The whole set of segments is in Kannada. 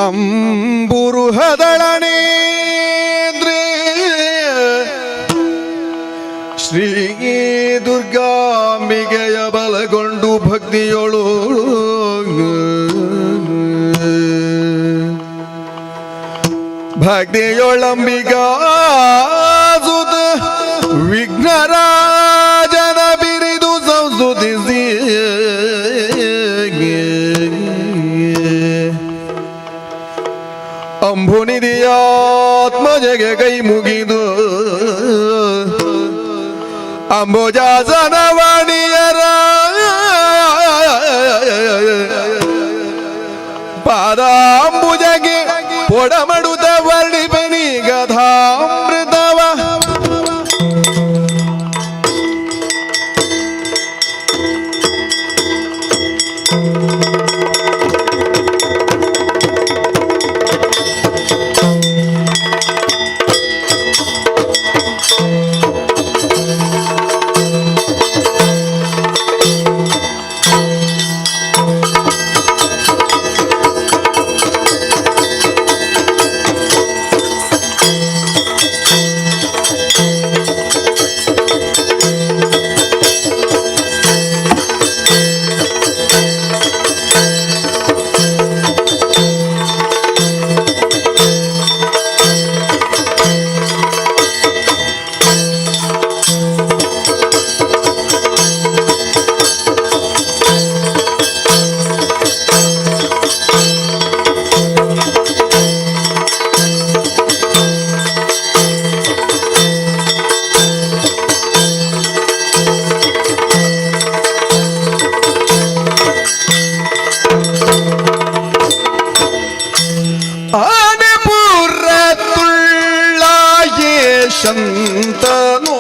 ಅಂಬುರುಹದಳನೇಂದ್ರೆ ಶ್ರೀ ದುರ್ಗಾಂಬಿಗೆಯ ಬಲಗೊಂಡು ಭಕ್ತಿಯೊಳು ಭಕ್ತಿಯೊಳಂಬಿಗಾ ಸುತ ವಿಘ್ನರಾಜನ ಬಿರಿದು ಸಂಸುತಿಸಿ ಅಂಬುನಿಧಿಯಾತ್ಮಜಗೆ ಕೈ ಮುಗಿದು ಅಂಬುಜಾಸನವಾಣಿಯರ ಪಾದಾಂಬುಜಗೆ ಪೊಡಮಡುತ್ತ ವರ್ಣಿಪನಿ ಗಧಾಮೃತವ ಶಂತನೋ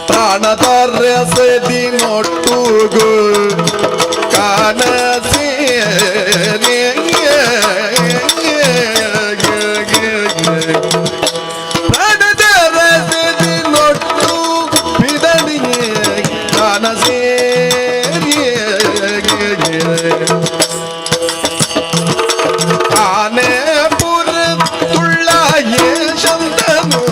ಪ್ರಾಣದರ್ಯಸೆ ದಿನೊಟ್ಟುಗು ಕಾನಸೆ ಪ್ರಾಣದರ್ಯಸೆ ದಿನೊಟ್ಟು ಬಿದಡಿಗೆ ಕಾನಸೆ ಆನೆ ಪುರ ತುಳ್ಳ ಶಂತನು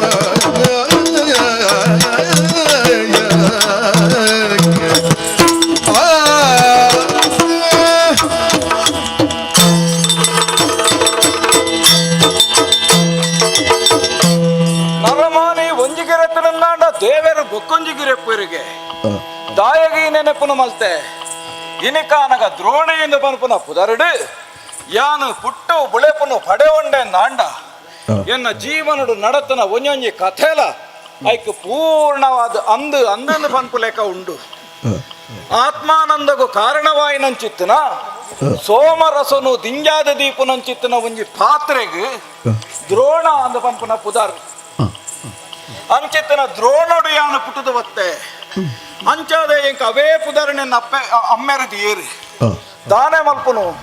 ದೇವರು ಬೊಕ್ಕೊಂಜಿಗಿರೆಪ್ಪರಿಗೆ ದಾಯಗಿ ನೆನಪುನ ಮಲ್ತೆ ಇನಿಕಾನಗ ದ್ರೋಣೆಯಿಂದ ಪನ್ಪುನ ಪುದರಡು ಯಾನು ಪುಟ್ಟು ಬುಳೆಪುನು ಪಡೆಯೊಂಡೆ ನಾಂಡ ಎನ್ನ ಜೀವನಡು ನಡತನ ಒಂಜೊಂಜಿ ಕಥೆಲ ಐಕ್ ಪೂರ್ಣವಾದ ಅಂದಂದು ಪನ್ಪುಲೇಕ ಉಂಡು ಆತ್ಮಾನಂದಗೂ ಕಾರಣವಾಯಿ ನಂಚಿತ್ತನ ಸೋಮರಸನು ದಿಂಜಾದ ದೀಪು ನಂಚಿತ್ತನ ಒಂಜಿ ಪಾತ್ರೆಗೆ ದ್ರೋಣ ಅಂದ ಪನ್ಪುನ ಪುದರ್ ಅಂಚಿತ್ತನ ದ್ರೋಣಡು ಯಾನು ಪುಟದ ಒತ್ತೆ ಅಂಚಾದ ಎಂಕ ಅವೇ ಪುದರ್ನೆ ಅಮ್ಮೆರದು ಏರಿ ದಾನೆ ಮಲ್ಪುನು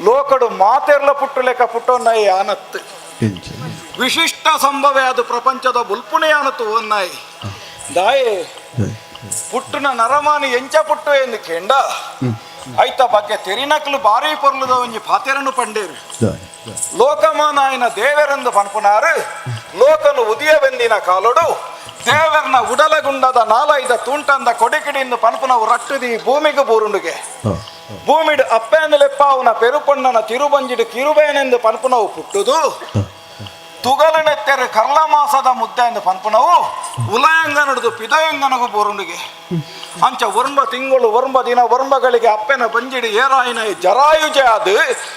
ಲೋಕಡು ಮಾತೆರ್ಲ ಪುಟ್ಟು ಲೆಕ್ಕ ಪುಟ್ಟೊನ್ನಾಯಿ ಆನತ್ತು ವಿಶಿಷ್ಟ ಸಂಭವೇ ಅದು ಪ್ರಪಂಚದ ಬುಲ್ಪುಣೆ ಆನತ್ತು ಒನ್ನಾಯಿ ದಾಯೆ ಪುಟ್ಟುನ ನರಮಾನಿ ಎಂಚ ಪುಟ್ಟು ಎಂದು ಕೆಂಡ ಐತ ಬಗ್ಗೆ ತೆರಿನಕ್ಲು ಬಾರಿ ಪೊರ್ಲುದ ಒಂಜಿ ಪಾತೆರನ್ನು ಪಂಡೇರು ಲೋಕಮಾನ ಆಯ್ನ ದೇವರೆಂದು ಪನ್ಪುನಾರು ಲೋಕನು ಉದಿಯವೆಂದಿನ ಕಾಲೊಡು ದೇವರನ ಉಡಲಗುಂಡದ ನಾಲೈದ ತುಂಟಂದ ಕೊಡಿಕಿಡಿಂದು ಪನ್ಪುನವು ರಟ್ಟುದಿ ಭೂಮಿಗೆ ಬೂರುಂಡುಗೆ ಭೂಮಿಡು ಅಪ್ಪೆಂದು ಲೆಪ್ಪಾವುನ ಪೆರುಪೊಣ್ಣನ ತಿರುಬಂಜಿಡು ಕಿರುಬೇನೆಂದು ಪನ್ಪುನವು ಪುಟ್ಟುದು ತುಗಲನೆತ್ತೆರೆ ಕರ್ಲ ಮಾಸದ ಮುದ್ದೆ ಎಂದು ಪನ್ಪುನವು ಉಲಯಂಗ ನಡೆದು ಪಿದಯಂಗನಗು ಬೂರುಂಡುಗೆ ಅಂಚ ಒರ್ಂಬ ತಿಂಗಳು ಒರ್ಂಬ ದಿನ ಒರ್ಂಬಗಳಿಗೆ ಅಪ್ಪೆನ ಬಂಜಿಡಿ ಏರಾಯಿನ ಜರಾಯುಜ ಅದು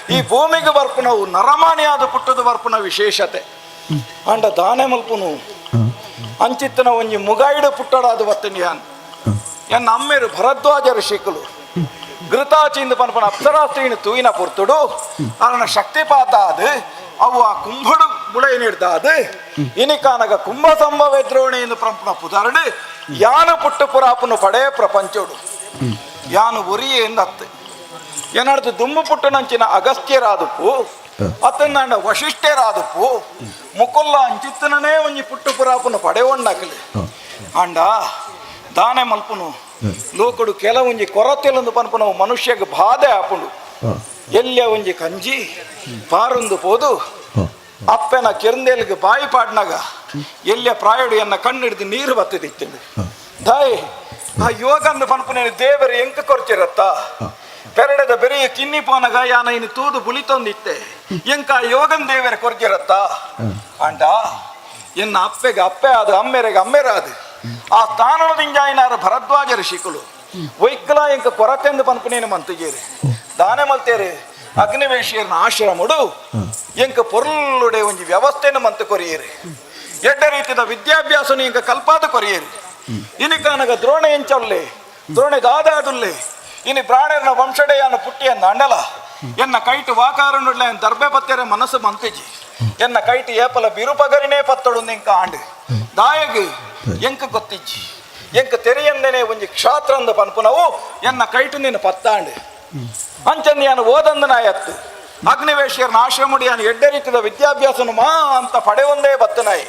ಈ ಭೂಮಿಗೆ ಬರ್ಪುನವು ನರಮಾಣಿಯಾದ ಪುಟ್ಟದು ಬರ್ಪುನ ವಿಶೇಷತೆ ಅಂಡ ದಾನೆ ಮಲ್ಪುನು ಅಂಚಿತ್ತನ ಒಂಜಿ ಮುಗಾಯಿಡು ಪುಟ್ಟಡಾದು ಬತ್ತನಿಯಾನ್ ಎನ್ನ ಅಮ್ಮೇರು ಭರದ್ವಾಜ ಋಷಿಕುಲು ಘೃತಾಚಿಂದು ಪನ್ಪನ ಅಪ್ಸರಾಸ್ತ್ರೀನು ತೂಯಿನ ಪುರ್ತುಡು ಅರಣ ಶಕ್ತಿಪಾತ ಅದು ಅವು ಆ ಕುಂಭಡು ಬುಳೆ ನೀಡ್ದಾದು ಇನಿಕಾನಗ ಕುಂಭ ಸಂಭವ ದ್ರೋಣಿ ಎಂದು ಪಂಪನ ಪುದಾರಡು ಯಾನು ಪುಟ್ಟು ಪುರಾಪುನು ಪಡೆ ಪ್ರಪಂಚೋಡು ಯಾನು ಒರಿಯೆ ಎಂದು ಅತ್ತು ಏನಡ್ದು ದುಂಬು ಪುಟ್ಟು ನಂಚಿನ ಅಗಸ್ತ್ಯರಾದುಪ್ಪು ಅತ್ತನ್ನ ವಶಿಷ್ಠರಾದುಪ್ಪು ಮುಕುಲ್ಲ ಅಂಚಿತ್ತನೇ ಒಂಜಿ ಪುಟ್ಟು ಪುರಾಪುನು ಪಡೆ ಒಂಡಾಕಲಿ ಅಂಡ ದಾನೆ ಮಲ್ಪುನು ಲೋಕಡು ಕೆಲವೊಂಜಿ ಕೊರತೆಲೊಂದು ಪನ್ಪುನವು ಮನುಷ್ಯಗೆ ಬಾಧೆ ಆಪುಂಡು ಎಲ್ಲಿಯ ಒಂಜಿ ಕಂಜಿ ಪಾರೊಂದು ಪೋದು ಅಪ್ಪೆನ ಕೆರಂದೇಲಿಗೆ ಬಾಯಿ ಪಾಡ್ನಾಗ ಎಲ್ಲಿಯ ಪ್ರಾಯಡು ಎನ್ನ ಕಣ್ಣಿಡ್ದು ನೀರು ಬತ್ತದಿತ್ತಂಡು ದಾಯ್ ಆ ಯೋಗಂದು ಪನ್ಪುನ ದೇವರು ಎಂಕ ಕೊರ್ಚಿರತ್ತ ಪೆರಡದ ಬೆರೆಯ ಕಿನ್ನಿ ಪೋನಗ ಯಾನ ಇನ್ನು ತೂದು ಬುಳಿತೊಂದಿತ್ತೆ ಎಂಕ ಯೋಗನ್ ದೇವರ ಕೊರ್ಚಿರತ್ತ ಅಂಡ ಎನ್ನ ಅಪ್ಪೆಗೆ ಅಪ್ಪೆ ಆದ ಅಮ್ಮೆರೆಗೆ ಅಮ್ಮೆರಾದು ಆ ಸ್ಥಾನದಿಂಜಾಯಿನಾರ ಭರದ್ವಾಜ ಋಷಿಕುಲು ವೈಕಲ ಎಂಕ ಕೊರತೆಂದು ಪನ್ಪುನೇನು ಮಂತುಗೇರಿ ದಾನೆ ಮಲ್ತೇರಿ ಅಗ್ನಿವೇಶಿಯರ್ನ ಆಶ್ರಮಡು ಎಂಕ ಪೊರ್ಲುಡೆ ಒಂಜಿ ವ್ಯವಸ್ಥೆಯನ್ನು ಮಂತು ಕೊರಿಯೇರಿ ಎಡ್ಡ ರೀತಿಯ ವಿದ್ಯಾಭ್ಯಾಸನು ಎಂಕ ಕಲ್ಪಾದ ಕೊರಿಯೇರಿ ಇನಿಕಾನಗ ದ್ರೋಣ ಎಂಚೊಲ್ಲೆ ದ್ರೋಣೆ ದಾದಾದುಲ್ಲೆ ಇನಿ ಪ್ರಾಣರ್ನ ವಂಶಡೆಯನ ಪುಟ್ಟಿಯನ್ನ ಅಂಡಲ ಎನ್ನ ಕೈಟು ವಾಕಾರನುಡ್ಲ ಎನ್ ದರ್ಬೆ ಪತ್ತೆರೆ ಮನಸ್ಸು ಮಂತಿಜಿ ಎನ್ನ ಕೈಟು ಏಪಲ ಬಿರುಪಗರಿನೇ ಪತ್ತೊಡು ಎಂಕ ಆಂಡು ದಾಯಗ್ ಎಂಕ ಗೊತ್ತಿಜ್ಜಿ ಎಂಕ ತೆರೆಯಂದನೆ ಒಂಜಿ ಕ್ಷಾತ್ರ ಅಂದ ಪನ್ಪುನವು ಎನ್ನ ಕೈಟು ನಿನ್ನ ಪತ್ತಾಂಡು ಅಂಚಂದು ಯಾನು ಓದಂದನಾಯತ್ತು ಅಗ್ನಿವೇಶಿಯರ್ನ ಆಶ್ರಮಡಿಯಾನು ಎಡ್ಡೆ ರೀತಿಯ ವಿದ್ಯಾಭ್ಯಾಸನು ಮಾ ಅಂತ ಪಡೆ ಒಂದೇ ಬತ್ತನಾಯಿ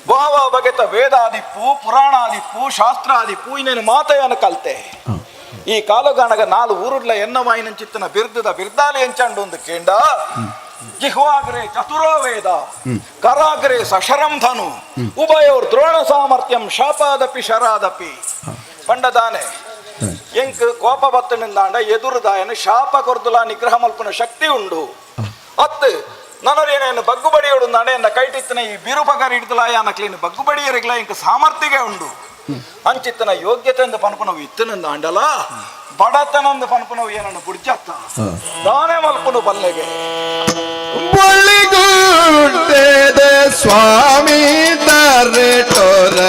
ಭಾವ ಬಗೆತ ವೇದಾದಿಪ್ಪು ಪುರಾಣಾದಿಪ್ಪು ಶಾಸ್ತ್ರಾದಿಪ್ಪು ಇನ್ನೇನು ಮಾತೆಯನ್ನು ಕಲ್ತೆ ಈ ಕಾಲಗಾಣಗ ನಾಲು ಊರುಡ್ಲ ಎನ್ನವಾಯಿನಂಚಿತ್ತನ ಬಿರ್ದದ ಬಿರ್ದಾಲಿ ಎಂಚಂಡು ಒಂದು ಕೇಂಡ ಜಿಹ್ವಾಗ್ರೆ ಚತುರೋ ವೇದ ಕರಾಗ್ರೆ ಸಶರಂ ಧನು ಉಭಯೋರ್ ದ್ರೋಣ ಸಾಮರ್ಥ್ಯಂ ಶಾಪಾದಪಿ ಶರಾದಪಿ ಪಂಡದಾನೆ ಎಂಕ್ ಕೋಪ ಬತ್ತನಿಂದಾಂಡ ಎದುರುದಾಯನ ಶಾಪ ಕೊರ್ದುಲ ನಿಗ್ರಹ ಮಲ್ಪನ ಶಕ್ತಿ ಉಂಡು ಅತ್ತು ನನರೇನೇನು ಬಗ್ಗುಬಡಿಯೋಡು ನಾಡೆ ಎನ್ನ ಕೈಟಿತ್ತನ ಈ ಬಿರುಪಗರ ಹಿಡಿದಲ ಯಾನಕ್ಲೇನು ಬಗ್ಗುಬಡಿಯರಿಗ್ಲ ಎಂಕ್ ಸಾಮರ್ಥ್ಯಗೆ ಉಂಡು ಅಂಚಿತ್ತನ ಯೋಗ್ಯತೆಯಿಂದ ಪನ್ಪುನವು ಇತ್ತನಿಂದ ಅಂಡಲ ಬಡತನಂದು ಪನ್ಪುನವು ಏನನ್ನು ಬುಡ್ಜತ್ತ ದಾನೆ ಮಲ್ಪನು ಬಲ್ಲೆಗೆ ಸ್ವಾಮಿ ತರೆಟೋರ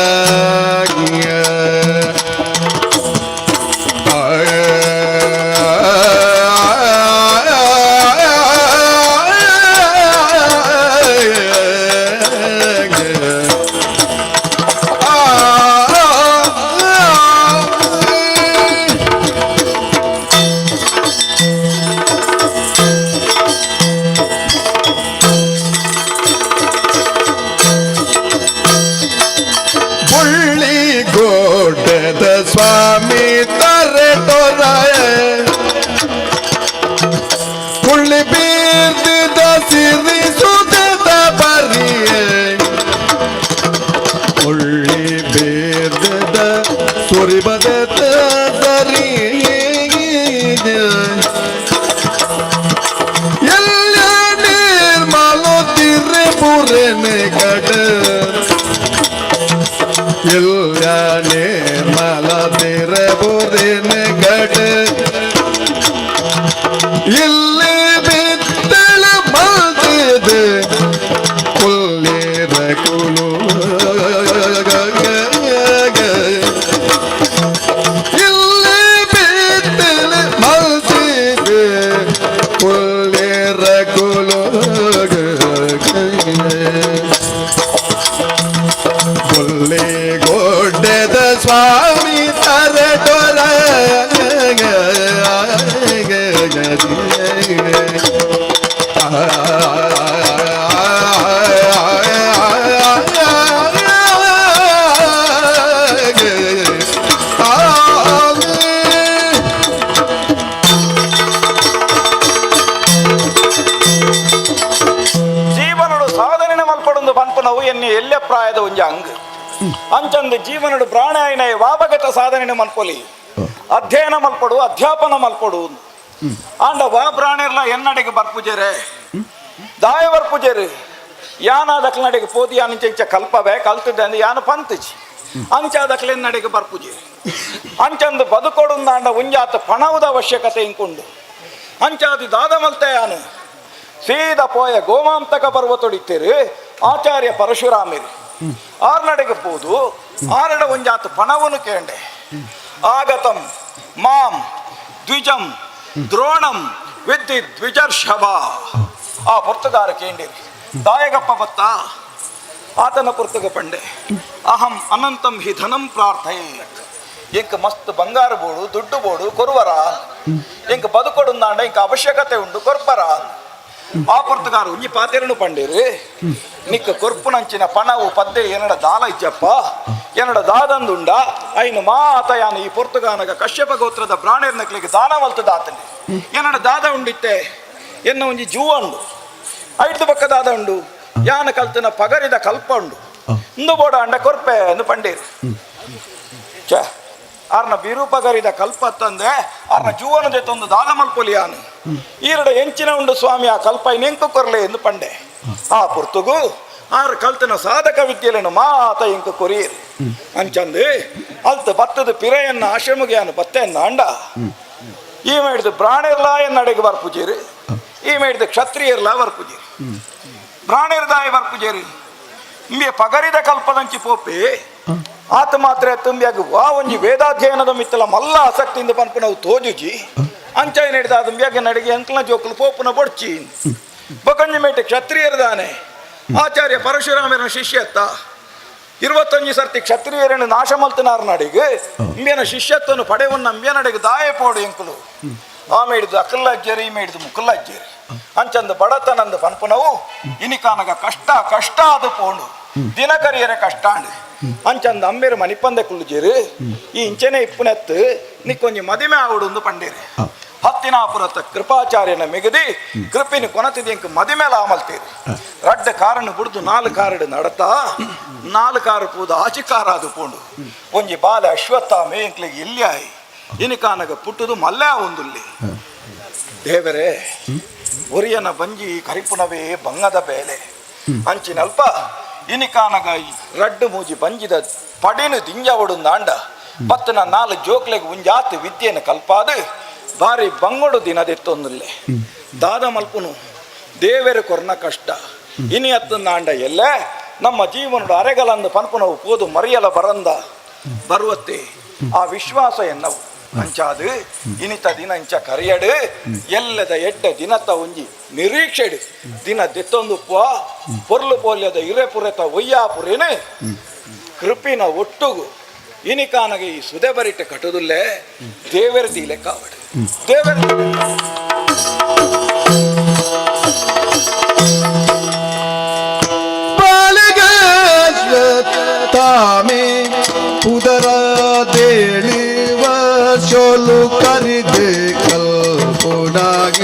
ಸ್ವಾಮಿ ತರೆಟೋರಾಯ ಕುಳ್ಳಿ ಬೀರ್ದಿದ ಸಿರಿ ಸುದದ ಬರಿಯೇ ಕುಳ್ಳಿ ಬೀರ್ದಿದ ಸುರಿ ಬದದ ಸರಿಯೇ ಎಲ್ಲ ನಿರ್ಮಲೋ ತಿರ್ರೆ ಪುರೆನೆ ಕಡ ಎಲ್ಲ ನಿರ್ಮಲ ತಿರೆ ಬುರಿನ ಗಡ ಇಲ್ಲಿ ಬಿತ್ತಳ ಮಲ್ತಿದ ಕುಲ್ಲಿರ ಕುಲು ಇಲ್ಲಿ ಬಿತ್ತಳ ಮಲ್ತಿದ ಕುಲ್ಲಿರ ಕುಲು ಬುಲ್ಲಿ ಗೋಡೆದ ಸ್ವಾಮಿ ತರೆಟೋರ ಪನ್ಪುನವು ಎನ್ನಿ ಎಲ್ಲೆ ಪ್ರಾಯದ ಒಂಜಿ ಅಂಗ್ ಅಂಚಂದು ಜೀವನಡು ಪ್ರಾಣಾಯನ ವಾಪಗತ ಸಾಧನೆ ಮಲ್ಪೊಲಿ ಅಧ್ಯಯನ ಮಲ್ಪಡು ಅಧ್ಯಾಪನ ಮಲ್ಪಡು ಆಂಡ ವಾ ಪ್ರಾಣಿರ್ಲ ಎನ್ನಡೆಗೆ ಬರ್ಪುಜೆರೆ ದಾಯ ಬರ್ಪುಜೆರು ಯಾನಾದಕ್ಲ ನಡೆಗೆ ಪೋದಿ ಅಂಚ ಕಲ್ಪವೇ ಕಲ್ತದೆ ಅಂದ್ ಯಾನು ಪಂತಜಿ ಅಂಚಾದಕ್ಲ ಎನ್ನಡೆಗೆ ಬರ್ಪುಜೆ ಅಂಚಂದು ಬದುಕೊಡುಂದಾಂಡ ಒಂಜಾತ ಪಣವದ ಅವಶ್ಯಕತೆ ಇಂಕೊಂಡು ಅಂಚಾದಿ ದಾದ ಮಲ್ತೆ ಯಾನು ಸೀದಾ ಪೋಯ ಗೋಮಾಂತಕ ಪರ್ವತೊಡಿತೀರಿ ಆಚಾರ್ಯ ಪರಶುರಾಮಿರಿ ಆರ್ನಡೆಗೆ ಪೋದು ಆರಡ ಒಂಜಾತ ಪಣವನು ಕೇಂಡೆ ಆಗತಂ ಮಾಂ ದ್ವಿಜಂ ದ್ರೋಣಂ ವಿದ್ದಿ ದ್ವಿಜರ್ಷಭ ಆ ಪುರ್ತಗಾರ ಕೇಂಡಿರಿ ದಾಯಗಪ್ಪ ಬತ್ತ ಆತನ ಪುರ್ತಕ ಪಂಡೆ ಅಹಂ ಅನಂತಂ ಹಿ ಧನಂ ಪ್ರಾರ್ಥಯೆ ಇಂಕ ಮಸ್ತ್ ಬಂಗಾರ ಬೋಡು ದುಡ್ಡು ಬೋಡು ಕೊರುವರ ಇಂಕ ಬದುಕೊಡುಂದಾಂಡ ಇಂಕ ಅವಶ್ಯಕತೆ ಉಂಡು ಕೊರ್ಪರ ಆ ಪುರ್ತಗಾರ ಉಂಜಿ ಪಾತೆರನು ಪಂಡೇರಿ ನಿಕ್ಕ ಕೊರ್ಪುನಂಚಿನ ಪಣವು ಪದ್ದೆ ಏನಡ ದಾಲ ಇಜ್ಜಪ್ಪ ಏನಡ ದಾದಂದುಂಡ ಐನು ಮಾತ ಯಾನ ಈ ಪುರ್ತಗಾನಗ ಕಶ್ಯಪ ಗೋತ್ರದ ಪ್ರಾಣಿರ್ನಕ್ಲಿಗೆ ದಾನ ಮಲ್ತದಾತನಿ ಏನಡ ದಾದ ಉಂಡಿತ್ತೆ ಎನ್ನ ಒಂಜಿ ಜೂ ಉಂಡು ಐದು ಪಕ್ಕ ದಾದ ಉಂಡು ಯಾನ ಕಲ್ತನ ಪಗರಿದ ಕಲ್ಪ ಉಂಡು ಇಂದು ಬೋಡ ಅಂಡ ಕೊರ್ಪೆ ಎಂದು ಪಂಡೇರಿ ಚ ಆರ್ನ ಬಿರೂಪಗರಿದ ಕಲ್ಪ ತಂದೆ ಆರ್ನ ಜೂವನ ಜೊತೆ ಒಂದು ದಾದ ಮಲ್ಪೊಲಿಯಾನು ಈರಡ ಎಂಚಿನ ಉಂಡು ಸ್ವಾಮಿ ಆ ಕಲ್ಪ ನೆಂಕು ಕೊರ್ಲೆ ಎಂದು ಪಂಡೆ ಆ ಪುರ್ತುಗು ಆರು ಕಲ್ತನ ಸಾಧಕ ವಿದ್ಯೆಲೆನು ಮಾತ ಇಂಕು ಕೊರಿಯರಿ ಅಂಚಂದು ಅಲ್ತ ಬತ್ತದ ಪಿರೆಯನ್ನ ಆಶ್ರಮಗೆಯನ್ನು ಬತ್ತೆಯನ್ನ ಅಂಡ ಈ ಮಾಡಿದ ಪ್ರಾಣಿರ್ಲ ಎನ್ನಡೆಗೆ ಬರ್ಪುಜೇರಿ ಈ ಮಾಡಿದ ಕ್ಷತ್ರಿಯರ್ಲ ಬರ್ಪುಜೇರಿ ಪ್ರಾಣಿರ್ದಾಯ ಬರ್ಪುಜೇರಿ ಇಂಬೆ ಪಗರಿದ ಕಲ್ಪದಂಚಿ ಪೋಪಿ ಆತ ಮಾತ್ರ ತುಂಬಿಯಾಗ ವಾ ಒಂಜಿ ವೇದಾಧ್ಯಯನದ ಮಿತ್ತಲ ಮಲ್ಲ ಆಸಕ್ತಿಯಿಂದ ಪನ್ಪು ನಾವು ತೋಜುಜಿ ಅಂಚಾಯ ನಡೆದ ತುಂಬಿಯಾಗ ನಡಿಗೆ ಅಂಕಲ ಜೋಕುಲು ಪೋಪುನ ಬೊಡ್ಚಿ ಬೊಕಂಜಿ ಮೇಟೆ ಕ್ಷತ್ರಿಯರದಾನೆ ಆಚಾರ್ಯ ಪರಶುರಾಮನ ಶಿಷ್ಯತ್ತ 25 ಸರ್ತಿ ಕ್ಷತ್ರಿಯರನ್ನು ನಾಶ ಮಲ್ತನಾರ ನಡಿಗೆ ಇಂಬೇನ ಶಿಷ್ಯತ್ವನು ಪಡೆವನ್ನ ಇಂಬೇನಡೆಗೆ ದಾಯ ಪೋಡು ಎಂಕುಲು ಆ ಮೇಡಿದು ಅಕಲ್ಲಜ್ಜೇರಿ ಈ ಮೇಡಿದು ಮುಕ್ಕಲ್ಲಜ್ಜೇರಿ ಅಂಚಂದ ಬಡತನಂದು ಪನ್ಪುನವು ಇನಿಕಾನಗ ಕಷ್ಟ ಕಷ್ಟ ಅದು ಪೋಂಡು ದಿನಕರಿಯರ ಕಷ್ಟ ಅಂಡು ಅಂಚಂದ ಅಮ್ಮೇರು ಮನಿಪಂದೆ ಕುಳ್ಳುಜೇರಿ ಈ ಇಂಚನೆ ಇಪ್ಪುನೆತ್ತು ನಿಕ್ಕೊಂಜಿ ಮದಿಮೆ ಆವುಡು ಪಂಡೇರಿ ಹತ್ತಿನಾಪುರತ ಕೃಪಾಚಾರ್ಯನ ಮಿಗದಿ ಕೃಪಿನ ಕೊನತಿದಿ ಇಂಕ ಮದಿಮೇಲ ಆಮಲ್ತೀರಿ ರಡ್ಡ ಕಾರನ್ನು ಬಿಡ್ದು 4 ಕಾರಡು ನಡತಾ 4 ಕಾರು ಪೂದ ಆಚಿಕಾರ ಅದು ಪೋಂಡು ಒಂಜಿ ಬಾಲೆ ಅಶ್ವತ್ಥಾಮೆ ಇಂಕ್ಲಿಗೆ ಇಲ್ಲಿ ಆಯಿ ಇನಿಕಾನಗ ಪುಟ್ಟದು ಮಲ್ಲೆ ಒಂದುಲ್ಲಿ ದೇವರೇ ಒರಿಯನ ಬಂಜಿ ಕರಿಪುಣವೇ ಬಂಗದ ಬೇಲೆ ಅಂಚಿನಲ್ಪ ಇನಿಕಾನಗ ರಡ್ಡು ಮೂಜಿ ಬಂಜಿದ ಪಡಿನು ದಿಂಜ ಒಡುಂದಾಂಡ ಪತ್ತನ 4 ಜೋಕ್ಲೆಗೆ ಒಂಜಾತ್ ವಿದ್ಯೆನ ಕಲ್ಪಾದು ಬಾರಿ ಬಂಗೊಡು ದಿನದೆತ್ತೊಂದುಲ್ಲೆ ದಾದ ಮಲ್ಪುನು ದೇವರ ಕೊರ್ನ ಕಷ್ಟ ಇನಿ ಹತ್ತಂದಾಂಡ ಎಲ್ಲೇ ನಮ್ಮ ಜೀವನದ ಅರೆಗಲಂದು ಪನ್ಪುನವು ಪೋದು ಮರಿಯಲ ಬರಂದ ಬರುವತ್ತೆ ಆ ವಿಶ್ವಾಸ ಎನ್ನವು ಅಂಚಾದು ಇನಿತ ದಿನ ಇಂಚ ಕರಿಯಡು ಎಲ್ಲದ ಎಡ್ಡ ದಿನತ ಒಂಜಿ ನಿರೀಕ್ಷೆಡು ದಿನ ದೆತ್ತೊಂದು ಪೊರ್ಲು ಪೋಲ್ಯದ ಇರೆಪುರೆತ ಒಯ್ಯಾಪುರೇನು ಕೃಪಿನ ಒಟ್ಟುಗು ಇನಿಕಾನಗೆ ಈ ಸುದೆ ಬರಿಟ ಕಟುದುಲ್ಲೇ ದೇವರ ದೀಲೆ ಕಾವಡು ದೇವರ ತಾಮೇ ಉದರ ದೇಳಿವ ಚೋಲು ಕರಿದೆ ಕಲ್ಪುನಾಗ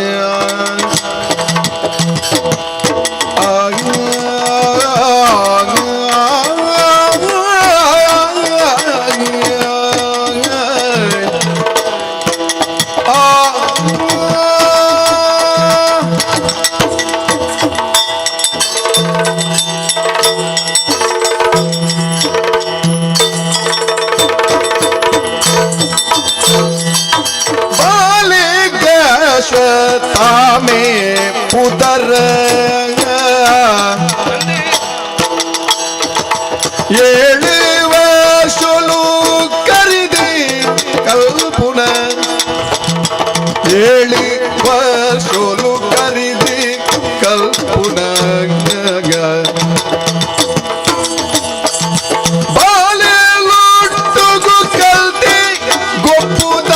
ತಾಮೇ ಪುದರ ಏಳುವ ಸೊಲು ಕರಿದೆ ಕಲ್ಪುನ ಏಳುವ ಸೊಲು ಕರಿದೆ ಕಲ್ಪುನ ಬಾಲೆಲೊಟ್ಟುಗು ಕಲ್ತೆ ಗೊಪ್ಪುದ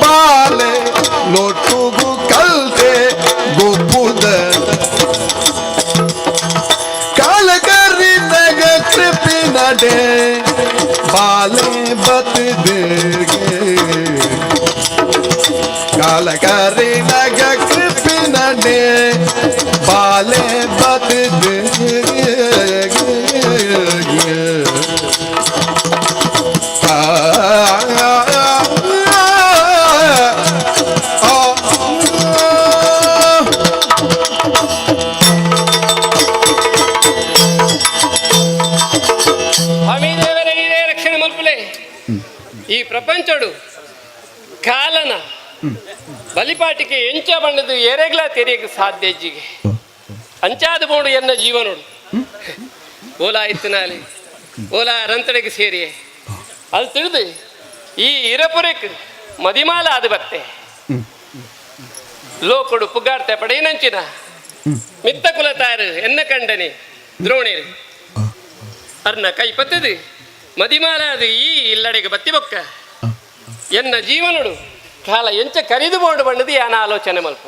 ಬಾಲೆ ಲೊಟ್ಟುಗು ಕಲ್ತೆ ಗೊಪ್ಪುದ ಕಾಲಗರಿನಗ ಕೃಪಿನಡೆ ಬಾಲೆ ಬತ್ತಿದೇಗೆ ಕಾಲಗರಿನಗ ಕೃಪಿನಡೆ ಬಾಲೆ ಬತ್ತಿದೆ ಎಂಚೊಡು ಕಾಲನ ಬಲಿಪಾಟಿಗೆ ಎಂಚ ಬಣ್ಣದು ಎರೆಗ್ಲ ತೆರೆಯಕ್ಕೆ ಸಾಧ್ಯ ಅಜ್ಜಿಗೆ ಅಂಚಾದ ಬೋಡು ಎನ್ನ ಜೀವನೋಡು ಓಲಾ ಇತ್ತು ನಾಳೆ ಓಲಾ ರಂತಡೆಗೆ ಸೇರಿ ಅಲ್ಲಿ ತಿಳಿದು ಈ ಇರಪುರಕ್ಕೆ ಮದಿಮಾಲ ಅದು ಬತ್ತೆ ಲೋಕಡು ಪುಗಾಡ್ತೆ ಪಡೆಯನಂಚಿನ ಮಿತ್ತ ಕುಲತಾರು ಎನ್ನ ಕಂಡನೆ ದ್ರೋಣಿರು ಅರ್ನ ಕೈ ಪತ್ತದು ಮದಿಮಾಲ ಅದು ಈ ಇಲ್ಲಡೆಗೆ ಬತ್ತಿ ಬೊಕ್ಕ ಎನ್ನ ಜೀವನಡು ಕಾಲ ಎಂಚ ಕರಿದು ಬೋಡು ಬಣ್ಣದು ಯಾನ ಆಲೋಚನೆ ಮಲ್ಪ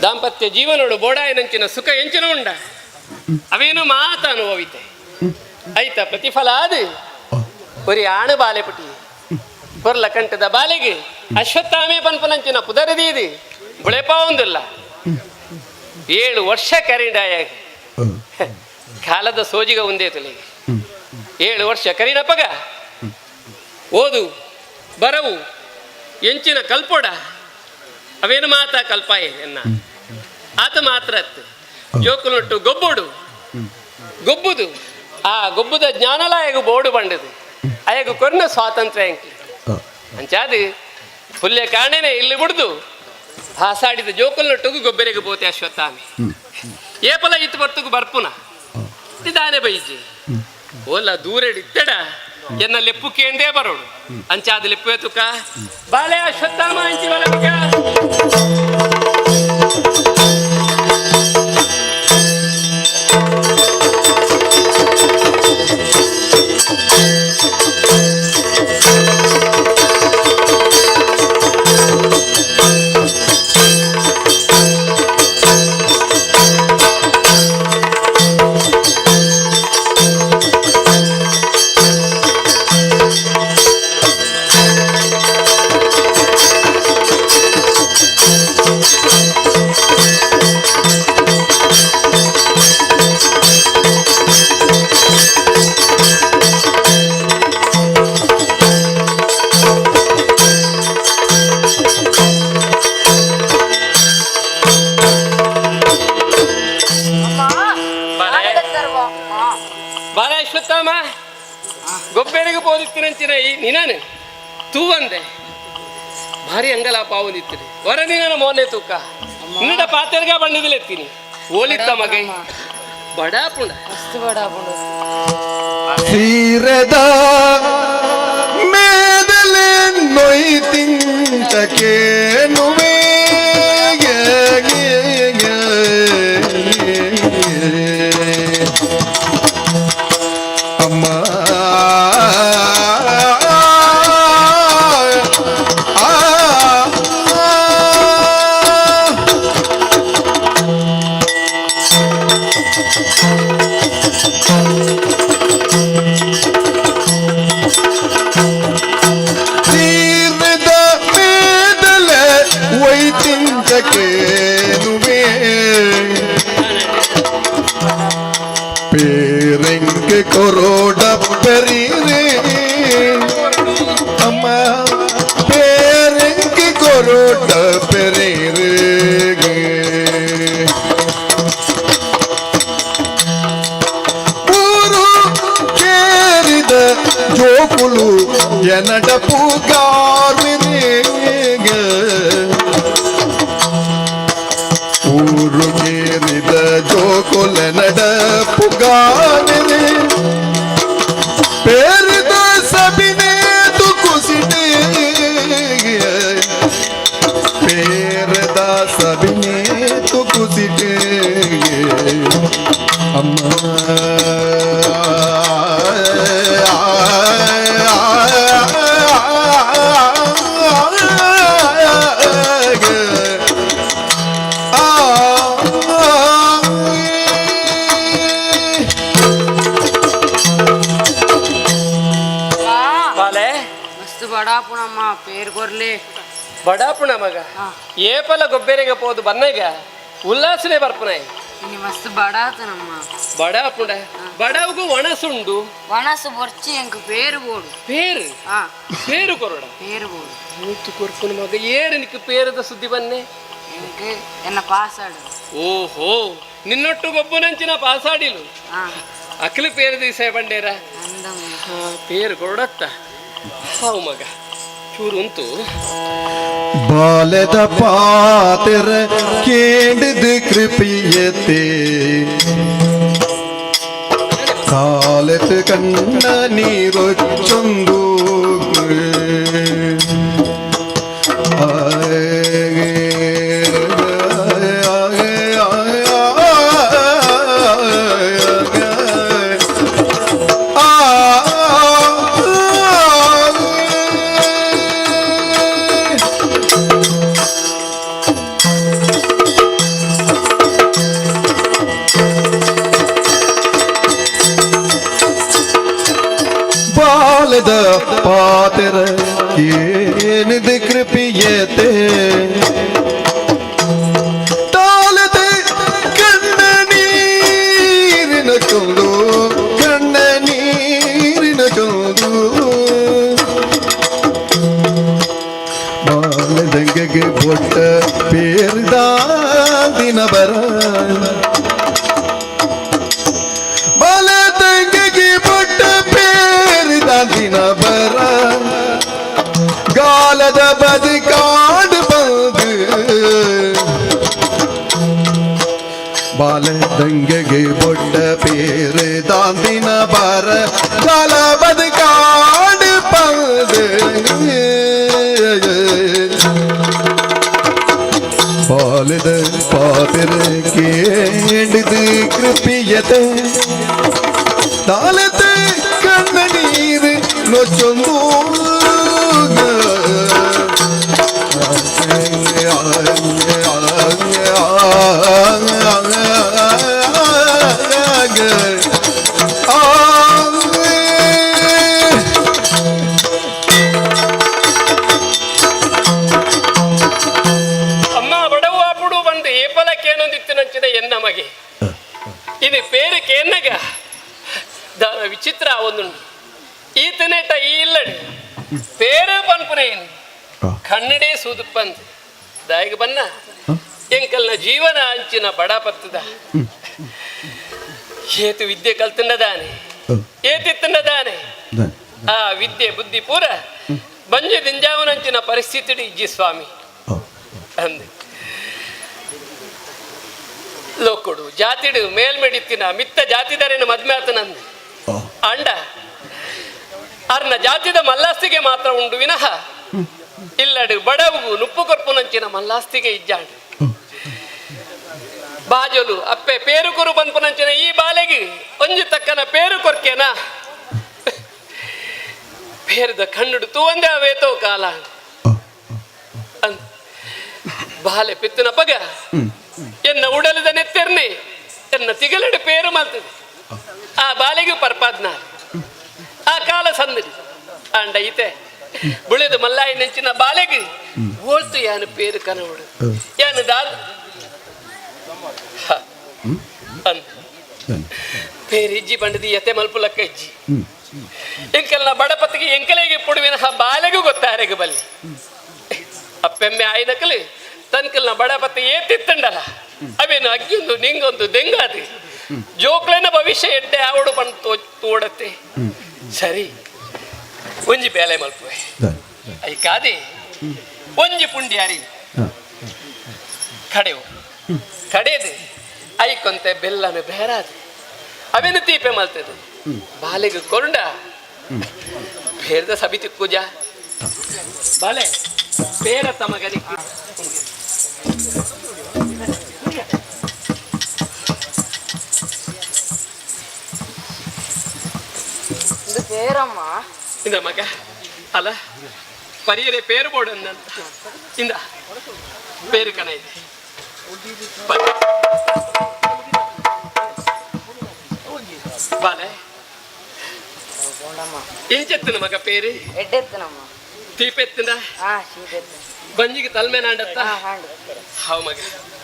ದಾಂಪತ್ಯ ಜೀವನೋಡು ಬೋಡಾಯನಂಚಿನ ಸುಖ ಎಂಚಿನ ಉಂಡ ಅವೇನು ಮಾತ ಅನುಭವಿತೆ ಆಯ್ತಾ ಪ್ರತಿಫಲ ಅದು ಬರೀ ಆಣ ಬಾಲೆ ಪುಟಿ ಬರ್ಲ ಕಂಠದ ಬಾಲೆಗೆ ಅಶ್ವತ್ಥಾಮೆ ಪನ್ಪನಂಚಿನ ಪುದರದೀದು ಬುಳೆಪ ಒಂದಿಲ್ಲ 7 ವರ್ಷ ಕರಿಂಡಾಯ ಕಾಲದ ಸೋಜಿಗ ಒಂದೇ ತುಲಿಗೆ 7 ವರ್ಷ ಕರಿನಪ್ಪಗ ಓದು ಬರವು ಎಂಚಿನ ಕಲ್ಪೊಡ ಅವೇನು ಮಾತ ಕಲ್ಪಾಯ ಎನ್ನ ಆತ ಮಾತ್ರ ಅತ್ತು ಜೋಕುಲೊಟ್ಟು ಗೊಬ್ಬೊಡು ಗೊಬ್ಬುದು ಆ ಗೊಬ್ಬುದ ಜ್ಞಾನಲಾಯಗು ಬೋಡು ಬಂಡದು ಅಯಗು ಕೊರ್ನ ಸ್ವಾತಂತ್ರ್ಯ ಅಂಕಿ ಅಂಚಾದು ಹುಲ್ಲೆ ಕಾಣೆನೆ ಇಲ್ಲಿ ಬಿಡ್ದು ಹಾಸಾಡಿದ ಜೋಕುಲೊಟ್ಟುಗು ಗೊಬ್ಬರಿಗೆ ಬೋತೆ ಅಶ್ವತ್ಥಾಮಿ ಏಪಲ ಇತ್ತು ಬರ್ತುಗು ಬರ್ಪುನ ಇದಾನೆ ಬೈಜಿ ಓಲ ದೂರಡಿತ್ತಡ ಎನ್ನ ಲೆಪ್ಪು ಕೇಂದೇ ಬರೋಡು ಅಂಚಾದ ಲೆಪ್ಪು ತುಕ ಬಾಳೆ ಅಶ್ವತ್ಥಾಮ ಅಂಚಿ ಬಲ ಗೊಬ್ಬೆರಿಗೆ ಪೋದಿತ್ತಿನಂಚಿನ ಈ ನಿನಾನು ತೂ ಅಂದೆ ಭಾರಿ ಅಂಗಲಾಪ ಅವನಿತ್ತಿರಿ ಹೊರ ನಿನ್ನ ಮೋನೆ ತೂಕ ನಿನ್ನಡ ಪಾತೆರ್ಗ ಬಣ್ಣದಿಲೆತ್ತೀನಿ ಓಲಿತ್ತ ಮಗೈ ಬಡಾಪುಣ ಮಸ್ತ್ ಬಡಾಪುಣ ಸೀರೆದ ಮೇದಲೆ ನೊಯ್ತಿಂಚಕೇನುವೆ ಅಮ್ಮ ತೀರ್ದ ಮೇದಲೆ ಒಯ್ತಿಂಚಕೇನುವೆ ಪೇರೆಂಗೆ ಕೊರೋಡ ಪೆರೀರೆ ಅಮ್ಮ ಪೇರೆಂಗೆ ಕೊರೋಡ ಪೆರೀರೆ ಊರು ಕೇರಿದ ಜೋಕುಳು ಎನಡ ಪೂಗಾರ್ವಿರೇಗ ಊರು ಕೇರಿದ ಜೋಕುಲೆನಡ ಪುಗಾರೆ ಪೇರಿದ ಸಬಿನೇ ತುಕುಸಿಟೆ ಪೇರದ ಸಬಿನೇ ತುಕುಸಿಟೆ ಅಮ್ಮ ಮಸ್ತ್ ಬಡಾಪುಣಮ್ಮ ಪೇರ್ ಕೊರ್ಲಿ ಬಡಾಪುಣ ಮಗ ಏಪಲ ಗೊಬ್ಬೆರಿಗೆ ಪೋದು ಬನ್ನಗ ಉಲ್ಲಾಸನೆ ಬರ್ಪುನಾಯಿ ಇನ್ನು ಮಸ್ತ್ ಬಡಾತನಮ್ಮ ಬಡಾಪುಣ ಬಡಾವುಗು ಒಣಸುಂಡು ವನಸು ಬರ್ಚಿ ಎಂಕ್ ಪೇರು ಬೋಡು ಪೇರು ಹಾ ಪೇರು ಕೊರಡ ಪೇರು ಬೋಡು ಮೂತು ಕೊರ್ಪುನ ಮಗ ಏರು ನಿಕ್ಕು ಪೇರದ ಸುದ್ದಿ ಬನ್ನೆ ಎಂಕ್ ಎನ್ನ ಪಾಸಾಡು ಓಹೋ ನಿನ್ನೊಟ್ಟು ಗೊಬ್ಬನಂಚಿನ ಪಾಸಾಡಿಲು ಹಾ ಅಕ್ಲು ಪೇರು ದಿವಸ ಬಂಡೇರ ಅಂದಮ್ಮ ಪೇರು ಕೊರಡತ್ತ ಹಾವು ಮಗ ಚೂರು ಉಂಟು. ಬಾಲ್ಯದ ಪಾತೆರ ಕೇಂಡಿದ ಕೃಪಿಯತೆ ಕಾಲದ ಕಣ್ಣ ನೀರೊಚ್ಚೊಂದು ಬಾಲದ ಪಾತೆರ ಏನಿದೆ ಕೃಪಿಯತೆ ತಾಲದ ಕಣ್ಣ ನೀರಿನ ಚೊಂದು ಕಣ್ಣ ನೀರಿನ ಚೊಂದು ಬಾಲದಂಗೆಗೆ ಬೊಟ್ಟ ಪೇರ್ದ ದಿನ ಬರ ಬಾಲದಂಗೆಗೆ ಬೊಟ್ಟ ಪೇರಿದ ದಿನ ಬರ ಗಾಲದ ಬದುಕಾಡು ಬಂದು ಬಾಲದಂಗೆಗೆ ಬೊಟ್ಟ ಪೇರಿದ ದಿನ ಬರ ಗಾಲ ಬದುಕಾಡು ಬಂದು ಬಾಲದ ಪಾತೆರ ಕೇಂಡಿದು ಕೃಪಿಯತೆ ತಾಲದ ಕಣ್ಣ ನೀರು ನೊಚ್ಚೊಂದು అమ్మ బడవు అప్పుడు వంద ఏపలకేనొందిత్తినంచిన ఎన్నಮಗೆ ఇది పేరుకి ఎన్నగా దాని విచిత్ర ಒಂದು ಈತನೇಟ ಈ ಇಲ್ಲಡಿ పేరు పనుపునేను ಕನ್ನಡೇ ಸೂದುಪ್ಪಂದು ದಾಯಿಗೆ ಬನ್ನ ಎಂಕಲ್ನ ಜೀವನ ಅಂಚಿನ ಬಡಪತ್ತದ ಏತು ವಿದ್ಯೆ ಕಲ್ತಿನ್ನದಾನೆ ಏತಿತ್ತಿನ್ನದಾನೆ ಆ ವಿದ್ಯೆ ಬುದ್ಧಿ ಪೂರ ಬಂಜೆ ದಿಂಜಾವನಂಚಿನ ಪರಿಸ್ಥಿತಿ ಇಜ್ಜಿ ಸ್ವಾಮಿ ಅಂದು ಲೋಕುಡು ಜಾತಿಡು ಮೇಲ್ಮೆಡಿತ್ತಿನ ಮಿತ್ತ ಜಾತಿದಾರೇನು ಮದ್ಮೆ ಆತನಂದು ಅಂಡ ಅರ್ನ ಜಾತಿದ ಮಲ್ಲಾಸ್ತಿಗೆ ಮಾತ್ರ ಉಂಡು ವಿನಃ ಇಲ್ಲಡು ಬಡವು ನುಪ್ಪು ಕೊರ್ಪುನಂಚಿನ ಮಲ್ಲಾಸ್ತಿಗೆ ಇಜ್ಜಾಂಡು ಬಾಜಲು ಅಪ್ಪೆ ಪೇರು ಕುರು ಬಂಪುನಂಚಿನ ಈ ಬಾಲೆಗೆ ಒಂಜಿ ತಕ್ಕನ ಪೇರು ಕೊರ್ಕೆನ ಪೇರದ ಕಣ್ಣುಡು ತೂವಂದೆ ಅವೇತೋ ಕಾಲ ಬಾಲೆ ಪಿತ್ತನ ಪಗ ಎನ್ನ ಉಡಲಿದ ನೆತ್ತೆರ್ನೆ ಎನ್ನ ತಿಗಲಡು ಪೇರು ಮಾಡ್ತದೆ ಆ ಬಾಲೆಗೆ ಪರ್ಪಾದ್ನ ಆ ಕಾಲ ಸಂದರಿ ಅಂಡ ಈತೆ ಬುಳಿದ ಮಲ್ಲಾಯಿ ನೆಂಚಿನ ಬಾಲೆಗೆ ಓಳ್ತು ಯಾನು ಪೇರು ಕನವಡು ಯಾನು ದಾದ ಪೇರು ಇಜ್ಜಿ ಬಂಡದಿ ಎತೆ ಮಲ್ಪು ಲಕ್ಕ ಇಜ್ಜಿ ಎಂಕಲ್ನ ಬಡಪತ್ತಿಗೆ ಎಂಕಲೆಗೆ ಪುಡುವಿನ ಬಾಲೆಗೂ ಗೊತ್ತಾರೆಗೆ ಬಲ್ಲಿ ಅಪ್ಪೆಮ್ಮೆ ಆಯ್ನಕಲಿ ತನ್ಕಲ್ನ ಬಡಪತ್ತಿ ಏತಿತ್ತಂಡಲ್ಲ ಅವೇನು ಅಗ್ಗಿಂದು ನಿಂಗೊಂದು ದೆಂಗಾದಿ ಜೋಕ್ಲೆನ ಭವಿಷ್ಯ ಎಡ್ಡೆ ಆವಡು ಬಂದು ತೋಡತ್ತೆ ಸರಿ ಒಂಜಿ ಬೇಲೆ ಮಲ್ಪುವೆ ಐ ಕಾದಿ ಒಂಜಿ ಪುಂಡಿ ಅರಿ ಕಡೆವು ಕಡೆದು ಐಕೊಂತೆ ಬೆಲ್ಲನೆ ಬೇರಾದು ಅವೇನು ತೀಪೆ ಮಲ್ತದೆ ಬಾಲೆಗೆ ಕೊಂಡ ಬೇರದ ಸಬಿತಿ ಕೂಜ ಬಾಲೆ ಬೇರ ತಮಗನಿ ಇದು ಪೇರಮ್ಮ ಇಂದ ಮಗ ಅಲ್ಲ ಪರಿಯರೆ ಪೇರು ಬೋರ್ಡ್ ಅಂದಂತ ಇಂದ ಪೇರು ಕಣ ಇದೆ ಬಾಲೆ ಎಂಚೆತ್ತನ ಮಗ ಪೇರು ಎಡ್ಡೆತ್ತನಮ್ಮ ತೀಪೆತ್ತಿಂದ ಶೀತೆತ್ತ ಬಂಜಿಗೆ ತಲ್ಮೆ ನಾಂಡತ್ತ ಹಾಂಡು ಹಾವು ಮಗ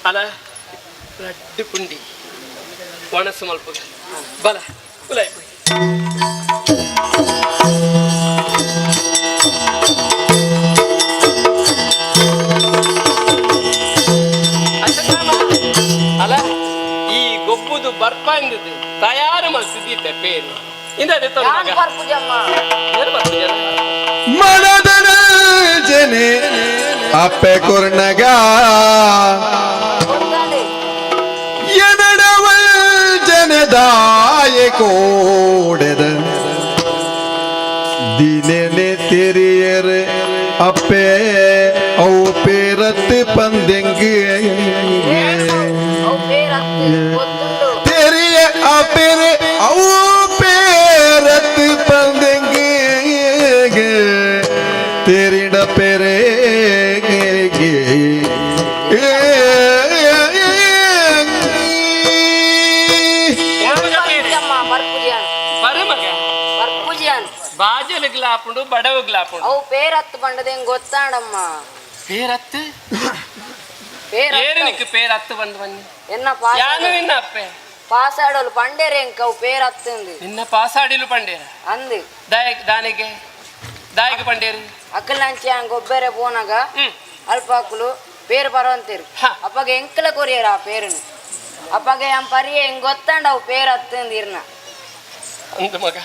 ಅಲ್ಲ ಲಡ್ಡು ಪುಂಡಿ ಒಣಸು ಮಲ್ಪ ಬಲ ಉಲಾಯ್ ಅಲ್ಲ ಈ ಗೊಬ್ಬುದು ಬರ್ಪಂದಿದ್ದು ತಯಾರು ಮಾಡ್ತಿದ್ದಿದ್ದೆ ಪೇರು ಇಂದದೆ ತೊಂದು ಯಾನ್ ಮಗ ಬರ್ಪುಜಮ್ಮ ಏನು ಬರ್ಪುಜನ ಮನದನ ಜನೆ ಅಪ್ಪೆ ಕೊರ್ನಗ ಕೊಡ್ತಾಂಡಿ ಎನಡವಲ್ ಜನದಾಯ ಕೋಡೆದ ದಿನೇ ತೆರಿಯರ ಅಪ್ಪೆ ಅವು ಪೇರತ್ ಪಂದೆಂಗೆ ಅವ್ ಬೇರತ್ತು ಗೊತ್ತುಂಡು ತೆರಿಯ ಅಪ್ಪೆರೆ ಅವು ಪೇರತ್ ಪಂದೆಂಗೆ ತೆರಿಡ ಪೆರೆ ಬರ್ಪುಜಮ್ಮ ಬರ್ಪುಜನ್ ಬರ ಮಗ ಬರ್ಪುಜನ್ ಬಾಜಲಗ್ಲಾಪುಂಡು ಬಡವಗ್ಲಾಪುಂಡು ಅವು ಪೇರತ್ತು ಬಂಡದೇಂಗ್ ಗೊತ್ತಾಂಡಮ್ಮ ಪೇರತ್ತು ಪೇರತ್ತು ಏರನಿಕ್ಕೆ ಪೇರತ್ತು ಬಂದು ಬನ್ನಿ ಎನ್ನ ಯಾನು ನಿನ್ನ ಅಪ್ಪೆ ಪಾಸಾಡೋಲು ಪಂಡೇರೆ ಎಂಕ ಅವು ಪೇರತ್ತುಂದು ನಿನ್ನ ಪಾಸಾಡಿಲು ಪಂಡೇರ ಅಂದು ದಾನಿಗೆ ದಾಯಿಗೆ ಪಂಡೇರು ಅಕ್ಕಲಂಚಿ ಹಂಗ ಗೊಬ್ಬರ ಪೋನಾಗ ಅಲ್ಪ ಅಕ್ಕಲು ಪೇರು ಬರೋಂತೀರು ಹ. ಅಪ್ಪಗೆ ಎಂಕಲ ಕೊರಿಯರ ಆ ಪೇರುನು ಅಪ್ಪಗೆ ಎಂ ಪರಿಯ ಹೆಂಗ್ ಗೊತ್ತಾಂಡ ಅವು ಪೇರು ಹತ್ತಂದು ಇರ್ನ ಅಂದು ಮಗ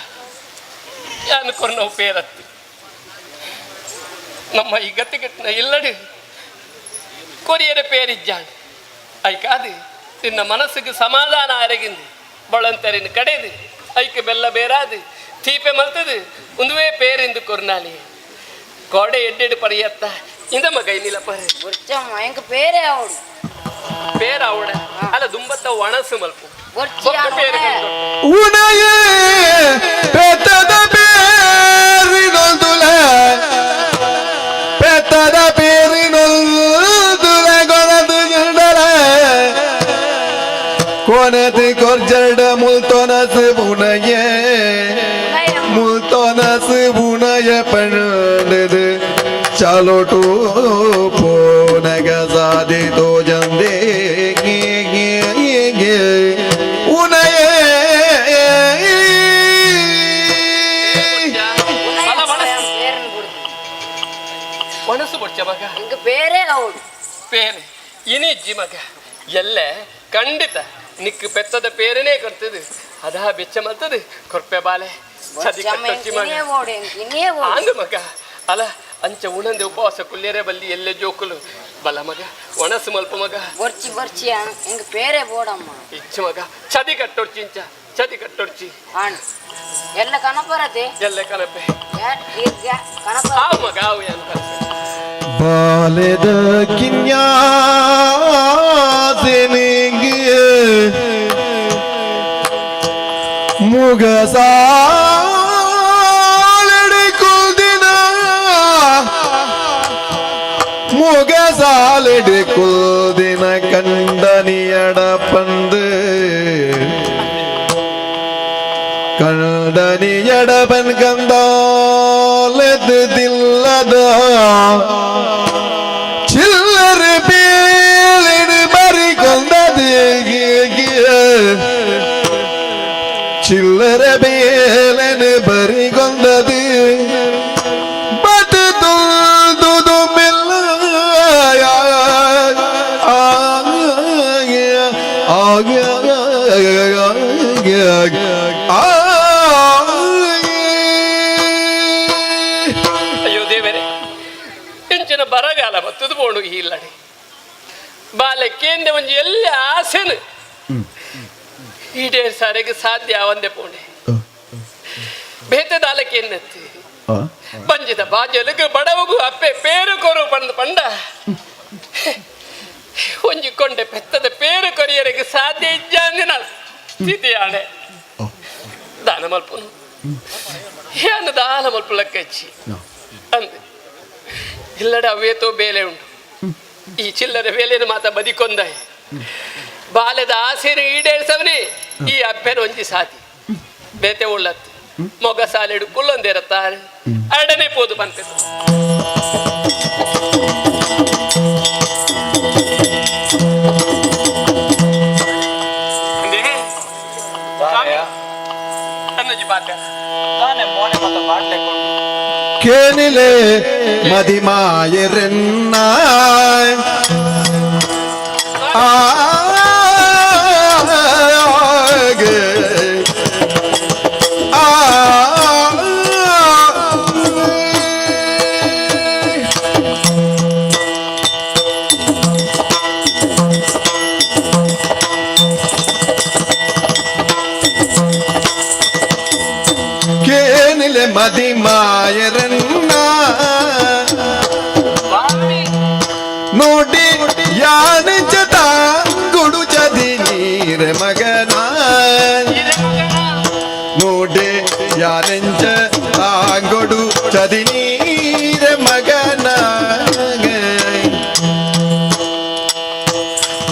ಯಾನು ಕೊರ್ನವು ಪೇರತ್ತು ನಮ್ಮ ಈ ಗತಿಗೆಟ್ಟಿನ ಇಲ್ಲಡಿ ಕೊರಿಯರ ಪೇರಿಜ್ಜಾನ್ ಐಕಾದು ನಿನ್ನ ಮನಸ್ಸಿಗೆ ಸಮಾಧಾನ ಅರಗಿಂದು ಬಳಂತರಿನ ಕಡೆದು ಐಕೆ ಬೆಲ್ಲ ಬೇರಾದು ತೀಪೆ ಮಲ್ತದು ಒಂದುವೇ ಪೇರಿಂದು ಕೊರ್ನಾಲಿ ಕೋಡೆ ಎಡ್ಡೆಡು ಪರಿಯತ್ತ ಇಂದ ಮಗ ಇನ್ನಿಲ್ಲ ಪರಿ ಬುರ್ಚಮ್ಮ ಹೆಂಗ ಪೇರೆ ಅವಳು ಪೇರ ಅವಡ ಅಲ್ಲ ದುಂಬತ್ತ ಒಣಸು ಮಲ್ಪು ಬುರ್ಚಿ ಬೊಕ್ಕ ಪೇರು ಉಣಯ ಪೆತ್ತದ ಪೇರಿನೊಂದುಲ ಪೆತ್ತದ ಪೇರಿನೊಂದುಲ ಕೊನದು ಜಂಡಲ ಕೊನದು ಕೊರ್ಜಡ ಮುಲ್ತೊನಸು ಬುಣಯ ಮುಲ್ತೊನಸು ಬುಣಯ ಪಣದು ಚಾಲೋಟು ಪೋನಗ ಸಾದಿ ತೋ ಜಂದೆ ಉನಯ ಪೇರನ್ ಬಿಡ್ತು ಒಣಸು ಬೊಚ್ಚ ಮಗ ಹೆಂಗ ಪೇರೆ ಅವಳು ಪೇರೆ ಇನಿಜ್ಜಿ ಮಗ ಎಲ್ಲೆ ಖಂಡಿತ ನಿಕ್ಕು ಪೆತ್ತದ ಪೇರನೇ ಕೊಡ್ತದೆ ಅದಾ ಬೆಚ್ಚ ಮಲ್ತದೆ ಕೊರ್ಪೆ ಬಾಲೆ ಸದಿ ಬುರ್ಚಮ್ಮ ಕಟ್ಟೊಚ್ಚಿ ಮಗ ಹೆಂಗಿನೇ ಓಡು ಹೆಂಗಿನೇ ಓಡು ಆಂದು ಮಗ ಅಲ್ಲ ಅಂಚ ಉಣಂದೆ ಉಪವಾಸ ಕುಲ್ಲೇರೆ ಬಲ್ಲಿ ಎಲ್ಲೆ ಜೋಕುಲು ಬಲ ಮಗ ಒಣಸು ಮಲ್ಪ ಮಗ ಬುರ್ಚಿ ಬುರ್ಚಿ ಹೆಂಗ ಪೇರೆ ಬೋಡಮ್ಮ ಇಚ್ಚು ಮಗ ಚದಿ ಕಟ್ಟೊಡ್ಚಿ ಇಂಚ ಚದಿ ಕಟ್ಟೊಡ್ಚಿ ಆಣ ಎಲ್ಲ ಕನಪರತೆ ಎಲ್ಲೆ ಕಲಪೆ ಕನಪರ ಆವು ಮಗ ಆವು ಏನು ಕಲಪೆ ಬಾಲೆದ ಕಿನ್ಯಾಸೆನಿಗೆ ಮುಗಸಾಲೆಡಿಕುಲ್ದಿನ ಮುಗಸಾಲೆಡಿಕುಲ್ದಿನ ಕಂಡನಿಯಡ ಪಂದು ಕಂಡನಿಯಡ ಪನ್ ಕಂದಾಲೆದಿಲ್ಲದ ಚಿಲ್ಲರ ಬೇಲಿನ ಬರಿಕೊಂಡದು ಚಿಲ್ಲರ ಬೇಲನ ಬರಿಕೊಂಡದು ಬದು ತುದು ಮೆಲ್ಲ ಅಯ್ಯೋ ದೇವರೇ ಹೆಂಚಿನ ಬರಗಾಲ ಬತ್ತದು ಬೋಣು ಇಲ್ಲಡಿ ಬಾಲಕ್ಕೇಂದೆ ಒಂಜಿ ಎಲ್ಲ ಆಸೆನು ಈಡೇ ಸಾರಿಗೆ ಸಾಧ್ಯ ಒಂದೇ ಪೋಣೆ ಬೇತದಾಲಕ್ಕೇನ್ನತ್ತಿ ಬಂಜಿದ ಬಾಜಲುಗು ಬಡವಗು ಅಪ್ಪೆ ಪೇರು ಕೊರು ಪಂಡ ಪಂಡ ಒಂಜಿ ಕೊಂಡೆ ಪೆತ್ತದ ಪೇರು ಕೊರಿಯರಿಗೆ ಸಾಧ್ಯ ಇಜ್ಜಾಂದಿನ ಸ್ಥಿತಿ ಆಣೆ ದಾನ ಮಲ್ಪುನು ಏನು ದಾನ ಮಲ್ಪು ಲೆಕ್ಕಚ್ಚಿ ಅಂದೆ ಇಲ್ಲಡೆ ಅವೇತೋ ಬೇಲೆ ಉಂಟು ಈ ಚಿಲ್ಲರೆ ಬೇಲೆನ ಮಾತ ಬದಿಕೊಂದಾಯ ಬಾಲ್ಯದ ಆಸೆನು ಈಡೇರಿಸವನೇ ಈ ಅಪ್ಪೆನ ಒಂಜಿ ಸಾತಿ ಬೇತೆ ಉಳ್ಳತ್ತು ಮೊಗ ಸಾಲೆಡು ಕುಲ್ಲೊಂದಿರತ್ತಾರೆ ಅರಡನೆ ಪೋದು ಬಂತೆ ಅನ್ನಜಿ ಬಾತ ತಾನೇ ಮೋನೆ ಮತ್ತೆ ಮಾಡ್ಲೆ ಕೊಡು ಕೇನಿಲೆ ಮದಿಮಾಯರೆನ್ನ ಮದಿಮಾಯರನ್ನ ಸ್ವಾಮಿ ನೋಡಿ ಯಾನಿಂಚ ತಾಂಗುಡು ಚದಿ ನೀರ ಮಗನ ಹಿರೇ ಮಗನ ನೋಡಿ ಯಾನಿಂಚ ತಾಂಗುಡು ಚದಿ ನೀರ ಮಗನ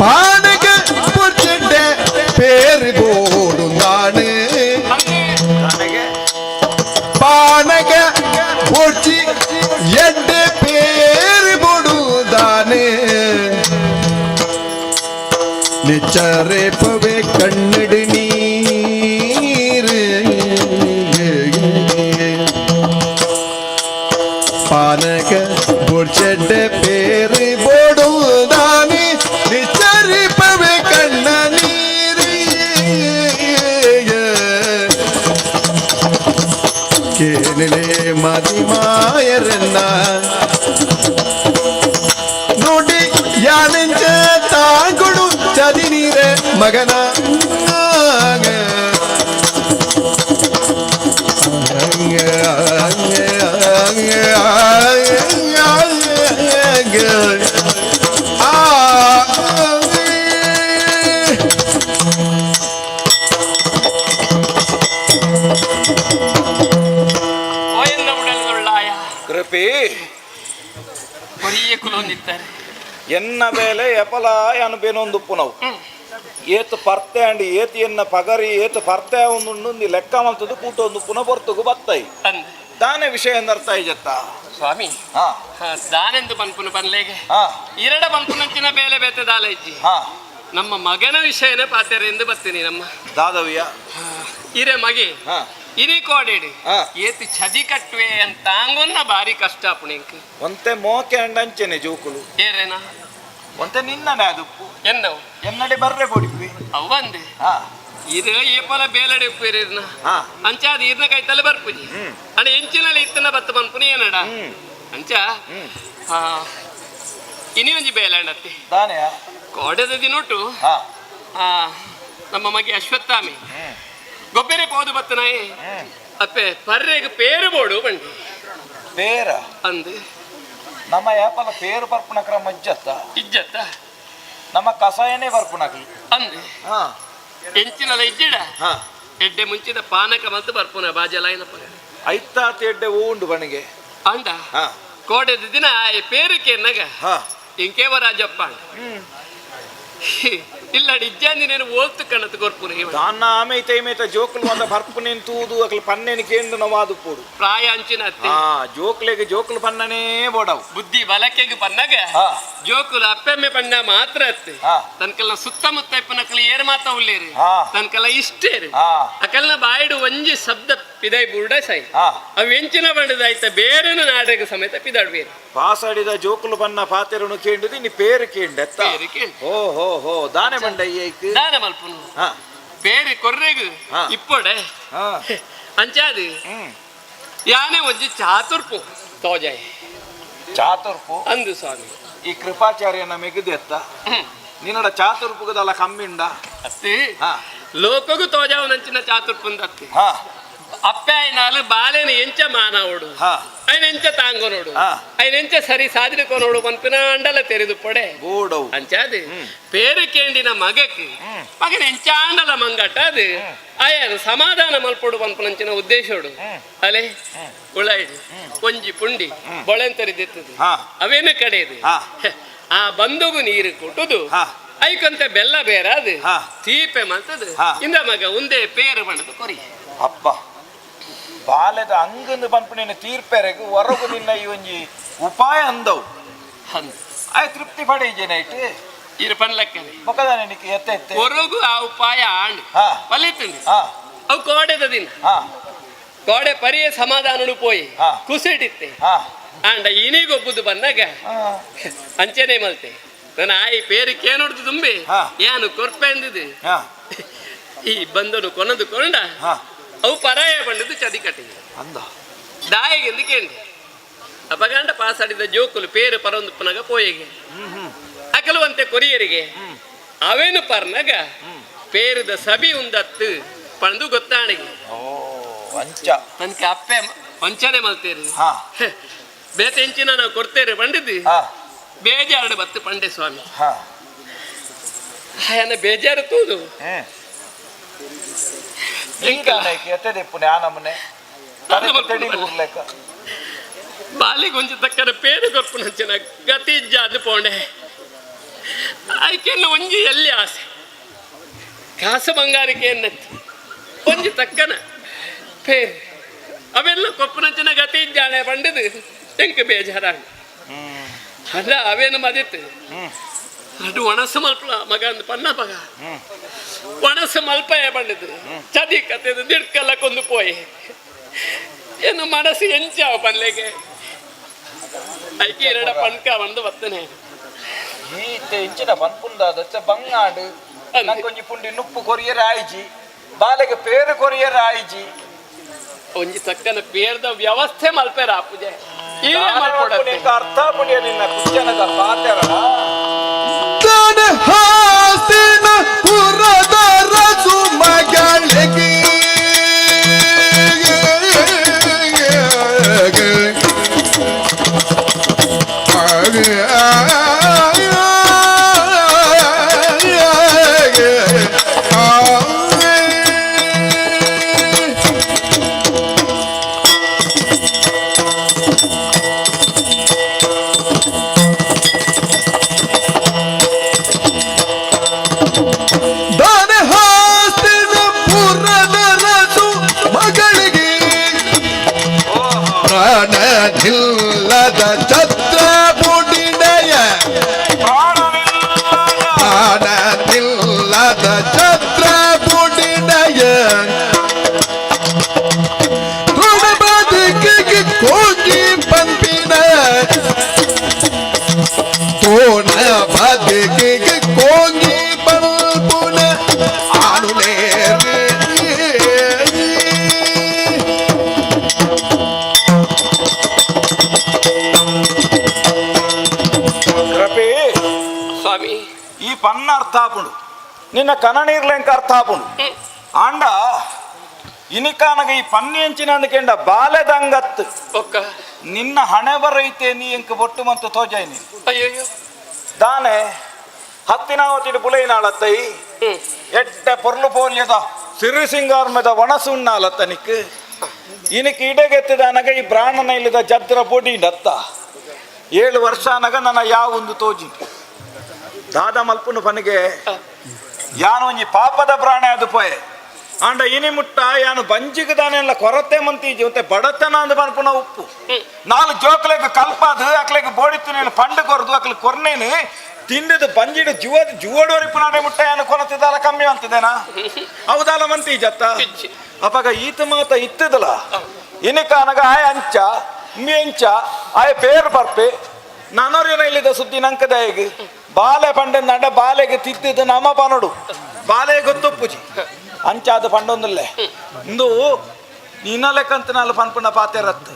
പാനക പൊടിച്ചിട്ട് പേര് പോടുന്നാണ് പാനക പൊടിച്ച് എന്റെ പേര് പോടുന്നാണ് നിച്ചറിപ്പവേ കണ്ണിട് നീര് പാനക പൊടിച്ചിട്ട് പേര് പോടുന്നാണ് നിച്ചറിപ്പവേ കണ്ണ നീര് കേരളേ മതിമായരന്ന ನೋಡಿ ಯಾನೆಂಜ ತಾಂಗುಡು ಚದಿ ನೀರ ಮಗನ ಓಯನ್ನ ಉಡಲ್ಗೊಳ್ಳಾಯ ಕೃಪಿ ಕೊರಿಯ ಕುಲೊಂದಿದ್ದಾರೆ ಎನ್ನ ಬೇಲೆ ಎಪಲಾಯ ಅನ್ಬೇನೊಂದು ಪುನವು ಏತು ಪರ್ತೆ ಅಂಡಿ ಏತಿ ಎನ್ನ ಪಗರಿ ಏತು ಪರ್ತೆ ಒಂದು ಲೆಕ್ಕ ಮಲ್ತದು ಕೂಟ ಒಂದು ಪುನಃ ಬರ್ತಗು ಬತ್ತೈ ಅಂದ್ ದಾನೆ ವಿಷಯ ಎಂದರ್ಥ ಜತ್ತ ಸ್ವಾಮಿ ಹಾ ದಾನೆಂದು ಪನ್ಪುನ ಪನ್ಲೆಗೆ ಹಾ ಎರಡ ಪನ್ಪುನಂಚಿನ ಬೇಲೆ ಬೇತದಾಲ ಇಜ್ಜಿ ಹಾ ನಮ್ಮ ಮಗನ ವಿಷಯನೇ ಪಾತ್ರೆ ಎಂದು ಬರ್ತೀನಿ ನಮ್ಮ ದಾದವ್ಯ ಇರೆ ಮಗೆ ಹಾ ಇನಿ ಕೋಡೇಡಿ ಹಾ. ಏತು ಚದಿ ಕಟ್ಟುವೆ ಅಂತ ಅಂಗೊನ್ನ ಬಾರಿ ಕಷ್ಟ ಪುಣಿಂಕ್ ಒಂತೆ ಮೋಕೆ ಅಂಡಂಚೆನೆ ಜೋಕುಲು ಏರೇನಾ ಒಂತೆ ನಿನ್ನನೆ ಅದುಪ್ಪು ಎನ್ನವು ಎನ್ನಡೆ ಬರ್ರೆ ಕೊಡಿಪಿ ಅವಂದೆ ಹಾ ಇದು ಏಪಲ ಬೇಲಡೆ ಉಪ್ಪಿರಿರ್ನ ಹಾ ಅಂಚಾದ ಈರ್ನ ಕೈತಲ್ಲ ಬರ್ಪುಜಿ ಹ್ಮ್. ಅಣ್ಣ ಎಂಚಿನಲ್ಲಿ ಇತ್ತನ ಬತ್ತ ಬಂಪುನಿ ಏನಡ ಹ್ಮ್ ಅಂಚ ಹ್ಮ್ ಹಾ ಇನಿ ಒಂಜಿ ಬೇಲಂಡತ್ತೆ ದಾನೆಯ ಕೋಡೆದ ದಿನೊಟ್ಟು ಹಾ ನಮ್ಮ ಮಗೆ ಅಶ್ವತ್ಥಾಮಿ ಹ್ಮ್ ಗೊಬ್ಬರೆ ಪೋದು ಬತ್ತನಾಯೆ ಹ್ಮ್ ಅಪ್ಪೆ ಪರ್ರೆಗೆ ಪೇರು ಬೋಡು ಬಂಡಿ ಬೇರ ಅಂದು ನಮ್ಮ ಯಾಪಲ ಪೇರು ಬರ್ಪುನ ಕ್ರಮ ಇಜ್ಜತ್ತ ಇಜ್ಜತ್ತ ನಮ್ಮ ಕಸಾಯನೇ ಬರ್ಪುನಕ್ಲಿ ಅಂದು ಹಾ ಎಂಚಿನಲ್ಲ ಇಜ್ಜಿಡ ಹಾ ಎಡ್ಡೆ ಮುಂಚಿದ ಪಾನಕ ಮತ್ತು ಬರ್ಪುನ ಬಾಜಲಾಯನಪ್ಪ ಐತಾತಿ ಎಡ್ಡೆ ಊಂಡು ಬಣಿಗೆ ಅಂದ ಹಾ ಕೋಡೆದ ದಿನ ಈ ಪೇರುಕೆ ನಗ ಹಾ ಇಂಕೇವ ರಾಜಪ್ಪ ಹ್ಮ್ ಇಲ್ಲ ಇಜ್ಜಾಂದಿನೇನು ಓಲ್ತು ಕಣತ್ ಗೊರ್ಪುನ ದಾನ ಆಮೇತ ಇಮೇತ ಜೋಕುಲು ಒಂದ ಬರ್ಪುನೇನ್ ತೂದು ಅಕ್ಲು ಪನ್ನೇನ್ ಕೇಂದ್ರ ನವಾದು ಪೋಡು ಪ್ರಾಯ ಅಂಚಿನ ಅತ್ತೆ ಹಾ ಜೋಕ್ಲೆಗೆ ಜೋಕುಲು ಪನ್ನನೇ ಬೋಡವು ಬುದ್ಧಿ ಬಲಕೆಗೆ ಪನ್ನಗ ಹಾ ಜೋಕುಲು ಅಪ್ಪೆಮ್ಮೆ ಪನ್ನ ಮಾತ್ರ ಅತ್ತೆ ಹಾ ತನಕಲ್ಲ ಸುತ್ತಮುತ್ತ ಇಪ್ಪನಕಲ್ ಏರ್ ಮಾತ ಉಳ್ಳೇರಿ ಹಾ ತನಕಲ್ಲ ಇಷ್ಟೇರಿ ಹಾ ಅಕಲ್ನ ಬಾಯಿಡು ಒಂಜಿ ಶಬ್ದ ಪಿದೈ ಬುರ್ಡ ಸೈ ಹಾ ಅವು ಎಂಚಿನ ಬಂಡದಾಯ್ತ ಬೇರೆನ ನಾಡಗ ಸಮೇತ ಪಿದಾಡ್ಬೇರಿ ಪಾಸಾಡಿದ ಜೋಕುಲು ಬನ್ನ ಪಾತೆರನು ಕೇಂಡದು ಇನ್ನು ಪೇರು ಕೇಂಡೆತ್ತ ಬೇರೆ ಕೇಳಿ ಓ ಹೋ ಹೋ ದಾನೆ ಬಂಡ ಐಕ್ ದಾನ ಮಲ್ಪುನು ಹಾ ಬೇರೆ ಕೊರ್ರೆಗು ಹಾ. ಇಪ್ಪೊಡೆ ಹಾ ಅಂಚಾದು ಹ್ಮ್ ಯಾನೆ ಒಂಜಿ ಚಾತುರ್ಪು ತೋಜಾಯ್ ಚಾತುರ್ಪು ಅಂದು ಸ್ವಾಮಿ ಈ ಕೃಪಾಚಾರ್ಯನ ಮೆಗದೆತ್ತ ನಿನ್ನಡ ಚಾತುರ್ಪುಗದಲ್ಲ ಕಮ್ಮಿಂಡ ಅತ್ತಿ ಹಾ ಲೋಕಗು ತೋಜಾವು ನಂಚಿನ ಚಾತುರ್ಪುಂದ ಅತ್ತಿ ಹಾ ಅಪ್ಪೆ ಆಯ್ನಾಲು ಬಾಲೆನ ಎಂಚ ಮಾನವೋಡು ಹಾ ఆయన ఎంచ తాంగొనోడు ఆ. ఆయన ఎంచ సరి సాధికొనోడు పన్పిన అండల తెరిదు పొడే ಬೋಡವು ಅಂಚಾದು పేరుకేండిన మగకి మగన ఎంచాండల మంగట అది ఆయన సమాధాన మల్పొడు పన్పనంచిన ఉద్దేశోడు అలే ಉಳಾಯ್ಡು ಒಂಜಿ ಪುಂಡಿ ಬೊಳೆಂತರಿದಿತ್ತದು ಹಾ ಅವೇನು ಕಡೆದು ಹಾ ಆ ಬಂದುಗು ನೀರು ಕೊಟ್ಟುದು ಹಾ ಐಕಂತೆ ಬೆಲ್ಲ ಬೇರಾದು ಹಾ. ತೀಪೆ ಮಂತದು ಹಾ. ಇಂದ ಮಗ ಒಂದೇ ಪೇರು ಬಣ್ಣದು ಕೊರಿ ಅಪ್ಪ ಬಾಲ್ಯದ ಅಂಗಂದು ಪನ್ಪುಣಿನ ತೀರ್ಪೆರೆಗು ಹೊರಗು ನಿನ್ನ ಈ ಒಂಜಿ ಉಪಾಯ ಅಂದವು ಹಂದು ಆಯ್ ತೃಪ್ತಿ ಪಡೆಯಿಜೇನಾಯ್ತು ಇರು ಪನ್ಲಕ್ಕನೆ ಮೊಕದಾನೆ ನಿಕ್ಕೆ ಎತ್ತ ಎತ್ತೆ ಹೊರಗು ಆ ಉಪಾಯ ಆಂಡ್ ಹಾ ಪಲಿತುಂಡು ಹಾ ಅವು ಕೋಡೆದ ದಿನ ಹಾ ಕೋಡೆ ಪರಿಯ ಸಮಾಧಾನನು ಪೋಯಿ ಹಾ. ಕುಸಿಡಿತ್ತೆ ಹಾ ಆಂಡ ಇನಿಗೊಬ್ಬುದು ಬಂದಾಗ ಹಾ ಅಂಚನೆ ಮಲ್ತೆ ನನ್ನ ಆಯಿ ಪೇರು ಕೇನೊಡ್ದು ತುಂಬಿ ಹಾ. ಯಾನು ಕೊರ್ಪೆ ಅಂದಿದ್ದು ಹಾ ಈ ಬಂದನು ಕೊನದು ಕೊಂಡ ಹಾ ಅವು ಪರಾಯ ಬಂದದ್ದು ಚದಿ ಕಟ್ಟಿಗೆ ಅಂದ ದಾಯಿಗೆಂದು ಕೇಂದ್ರ ಅಪಗಂಡ ಪಾಸಾಡಿದ ಜೋಕುಲು ಪೇರು ಪರೊಂದುಪ್ಪನಾಗ ಪೋಯಿಗೆ ಅಕಲುವಂತೆ ಕೊರಿಯರಿಗೆ ಅವೇನು ಪರ್ನಾಗ ಪೇರುದ ಸಬಿ ಉಂದತ್ತು ಪಂದು ಗೊತ್ತಾಣಿಗೆ ಓ ಅಂಚ ನನ್ಗೆ ಅಪ್ಪೆ ವಂಚನೆ ಮಲ್ತೇರಿ ಹಾ ಬೇತೆ ಹೆಂಚಿನ ನಾವು ಕೊಡ್ತೇವೆ ಬಂದಿದ್ದು ಹಾ ಬೇಜಾರು ಬತ್ತು ಪಂಡೆ ಸ್ವಾಮಿ ಹಾ ಆಯನ ಬೇಜಾರು ತೂದು ಎತ್ತದೆ ಪುಣೆ ಆ ನಮ್ಮನೆ ಊರ್ಲೇಕ ಬಾಲಿಗೊಂಜಿ ತಕ್ಕನ ಪೇರು ಕೊರ್ಪು ನಂಚಿನ ಗತಿ ಜಾದು ಪೋಂಡೆ ಆಯ್ಕೆಲ್ಲ ಒಂಜಿ ಎಲ್ಲಿ ಆಸೆ ಕಾಸ ಬಂಗಾರಿಕೆ ಎನ್ನತ್ತು ಒಂಜಿ ತಕ್ಕನ ಪೇರು ಅವೆಲ್ಲ ಕೊಪ್ಪು ನಂಚಿನ ಗತಿ ಜಾಣೆ ಬಂಡದು ಎಂಕ ಬೇಜಾರಾಗ ಅಲ್ಲ ಅವೇನು ಮದಿತ್ತು ಅದು ಒಣಸ ಮಲ್ಪ ಮಗ ಅಂದ್ ಪನ್ನ ಮಗ ಒಣಸ ಮಲ್ಪಯ ಬಂಡದು ಚದಿ ಕತೆದು ದಿಡ್ಕಲ್ಲ ಕೊಂದು ಪೋಯೆ ಏನು ಮನಸ್ಸು ಎಂಚಾವ ಪನ್ಲೆಗೆ ಐಕೆ ಎರಡ ಪಣ್ಕ ಬಂದು ಬರ್ತನೆ ಈತೆ ಇಂಚಿನ ಪನ್ಪುಂದಾದ ಬಂಗಾಡು ನಂಗೊಂಜಿ ಪುಂಡಿ ನುಪ್ಪು ಕೊರಿಯರ್ ಆಯ್ಜಿ ಬಾಲೆಗೆ ಪೇರು ಕೊರಿಯರ್ ಆಯ್ಜಿ ಒಂಜಿ ತಕ್ಕನ ಪೇರ್ದ ವ್ಯವಸ್ಥೆ ಮಲ್ಪೆರ ಪೂಜೆ ಅರ್ಥ ಪುಡಿಯ ನಿನ್ನ ಕುಚ್ಚನದ ಪಾತೆರ ಹಾಸ್ತಿನ ಪುರದ ರಸು ಮಗಳಿಗೆ ಪ್ರಾಣನಿಲ್ಲದ ಛತ್ರ ಬುಡಿಡೆಯ ಪ್ರಾಣನಿಲ್ಲದ ಛತ್ರ ಬುಡಿಡೆಯ ದೃಢ ಬದುಕಿಗೆ ಕೋಗಿ ಪಂಪಿನ ತೋಣ ಬದುಕಿಗೆ ಕೋಗಿ ಪಂಪುನ ಆಡುಲೇ ಸ್ವಾಮಿ ಈ ಪನ್ನ ಅರ್ಥ ಆಪುಂಡು ನಿನ್ನ ಕನನೀರ್ಲೆಂಕ ಅರ್ಥ ಆಪುಂಡು ಆಂಡ ಇನಿಕಾನಗ ಈ ಪನ್ನಿ ಎಂಚಿನ ಅಂದಕೆಂಡ ಬಾಲೆದಂಗತ್ತು ಒಕ್ಕ ನಿನ್ನ ಹಣೆ ಬರೈತೆ ನೀ ಎಂಕ ಬೊಟ್ಟು ಮಂತು ತೋಜಾಯ್ ನೀ ಅಯ್ಯಯ್ಯೋ ದಾನೆ ಹತ್ತಿನಾವತಿಡು ಬುಲೈನಾಳತ್ತೈ ಎಡ್ಡ ಪೊರ್ಲು ಪೋಲ್ಯದ ಸಿರಿ ಸಿಂಗಾರ್ಮದ ಒಣಸುಣ್ಣಾಲತ್ತ ನಿಕ್ ಇನಿಕ್ ಇಡೆಗೆತ್ತಿದ ನನಗ ಈ ಬ್ರಾಹ್ಮಣ ಇಲ್ಲದ ಜದ್ರ ಬೊಡಿಂಡತ್ತ 7 ವರ್ಷ ನಗ ನನ್ನ ಯಾವೊಂದು ತೋಜಿ ದಾದ ಮಲ್ಪುನು ಪನಿಗೆ ಯಾನು ಒಂಜಿ ಪಾಪದ ಪ್ರಾಣ ಅದು ಪೋಯೆ ಆಂಡ ಇನಿ ಮುಟ್ಟ ಯಾನು ಬಂಜಿಗದಾನೆಲ್ಲ ಕೊರತೆ ಮಂತೀಜಿ ಮತ್ತೆ ಬಡತನ ಅಂದ ಪನ್ಪುನ ಉಪ್ಪು 4 ಜೋಕ್ಲೆಗ್ ಕಲ್ಪಾದು ಅಕ್ಲೆಗ್ ಬೋಡಿತ್ತು ನೀನು ಪಂಡು ಕೊರ್ದು ಅಕ್ಲೆ ಕೊರ್ನೇನು ತಿಂದಿದ್ದು ಬಂಜಿಡು ಜುವಡೋರಿ ಪುನಾಡೆ ಮುಟ್ಟ ಯಾನು ಕೊರತಿದ್ದಾಲ ಕಮ್ಮಿ ಅಂತಿದ್ದೇನಾ ಹೌದಾಲ ಮಂತೀಜತ್ತ ಅಪಾಗ ಈತ ಮಾತ ಇತ್ತದಲ್ಲ ಇನಿಕಾನಗ ಆಯ ಅಂಚ ಮಿಂಚ ಆಯ ಪೇರು ಬರ್ಪೆ ನನೋರಿನ ಇಲ್ಲಿದ ಸುದ್ದಿ ನಂಕದಾಯಿಗೆ ಬಾಲೆ ಪಂಡೆ ನಡ ಬಾಲೆಗೆ ತಿತ್ತಿದ್ದು ನಮ್ಮ ಪನಡು ಬಾಲೆ ಗೊತ್ತುಪ್ಪುಜಿ ಅಂಚಾದ ಪಂಡೊಂದಲ್ಲೇ ಇಂದು ನಿನ್ನ ಲೆಕ್ಕಂತ ನಾಲ್ ಪನ್ಪುನ ಪಾತೆರತ್ತು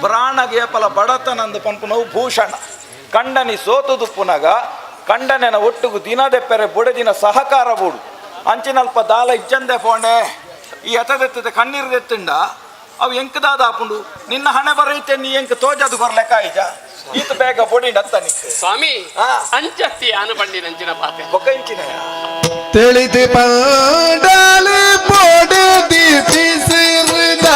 ಬ್ರಾಣಗೆ ಪಲ ಬಡತನಂದು ಪನ್ಪುನವು ಭೂಷಣ ಕಂಡನಿ ಸೋತುದು ಪುನಗ ಕಂಡನೆನ ಒಟ್ಟುಗು ದಿನದೆಪ್ಪೆರೆ ಬುಡದಿನ ಸಹಕಾರ ಬೂಡು ಅಂಚಿನಲ್ಪ ದಾಲ ಇಜ್ಜಂದೆ ಪೋಂಡೆ ಈ ಎತ್ತದೆತ್ತದ ಕಣ್ಣೀರ್ದೆತ್ತಿಂಡ ಅವು ಎಂಕದಾದ ಹಾಪುಂಡು ನಿನ್ನ ಹಣೆ ಬರೈತೆ ನೀ ಎಂಕ ತೋಜದು ಬರ್ಲೆಕ್ಕ ಈಜ ಈತ ಬೇಗ ಬೊಡಿ ನತ್ತ ನಿಕ್ ಸ್ವಾಮಿ ಅಂಚತ್ತಿ ಆನು ಬಂಡಿ ನಂಚಿನ ಪಾತೆ ಬೊಕ್ಕ ಇಂಚಿನ ತಿಳಿದು ಪಾಡಲು ಪೊಡದಿ ಬಿಸಿರುದ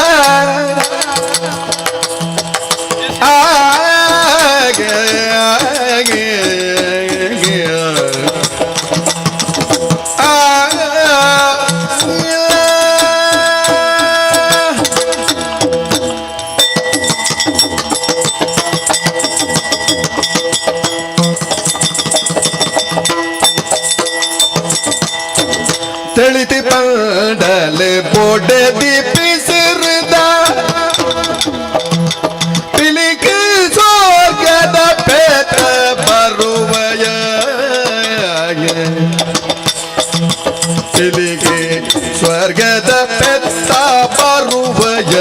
ತಿಳಿದು ಪಾಡಲು ಪೊಡದಿ ಬಿಸಿರುದ ಪಿಲಿಕೆ ಸ್ವರ್ಗದ ಪೇತ ಬರುವಯ ಪಿಲಿಕೆ ಸ್ವರ್ಗದ ಪೆತ್ತ ಬರುವಯ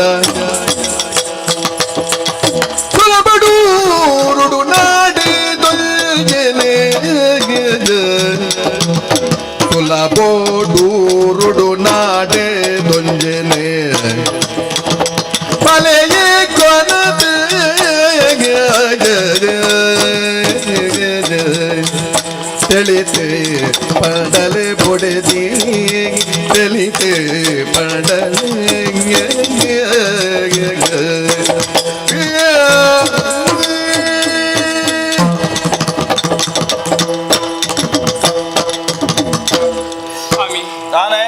ಕುಲಬಡೂರುಡು ನಾಡಿದೊಂಜನೆ ಕುಲಬೋಡೂರುಡು ನಾಡೆ ದೊಂಜನೆ ಬಲೆಯೇ తెలితే పడలే పొడిది తెలితే పడలే ಸ್ವಾಮಿ ತಾನೇ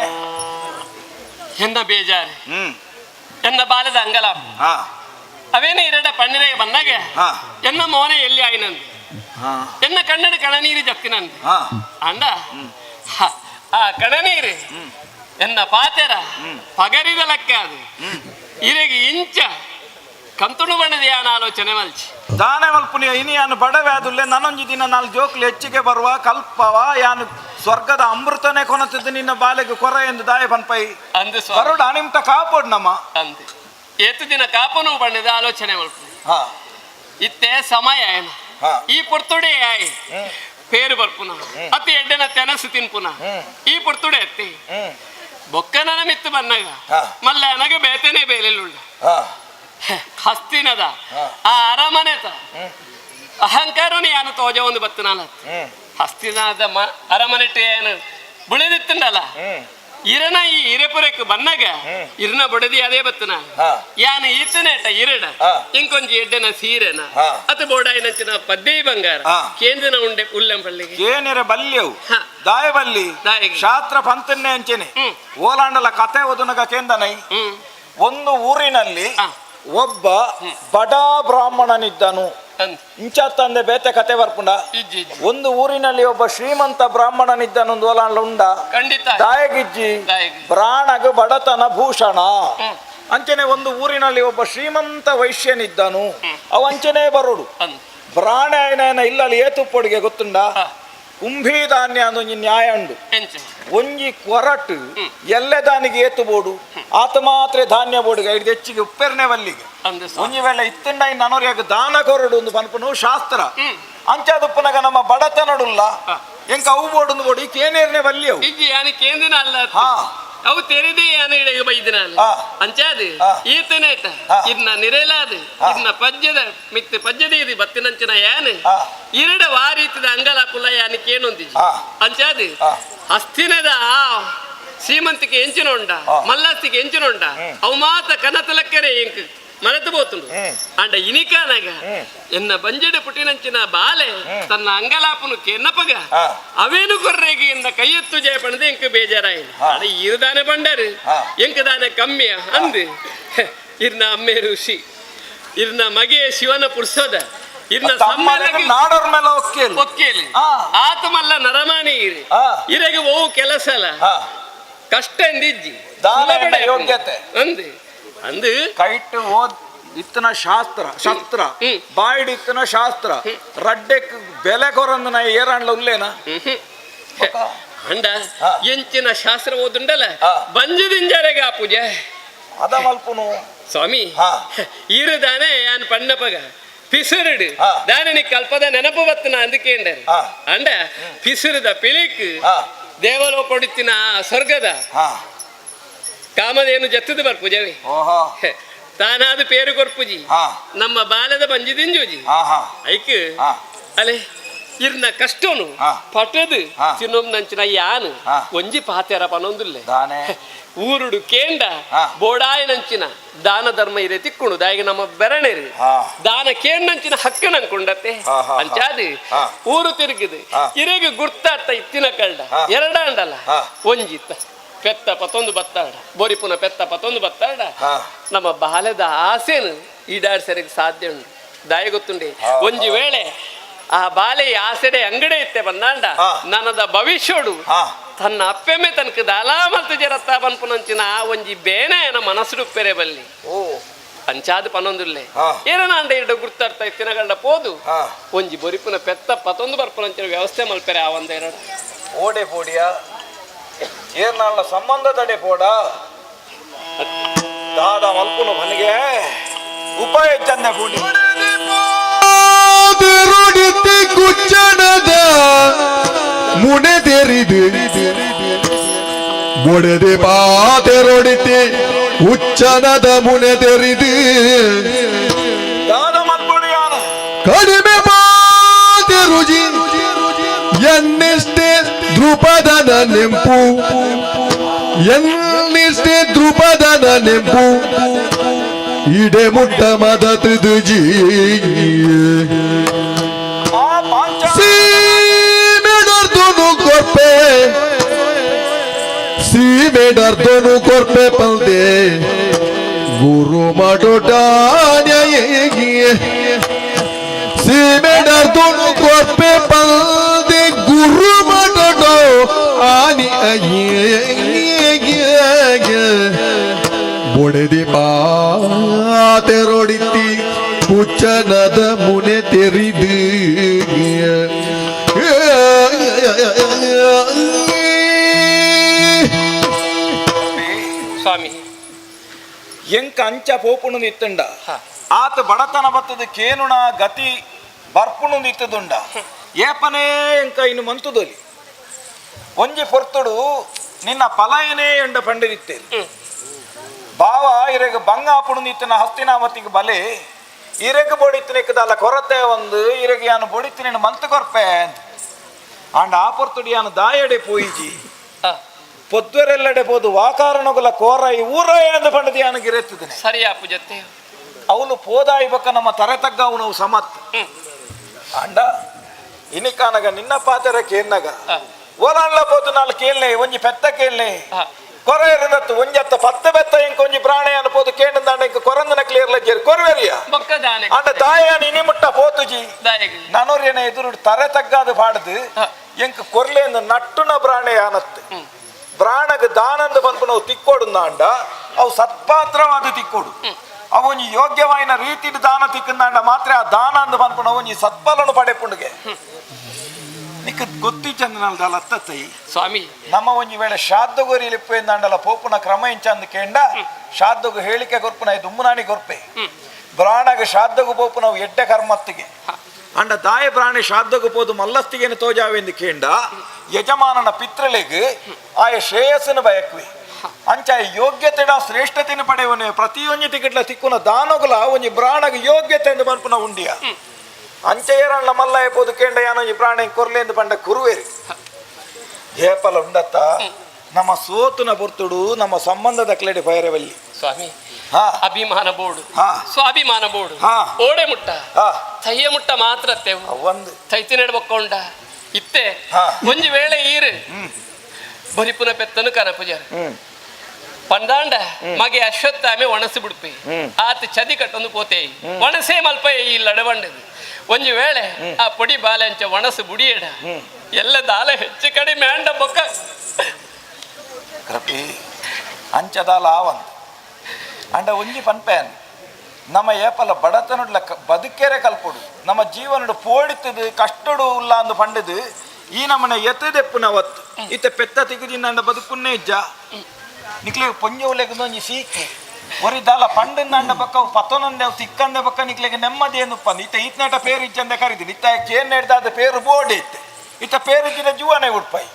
ಎಂದ ಬೇಜಾರು ಎನ್ನ ಬಾಲದ ಅಂಗಲಾಪ ಹಾ ಅವೇನೇ ಎರಡ ಪಣ್ಣಿನೆಗೆ ಬಂದಾಗ ಹಾ ಎನ್ನ ಮೋನೆ ಎಲ್ಲಿ ಆಯ್ನಂದು ಹಾ ಎನ್ನ ಕಣ್ಣಡ ಕಣನೀರು ಜಪ್ತಿನಂದು ಹಾ ಅಂಡ ಆ ಕಣನೀರು ಎನ್ನ ಪಾತೆರ ಪಗರಿದ ಲೆಕ್ಕ ಅದು ಇರೆಗೆ ಇಂಚ ಕಂತುಣು ಬಣ್ಣದ ಯಾನ ಆಲೋಚನೆ ಮಲ್ಚಿ ದಾನೆ ಮಲ್ಪುನಿಯ ಇನಿಯಾನು ಬಡವೆ ಅದುಲ್ಲೆ ನಾನೊಂಜಿ ದಿನ ನಾಲ್ ಜೋಕ್ಲಿ ಹೆಚ್ಚಿಗೆ ಬರುವ ಕಲ್ಪವ ಯಾನು ಸ್ವರ್ಗದ ಅಮೃತನೇ ಕೊನತದ್ದು ನಿನ್ನ ಬಾಲೆಗೆ ಕೊರ ಎಂದು ದಾಯ ಬನ್ಪೈ ಅಂದು ಬರೋಡ ನಿಮ್ತ ಕಾಪೋಡ್ ನಮ್ಮ ಅಂದು ಏತು ದಿನ ಕಾಪನು ಬಣ್ಣದ ಆಲೋಚನೆ ಮಲ್ಪ ಹಾ ಇತ್ತೆ ಸಮಯ ಏನ ಹಾ ಈ ಪುರ್ತುಡೆ ಆಯ್ ಪೇರು ಬರ್ಪುನ ಅತಿ ಎಡ್ಡೆನ ತೆನಸು ತಿನ್ಪುನ ಈ ಪುರ್ತುಡೆ ಎತ್ತಿ ಬೊಕ್ಕನ ಮಿತ್ತು ಬನ್ನಾಗ ಹಾ. ಮಲ್ಲ ನನಗೆ ಬೇತನೆ ಬೇಲೆಲ್ಲುಳ್ಳ ಹಾ ಹಸ್ತಿನದ ಆ ಅರಮನೆತ ಅಹಂಕಾರನು ಯಾನು ತೋಜ ಒಂದು ಬತ್ತನಲ್ಲ ಹಸ್ತಿನದ ಅರಮನೆಟ್ಟು ಏನು ಬುಳಿದಿತ್ತಂಡಲ್ಲ ಇರನ ಈ ಇರೆಪುರಕ್ಕೆ ಬನ್ನಾಗ ಇರ್ನ ಬಡದಿ ಅದೇ ಬತ್ತನ ಹಾ. ಯಾನು ಈತನೇಟ ಇರಡ ಹಾ. ಇಂಕೊಂಜಿ ಎಡ್ಡೆನ ಸೀರೆನ ಹಾ. ಅತ ಬೋಡಾಯಿನಂಚಿನ ಪದ್ದೇ ಬಂಗಾರ ಹಾ. ಕೇಂದ್ರನ ಉಂಡೆ ಉಲ್ಲೆಂಪಳ್ಳಿಗೆ ಏನಿರೆ ಬಲ್ಯವು ಹಾ. ದಾಯ ಬಲ್ಲಿ ದಾಯಗೆ. ಶಾಸ್ತ್ರ ಪಂತನ್ನೇ ಅಂಚೆನೆ ಹ್ಮ್. ಓಲಾಂಡಲ ಕತೆ ಓದುನಗ ಕೇಂದನೈ ಒಂದು ಊರಿನಲ್ಲಿ ಹಾ. ಒಬ್ಬ ಬಡ ಬ್ರಾಹ್ಮಣನಿದ್ದನು ಅಂದ್ ಇಂಚ ತಂದೆ ಬೇತೆ ಕತೆ ಬರ್ಪುಂಡ ಇಜ್ಜಿ ಇಜ್ಜಿ. ಒಂದು ಊರಿನಲ್ಲಿ ಒಬ್ಬ ಶ್ರೀಮಂತ ಬ್ರಾಹ್ಮಣನಿದ್ದನೊಂದು ಓಲಾಂಡ್ಲ ಉಂಡ ಖಂಡಿತ ದಾಯಗಿಜ್ಜಿ ದಾಯಗಿ. ಪ್ರಾಣಗ ಬಡತನ ಭೂಷಣ ಹ್ಮ್. ಅಂಚನೆ ಒಂದು ಊರಿನಲ್ಲಿ ಒಬ್ಬ ಶ್ರೀಮಂತ ವೈಶ್ಯನಿದ್ದನು ಅವ ಅಂಚನೆ ಬರೋಡು ಅಂದ್ ಬ್ರಾಣ ಇಲ್ಲಲ್ಲಿ ಏತುಪ್ಪೊಡಿಗೆ ಗೊತ್ತುಂಡ ಹಾ. ಕುಂಭಿ ಧಾನ್ಯ ಅಂದೊಂಜಿ ನ್ಯಾಯ ಉಂಡು ಎಂಚ ಒಂಜಿ ಕೊರಟು ಎಲ್ಲೆ ದಾನಿಗೆ ಏತು ಬೋಡು ಆತ ಮಾತ್ರ ಧಾನ್ಯ ಬೋಡಿಗೆ ಐದು ಹೆಚ್ಚಿಗೆ ಉಪ್ಪೆರ್ನೆ ಬಲ್ಲಿಗೆ ಅಂದು ಒಂಜಿ ವೇಳೆ ಇತ್ತಂಡ ನನವರಿಯಾಗ ದಾನ ಕೊರಡು ಒಂದು ಪನ್ಪನು ಶಾಸ್ತ್ರ ಹ್ಮ್. ಅಂಚಾದುಪ್ಪನಾಗ ನಮ್ಮ ಬಡತನಡುಲ್ಲ ಎಂಕ ಅವು ಬೋಡು ಬೋಡಿ ಕೇನೇರ್ನೆ ಬಲ್ಲಿ ಅವು ಇಜ್ಜಿ ಯಾನಿ ಕೇಂದಿನ ಅಲ್ಲ ಹಾ ಅವು ತೆರೆದೇ ಯಾನ ಇಡೆಗೆ ಬೈದಿನ ಅಲ್ಲ ಹಾ. ಅಂಚಾದು ಹಾ. ಈತನೇಟ ಹಾ. ಇದನ್ನ ನಿರೇಲಾದು ಹಾ. ಇದನ್ನ ಪಜ್ಜದ ಮಿತ್ತ ಪಜ್ಜದ ಇದು ಬತ್ತಿನಂಚಿನ ಯಾನ ಹಾ. ಇರಡ ವಾರೀತದ ಅಂಗಲಾಪುಲ್ಲ ಯಾನಿಕ್ ಏನೊಂದಿಜಿ ಹಾ. ಅಂಚಾದು ಹಾ. ಹಸ್ತಿನದ ಆ ಶ್ರೀಮಂತಿಗೆ ಎಂಚಿನೊಂಡ ಹಾ. ಮಲ್ಲಾಸ್ತಿಗೆ ಎಂಚಿನೊಂಡ ಅವು ಮಾತ ಕನತಲಕ್ಕರೆ ಎಂಕ್ ಮರೆತು పోతుండు అండ ఇనికానగ ఎన్న బంజెడు పుట్టినంచిన బాలే తన అంగలాపును కెన్నపగ అవేను కొర్రేగి ఇంద కయ్యెత్తు చేయపడితే ఇంక బేజారాయి అడ ఇరుదానే బండారు ఇంక దానే కమ్మియ అంది ఇర్న అమ్మే ఋషి ఇర్న ಮಗೆ ಶಿವನ ಪುರ್ಸೋದ ಇರ್ನ ಸಮ್ಮಲಗಿ ನಾಡೋರ್ ಮೇಲೆ ಒಕ್ಕೇಲು ಒಕ್ಕೇಲಿ ಆತ ಮಲ್ಲ ನರಮಾನಿ ಇರಿ ಇರೆಗೆ ಓ ಕೆಲಸಲ ಕಷ್ಟ ಎಂದಿಜ್ಜಿ ದಾನ ಯೋಗ್ಯತೆ ಅಂದಿ ಅಂದು ಕೈಟ್ ಓದ್ ಇತ್ತನ ಶಾಸ್ತ್ರ ಶಸ್ತ್ರ ಬಾಯ್ಡ್ ಇತ್ತನ ಶಾಸ್ತ್ರ ರಡ್ಡೆ ಬೆಲೆ ಕೊರಂದನ ಏರಾಂಡ್ಲ ಉಲ್ಲೇನ ಅಂಡ ಎಂಚಿನ ಶಾಸ್ತ್ರ ಓದುಂಡಲ್ಲ ಬಂಜದಿಂಜರೆಗ ಆ ಪೂಜೆ ಅದ ಮಲ್ಪುನು ಸ್ವಾಮಿ ಇರುದಾನೆ ಯಾನ್ ಪಣ್ಣಪಗ ಪಿಸುರುಡು ದಾನಿ ಕಲ್ಪದ ನೆನಪು ಬತ್ತನ ಅಂದಕೇಂಡರು ಅಂಡ ಪಿಸುರುದ ಪಿಳಿಕ್ ದೇವಲೋ ಕೊಡುತ್ತಿನ ಸ್ವರ್ಗದ ಕಾಮಧೇನು ಜತ್ತದ ಬರ್ಪುಜವಿ ತಾನಾದ ಪೇರು ಕೊರ್ಪುಜಿ ನಮ್ಮ ಬಾಲದ ಬಂಜಿದಿಂಜುಜಿ ಐಕ್ ಅಲೆ ಇರ್ನ ಕಷ್ಟನು ಪಟದು ಚಿನ್ನೊಮ್ ನಂಚಿನ ಯಾನು ಒಂಜಿ ಪಾತೆರ ಪನೊಂದುಲ್ಲೆ ಊರುಡು ಕೇಂಡ ಬೋಡಾಯ ನಂಚಿನ ದಾನ ಧರ್ಮ ಇರೆ ತಿಕ್ಕುಣು ದಾಯಿಗೆ ನಮ್ಮ ಬೆರಣೆರಿ ದಾನ ಕೇಂಡಂಚಿನ ಹಕ್ಕನ ಅನ್ಕೊಂಡತ್ತೆ ಅಂಚಾದಿ ಊರು ತಿರುಗಿದು ಇರೆಗೆ ಗುರ್ತಾಡ್ತ ಇತ್ತಿನ ಕಳ್ಡ ಎರಡ ಅಂಡಲ್ಲ ಒಂಜಿತ್ತ ಪೆತ್ತ ಪತ್ತೊಂದು ಬತ್ತಾಡ ಬೋರಿಪುನ ಪೆತ್ತ ಪತ್ತೊಂದು ಬತ್ತಾಡ ನಮ್ಮ ಬಾಲ್ಯದ ಆಸೆನು ಈಡಾಡ್ಸರಿಗೆ ಸಾಧ್ಯ ಉಂಟು ದಾಯ ಗೊತ್ತುಂಡಿ ಒಂಜಿ ವೇಳೆ ಆ ಬಾಲೆ ಆಸೆಡೆ ಅಂಗಡಿ ಇತ್ತೆ ಬಂದಾಂಡ ನನ್ನದ ಭವಿಷ್ಯೋಡು ತನ್ನ ಅಪ್ಪೆಮ್ಮೆ ತನಕ ದಾಲಾಮಲ್ತು ಜರತ್ತ ಬನ್ಪುನಂಚಿನ ಆ ಒಂಜಿ ಬೇನೆಯನ ಮನಸ್ಸುಡುಪ್ಪೆರೆ ಬಲ್ಲಿ ಅಂಚಾದ ಪನೊಂದುಲ್ಲೆ ಏನಂಡ ಇಡ್ಡ ಗುರ್ತಾಡ್ತಾ ಇತ್ತಿನ ಗಂಡ ಪೋದು ಒಂಜಿ ಬೊರಿಪುನ ಪೆತ್ತ ಪತ್ತೊಂದು ಬರ್ಪುನಂಚಿನ ವ್ಯವಸ್ಥೆ ಮಲ್ಪೆರೆ ಆ ಒಂದೆರಡು ಓಡೆ ಪೋಡಿಯಾ ಏರ್ನಾಳ ಸಂಬಂಧದಡೆ ಪೋಡ ದಾದ ಮಲ್ಪುನು ಮನೆಗೆ ಉಪಾಯ ಚಂದ ಪೂಡಿ ಕುಚ್ಚಣದ ಮುನೆ ತೆರಿದು ಮುಡದೆ ಪಾತೆರೊಡಿತಿ ಉಚ್ಚನದ ಮುನೆ ತೆರಿದು ದಾದ ಮಲ್ಪುಡಿಯಾನ ಕಡಿಮೆ ಪಾತೆ ರುಜಿ ಎನ್ನೆಷ್ಟೇ ದೃಪದನ ನೆಂಪು ಎನ್ನಿಷ್ಟೇ ದೃಪದನ ನೆಂಪು ಇಡೆ ಮುಟ್ಟ ಮದತದು ಜೀ ಆ ಪಾಂಚ ಸೀಮೆಡರ್ದನು ಕೊರ್ಪೆ ಸೀಮೆಡರ್ದನು ಕೊರ್ಪೆ ಪಲ್ದೆ ಗುರು ಮಾಡೋಟಾನ್ಯ ಸೀಮೆಡರ್ದನು ಕೊರ್ಪೆ ಪಲ್ದೆ ಗುರು ಮಾಡೋಟೋ ಆನಿ ಬೊಡೆದಿ ಪಾತೆರೊಡಿತಿ ಹುಚ್ಚನದ ಮುನೆ ತೆರಿದು ಸ್ವಾಮಿ ಎಂಕ ಅಂಚ ಪೋಪುಣು ನಿತ್ತುಂಡ ಹ. ಆತ ಬಡತನ ಬತ್ತದ ಕೇನುಣ ಗತಿ ಬರ್ಪುಣು ನಿತ್ತದುಂಡ ಏಪನೇ ಎಂಕ ಇನ್ನು ಮಂತುದೊಲಿ ಒಂಜಿ ಪೊರ್ತುಡು ನಿನ್ನ ಪಲಾಯನೇ ಎಂಡ ಪಂಡಿರಿತ್ತೇರಿ ಬಾವ ಇರೆಗ ಬಂಗ ಆಪುಣು ನಿತ್ತನ ಹಸ್ತಿನಾಮತಿಗೆ ಬಲೆ ಇರೆಗ ಬೊಡಿತ್ತಿನಕ್ಕದಲ್ಲ ಕೊರತೆ ಒಂದು ಇರೆಗ ಯಾನು ಬೊಡಿತ್ತಿನ ಮಂತು ಕೊರ್ಪೆ ಅಂತ ಅಂಡ ಆ ಪೊರ್ತುಡು ಯಾನು ದಾಯಡೆ ಪೋಯಿಜಿ ಪೊದ್ವರೆಲ್ಲಡೆ ಬೋದು ವಾಕಾರಣಗಳ ಕೋರ ಈ ಊರ ಎಂದು ಪಂಡದಿ ಯಾನಿಗೆ ಇರೆತ್ತಿದ್ದೇನೆ ಸರಿಯಾ ಪೂಜತ್ತೆ ಅವನು ಪೋದಾಯಿ ಬಕ್ಕ ನಮ್ಮ ತರೆ ತಗ್ಗ ಅವನು ಸಮತ್ ಅಂಡ ಇನಿಕಾನಗ ನಿನ್ನ ಪಾತೆರ ಕೇನ್ನಗ ಓಲಾಣ್ಲ ಪೋದು ನಾಲ್ಕು ಕೇಳ್ನೆ ಒಂಜಿ ಪೆತ್ತ ಕೇಳ್ನೆ ಕೊರ ಇರದತ್ತು ಒಂಜತ್ತ ಪತ್ತ ಬೆತ್ತ ಇಂಕ ಒಂಜಿ ಪ್ರಾಣಿ ಅನ್ಬೋದು ಕೇಂದ್ರ ಇಂಕ ಕೊರಂದನ ಕ್ಲಿಯರ್ ಲಜ್ಜೇರಿ ಕೊರವೇರಿಯ ಅಂಡ ದಾಯ ನಿನಿ ಮುಟ್ಟ ಪೋತುಜಿ ನನೂರಿನ ಎದುರು ತರೆ ತಗ್ಗಾದ ಪಾಡ್ದು ಎಂಕ ಕೊರ್ಲೆಂದು ನಟ್ಟುನ ಪ್ರಾಣಿ ಆನತ್ತು ಪ್ರಾಣಗ ದಾನಂದ ಬಂದು ನಾವು ತಿಕ್ಕೋಡು ಅಂಡ ಅವು ಸತ್ಪಾತ್ರವಾದ ತಿಕ್ಕೋಡು ಅವನಿ ಯೋಗ್ಯವಾಯಿನ ರೀತಿ ದಾನ ತಿಕ್ಕಂದಾಂಡ ಮಾತ್ರ ಆ ದಾನ ಅಂದ ಬಂದ್ಕೊಂಡು ಅವನಿ ಸತ್ಫಲನು ಪಡೆಪುಂಡಿಗೆ ನಿಕ್ಕ ಗೊತ್ತಿ ಚಂದನಲ್ದಲ್ಲ ಅತ್ತೈ ಸ್ವಾಮಿ ನಮ್ಮ ಒಂಜಿ ವೇಳೆ ಶಾದ್ದಗೋರಿ ಲಿಪ್ಪೆಂದಾಂಡಲ ಪೋಪುನ ಕ್ರಮ ಇಂಚಂದ ಕೇಂಡ ಶಾದ್ದಗು ಹೇಳಿಕೆ ಗೊರ್ಪುನ ದುಮ್ಮನಾಣಿ ಗೊರ್ಪೆ ಬ್ರಾಣಗ ಶಾದ್ದಗು ಪೋಪು ನಾವು ಎಡ್ಡೆ ಕರ್ಮತ್ತಿಗೆ ಅಂಡ ದಾಯ ಪ್ರಾಣಿ ಶಾದ್ದಗು ಪೋದು ಮಲ್ಲಸ್ತಿಗೆನು ತೋಜಾವೆಂದು ಕೇಂಡ ಯಜಮಾನನ ಪಿತ್ರಳಿಗೆ ಆಯ ಶ್ರೇಯಸ್ಸನ್ನು ಬಯಕ್ವಿ ಅಂಚ ಯೋಗ್ಯತೆಡ ಶ್ರೇಷ್ಠತೆನ ಪಡೆಯವನೇ ಪ್ರತಿಯೊಂದು ಟಿಕೆಟ್ಲ ತಿಕ್ಕುನ ದಾನಗುಲ ಒಂಜಿ ಬ್ರಾಣಗ ಯೋಗ್ಯತೆ ಎಂದು ಬರ್ಪುನ ಉಂಡಿಯ ಅಂಚ ಏರಣ್ಣ ಮಲ್ಲ ಎಪ್ಪೋದು ಕೇಂಡ ಯಾನೊಂಜಿ ಪ್ರಾಣಿ ಕೊರ್ಲೆ ಎಂದು ಪಂಡ ಕುರುವೇರಿ ಏಪಲ ಉಂಡತ್ತ ನಮ್ಮ ಸೋತುನ ಬೊರ್ತುಡು ನಮ್ಮ ಸಂಬಂಧದ ಕ್ಲೆಡಿ ಪೈರವಲ್ಲಿ ಸ್ವಾಮಿ ಹಾ ಅಭಿಮಾನ ಬೋಡು ಹಾ ಸ್ವಾಭಿಮಾನ ಬೋಡು ಹಾ ಓಡೆ ಮುಟ್ಟ ಹಾ ತಯ್ಯ ಮುಟ್ಟ ಮಾತ್ರ ತೆವು ಒಂದು ತೈತಿ ನಡ್ಬಕ್ಕೊಂಡ ಇತ್ತೆ ಹಾ. ಒಂಜಿ ವೇಳೆ ಈರು ಬರಿಪುನ ಪೆತ್ತನು ಕನ ಪೂಜಾರ ಪಂದಾಂಡ ಮಗೆ ಅಶ್ವತ್ಥಾಮೆ ಒಣಸಿ ಬಿಡ್ಪೆ ಆತ ಚದಿ ಕಟ್ಟೊಂದು ಪೋತೆ ಒಣಸೇ ಮಲ್ಪ ಈ ಲಡವಂಡದು ಒಂಜಿ ವೇಳೆ ಆ ಪೊಡಿ ಬಾಲೆ ಅಂಚ ಒಣಸು ಬುಡಿಯಡ ಎಲ್ಲ ದಾಲ ಹೆಚ್ಚು ಕಡಿಮೆ ಅಂಡ ಬೊಕ್ಕ ಕೃಪಿ ಅಂಚದಾಲ ಆವಂತ ಅಂಡ ಒಂಜಿ ಪನ್ಪೇನ್ ನಮ್ಮ ಏಪಲ ಬಡತನುಡ್ಲ ಬದುಕೆರೆ ಕಲ್ಪುಡು ನಮ್ಮ ಜೀವನಡು ಪೋಡಿತದು ಕಷ್ಟಡು ಉಲ್ಲ ಅಂದು ಪಂಡದು ಈ ನಮ್ಮನೆ ಎತ್ತದೆಪ್ಪುನ ಒತ್ತು ಇತ್ತ ಪೆತ್ತ ತೆಗುದಿನ ಅಂಡ ಬದುಕುನ್ನೇ ಇಜ್ಜ ನಿಕ್ಲೆ ಪೊಂಜೆ ಉಲೆಗೊಂದು ಸೀಕಿ ಒರಿದಾಲ ಪಂಡಿನ ಅಂಡ ಬಕ್ಕ ಪತ್ತೊಂದೆ ತಿಕ್ಕಂದೆ ಬಕ್ಕ ನಿಕ್ಲೆಗೆ ನೆಮ್ಮದಿ ಏನು ಪಂದು ಇತ್ತ ಈತ್ನೇಟ ಪೇರು ಇಚ್ಚಂದೆ ಕರೀತೀನಿ ಇತ್ತ ಚೇನ್ ಹಿಡ್ದಾದ ಪೇರು ಬೋರ್ಡ್ ಇತ್ತೆ ಇತ್ತ ಪೇರು ಇಚ್ಚಿದ ಜೀವನೇ ಉಡ್ಪಾಯಿ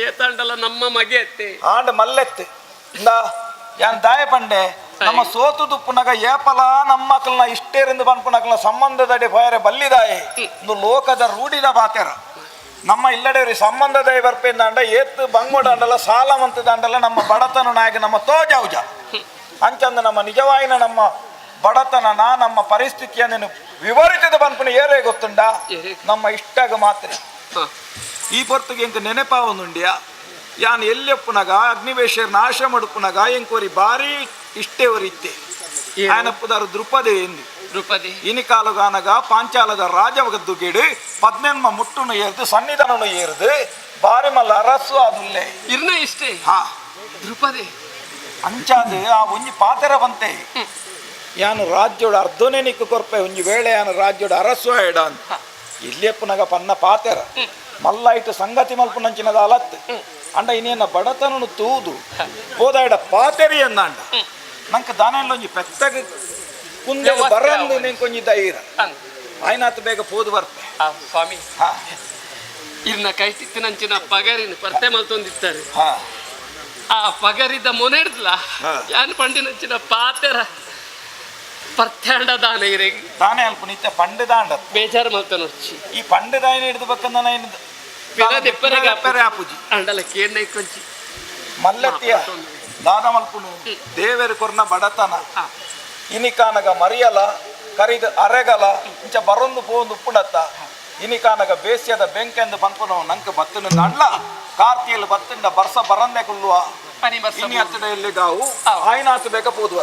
ಏತಂಡಲ ನಮ್ಮ ಮಗೆ ಎತ್ತೆ ಆಂಡ ಮಲ್ಲೆತ್ತು ಇಂದ ಯಾನ್ ದಾಯ ಪಂಡೆ ನಮ್ಮ ಸೋತು ದುಪ್ಪುನಗ ಏಪಲ ನಮ್ಮ ಮಕ್ಕಳನ್ನ ಇಷ್ಟೇರಿಂದ ಬಂದ್ಪುನಕಲ್ನ ಸಂಬಂಧದಡಿ ಭಯರೆ ಬಲ್ಲಿದಾಯೆ ಒಂದು ಲೋಕದ ರೂಢಿದ ಪಾತೆರ ನಮ್ಮ ಇಲ್ಲಡೆಯವ್ರಿ ಸಂಬಂಧದ ಬರ್ಪೇಂದಾಂಡ ಏತ್ತು ಬಂಗೋಡಂಡಲ ಸಾಲವಂತದಂಡಲ ನಮ್ಮ ಬಡತನ ನಾಯಕ ನಮ್ಮ ತೋಜೌಜ ಅಂಚಂದ ನಮ್ಮ ನಿಜವಾಯಿನ ನಮ್ಮ ಬಡತನ ನಮ್ಮ ಪರಿಸ್ಥಿತಿಯನ್ನು ವಿವರಿಸಿದ ಬಂದ್ಪುನ ಏರೇ ಗೊತ್ತುಂಡ ನಮ್ಮ ಇಷ್ಟಾಗ ಮಾತ್ರ ಈ ಪೊರ್ತುಗೆ ಎಂಕ ನೆನಪಾವೊಂದುಂಡಿಯ ಯಾನ್ ಎಲ್ಲೆಪ್ಪುನಗ ಅಗ್ನಿವೇಶರ್ ನಾಶ ಮಡುಪುನಗ ಎಂಕೋರಿ ಬಾರಿ ಇಷ್ಟೇವರಿ ಇತ್ತೆ ಆಯನಪ್ಪುದಾರು ದ್ರುಪದೇ ಎಂದು ದ್ರುಪದಿ ಇನಿ ಕಾಲುಗಾನಗ ಪಾಂಚಾಲದ ರಾಜವಗದ್ದು ಗೆಡು 18 ಮುಟ್ಟುನು ಏರ್ದು ಸನ್ನಿಧಾನನು ಏರ್ದು ಬಾರಿ ಮಲ್ಲ ಅರಸು ಅದುಲ್ಲೆ ಇರ್ನ ಇಷ್ಟೇ ಹಾ ದ್ರುಪದಿ ಅಂಚಾದ ಆ ಒಂಜಿ ಪಾತೆರ ಬಂತೆ ಯಾನು ರಾಜ್ಯೋಡ ಅರ್ಧನೇ ನಿಕ್ಕು ಕೊರ್ಪೆ ಒಂಜಿ ವೇಳೆ ಯಾನು ರಾಜ್ಯೋಡ ಅರಸು ಆಯ್ಡ ಅಂತ ಇಲ್ಲೆಪ್ಪುನಗ ಪನ್ನ ಪಾತೆರ ಮಲ್ಲ ಇಟ್ಟು ಸಂಗತಿ ಮಲ್ಪುನಂಚಿನದ ಅಲತ್ ಅಂಡ ಇನ್ನೇನ ಬಡತನನು ತೂದು ಹೋದಾಯ್ಡ ಪಾತೆರಿ ಅಂದಾಂಡ ನಂಕ ದಾನೆಲ್ಲ ಒಂಜಿ ಪೆತ್ತಗ ಕುಂದೆ ಬರಂದು ನಿಂಕೊಂಜಿ ಧೈರ್ಯ ಆಯ್ನಾತ್ ಬೇಗ ಪೋದು ಬರ್ತೆ ಸ್ವಾಮಿ ಹಾ ಇರ್ನ ಕೈತಿತ್ತಿನಂಚಿನ ಪಗರಿನ ಪರ್ತೆ ಮಲ್ತೊಂದಿತ್ತಾರೆ ಹಾ ಆ ಪಗರಿದ ಮೊನೆಡ್ಲ ಯಾನ್ ಪಂಡಿನಂಚಿನ ಪಾತೆರ ಪರ್ಥ್ಯಾಂಡ ದಾನ ಇರೆಗಿ ತಾನೇ ಅಲ್ಪ ನಿತ್ಯ ಪಂಡದಾಂಡ ಬೇಜಾರು ಮಲ್ತ ನೋಡ್ಚಿ ಈ ಪಂಡದಾಯನ ಹಿಡಿದು ಬೇಕಂದ ಪೆರೆ ಆಪುಜಿ ಅಂಡಲ ಕೇರ್ನ ಕೊಂಚಿ ಮಲ್ಲತ್ತಿಯ ದಾನ ಮಲ್ಪುನು ದೇವೇರು ಕೊರ್ನ ಬಡತನ ಇನಿಕಾನಗ ಮರಿಯಲ ಕರಿದ ಅರೆಗಲ ಇಂಚ ಬರೊಂದು ಪೋಂದು ಉಪ್ಪುಡತ್ತ ಇನಿಕಾನಗ ಬೇಸಿಯದ ಬೆಂಕೆಂದು ಬಂಪನು ನಂಕ ಬತ್ತನ ನಡ್ಲ ಕಾರ್ತಿಯಲ್ಲಿ ಬತ್ತಿಂದ ಬರ್ಸ ಬರಂದೆ ಕುಲ್ಲುವ ಇನಿ ಹತ್ತಿರ ಎಲ್ಲಿಗಾವು ಆಯ್ನಾತು ಬೇಕ ಪೋದುವ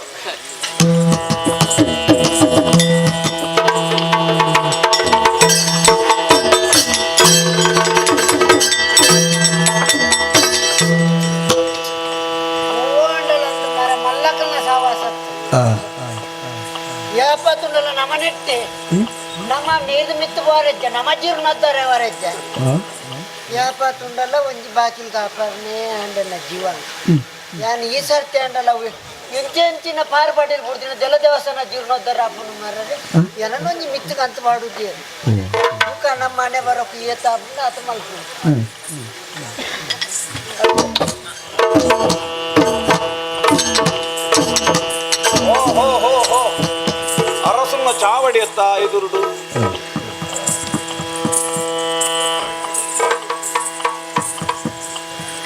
ಯಾಪತ್ತುಂಡಲ ನಮ ನೆಟ್ಟೆ ನಮ್ಮ ಮೇದು ಮಿತ್ತು ಬಾರಜ್ಜ ನಮ ಜೀರ್ಣೋದ್ಧಾರ ಅವರಜ್ಜ ಯಾಪತ್ತುಂಡಲ ಒಂಜಿ ಬಾಕಿಲ್ ಕಾಪಾಡನೆ ಅಂಡನ ಜೀವ ಯಾನ್ ಈ ಸರ್ತಿ ಅಂಡಲ ಎಂಚಿನ ಪಾರ್ಪಾಟಿಲ್ ಬಿಡ್ತಿನ ಜಲ ದೇವಸ್ಥಾನ ಜೀರ್ಣೋದ್ಧಾರ ಅಪ್ಪನ ಮಾರರೆ ಏನೊಂಜಿ ಮಿತ್ತಿಗೆ ಅಂತ ಮಾಡುದೇ ಮುಖ ನಮ್ಮ ಮನೆ ಬರೋಕು ಏತ ಅಪ್ಪನ ಆತ ಮಲ್ಪು ಅರಸನ ಚಾವಡಿ ಎತ್ತ ಎದುರುಡು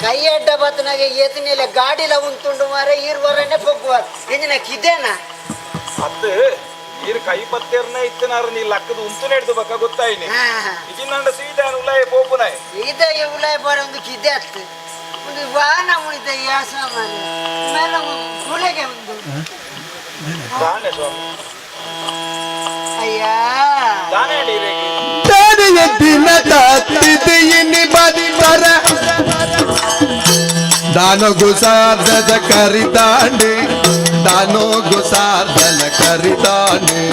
ಕೈ ಅಡ್ಡ ಬತ್ತನಾಗೆ ಏತನೆಲ್ಲ ಗಾಡಿಲ ಉಂಟುಂಡು ಮಾರ ಈರ್ವರನ್ನೇ ಪೊಗ್ಗುವಾರ ಎಂಜಿನ ಕಿದೇನ ಅದು ಈರ್ ಕೈ ಪತ್ತೇರ್ನ ಇತ್ತನಾರ ನೀ ಲಕ್ಕದ ಉಂತು ನೆಡ್ದು ಬಕ್ಕ ಗೊತ್ತಾಯಿನಿ ಇಜಿನಂಡ ಸೀದಾ ಉಲಾಯ ಪೋಪುನಾಯ್ ಇದ ಉಲಾಯ ಬರ ಒಂದು ಕಿದೆ ಅತ್ತು ಒಂದು ವಾಹನ ಉಳಿದ ಯಾಸ ಮಾರ ಮೇಲೆ ಕುಳೆಗೆ ಒಂದು ದಾನೆ ಸ್ವಾಮಿ ಅಯ್ಯ ದಾನೆ ಅಡಿರೇಗಿ ದಾನೆಯ ದಿನ ತಾತ್ತಿದೆ ಇನಿ ಬದಿ ಬರ ದಾನಗು ಸಾರ್ಧದ ಕರಿದಾಂಡೆ ದಾನೋಗು ಸಾರ್ಧನ ಕರಿದಾಂಡೆ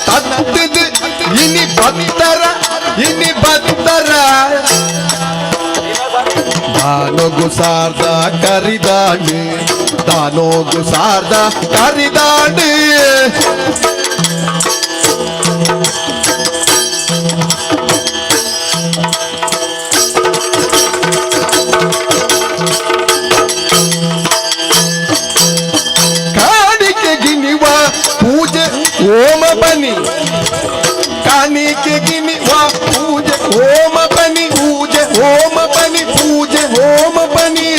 ತತ್ತಿದೆ ಇನಿ ಬತ್ತರ ದಾನೋಗು ಸಾರ್ಧ ಕರಿದಾಂಡೆ ದಾನೋಗು ಸಾರ್ಧ ಕರಿದಾಂಡೆ ಕಾಣಿಕೆಗಿನಿವ ಪೂಜೆ ಓಮ ಬನ್ನಿ ಕಾಣಿಕೆಗಿನಿವ ಪೂಜೆ ಓಮ ಬನ್ನಿ ಪೂಜೆ ಓಮ ಬನ್ನಿ ಪೂಜೆ ಓಮ ಬನ್ನಿ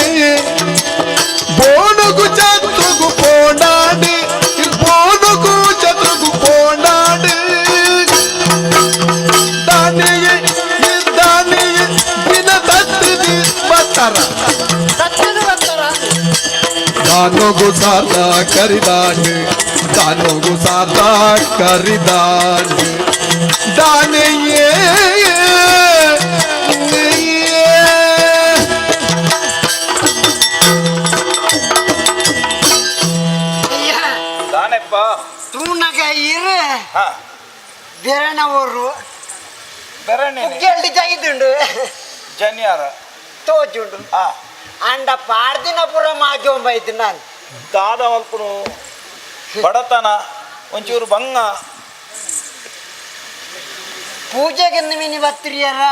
ಬೋಣಗು ಚತುಗು ಪೋಂಡಾಡಿ ಬೋಣಗು ಚತುಗು ಪೋಂಡಾಡಿ ದಾನೆಯೇ ದಿನ ತತ್ತಿದಿ ಬತ್ತರ ದಾನೋಗು ಸಾರ್ಧ ಕರಿದಾಂಡೆ ದಾನೋಗು ಸಾರ್ಧ ಕರಿದಾಂಡೆ ದಾನೆಯೇ ದಾನೆಪ್ಪ ತೂನಗ ಇರು ಬೆರಣ ಊರು ಬೆರಣೆ ಗೆಲ್ಡಿ ಜಾಗಿದ್ದುಂಡು ಜನ್ಯಾರ ತೋಜುಂಡು ಅಂಡ ಪಾಡ್ದಿನ ಪುರ ಮಾಜೊಂಬೈತು ನಾನು ದಾದ ಮಲ್ಪುನು ಬಡತನ ಒಂಚೂರು ಬಂಗ ಪೂಜೆಗೆ ನಿಮಿನಿ ಬತ್ತಿರಿಯರ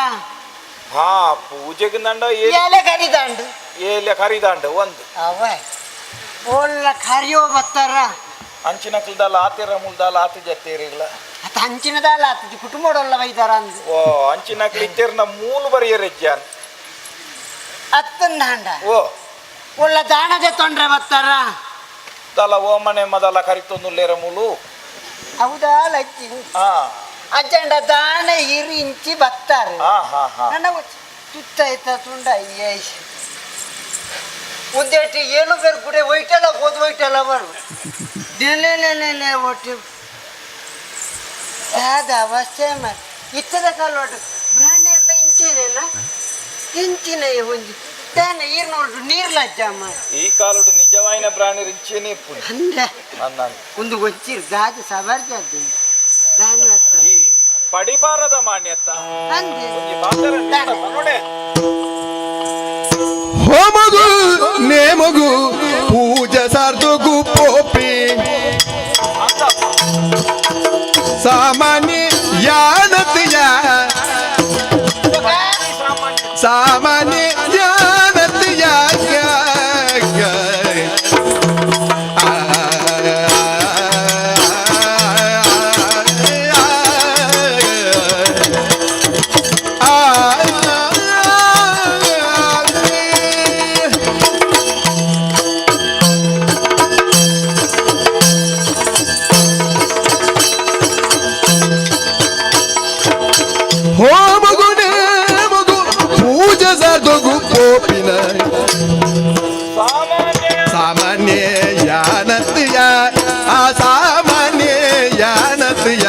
ಹಾ ಪೂಜೆಗೆ ನಂಡ ಎಲೆ ಕರಿದಾಂಡು ಏಲೆ ಕರಿದಾಂಡ ಒಂದು ಅವ ಒಳ್ಳ ಕರಿಯೋ ಬತ್ತಾರ ಅಂಚಿನಕ್ಲದಲ್ಲ ಆತಿರ ಮುಲ್ದಲ್ಲ ಆತಿ ಜತ್ತೇರಿಲ್ಲ ಅತ್ತ ಹಂಚಿನದಲ್ಲ ಆತದ ಕುಟುಂಬಡಲ್ಲ ಬೈದಾರ ಅಂದು ಓ ಅಂಚಿನಕ್ಲಿ ಇತ್ತೇರ್ನ ಮೂಲು ಬರಿಯರೆಜ್ಜಾನ್ ಅತ್ತಂದ ಹಂಡ ಓ ಒಳ್ಳ ದಾಣದೆ ತೊಂದ್ರೆ ಬತ್ತಾರ ದಲ ಓ ಮನೆ ಮದಲ ಕರಿತೊಂದುಲ್ಲೇರ ಮೂಲು ಹೌದಾ ಲಜ್ಜಿ ಹಾ ಅಜ್ಜಂಡ ದಾಣ ಇರು ಇಂಚಿ ಬತ್ತಾರ ಹಾ ಹಾ ಹಾ ನನ್ನ ತುತ್ತ ಆಯ್ತಾ ತುಂಡ ಅಯ್ಯ ಉದ್ದೇಟಿ ಏನು ಬೇರೆ ಗುಡೆ ಒಯ್ಟಲ್ಲ ಹೋದ್ ಒಯ್ಟಲ್ಲ ಬರು ದಿನೇ ಒಟ್ಟು ಯಾದ ಅವಸ್ಥೆ ಮಾಡಿ ಇತ್ತದ ಕಾಲೋಟು ಬ್ರಾಂಡ್ ಎಲ್ಲ ಇಂಚೇನೆಲ್ಲ ಇಂಚಿನ ಒಂಜಿ ತಾನೆ ಈರ್ ನೋಡ್ರು ನೀರ್ ಲಜ್ಜ ಮಾಡಿ ಈ ಕಾಲುಡು ನಿಜವಾಯಿನ ಪ್ರಾಣಿ ರಿಂಚೇನೆ ಅಂದ್ರೆ ನನ್ನ ಒಂದು ಒಂಚೂರು ಗಾಜು ಸಬರ್ಜದ್ದು ದಾನಿ ಹತ್ತ ಈ ಪಡಿಬಾರದ ಮಾನ್ಯತ್ತ ಅಂದೆ ಒಂಜಿ ಬಾಂಧರ ನೋಡೆ ಹೋಮಗು ನೇಮಗು ಪೂಜ ಸಾರ್ದುಗು ಪೋಪಿ ಸಾಮಾನ್ಯ ಯಾನತಿಯ ಸಾಮಾನ್ಯ ಯಾನತಿಯ ಹೋಮಗುಣೆ ಮಗು ಪೂಜೆ ಸಾಧುಗು ಪೋಪಿನ ಸಾಮಾನ್ಯ ಯಾನತಿಯ ಆ ಸಾಮಾನ್ಯ ಯಾನತಿಯ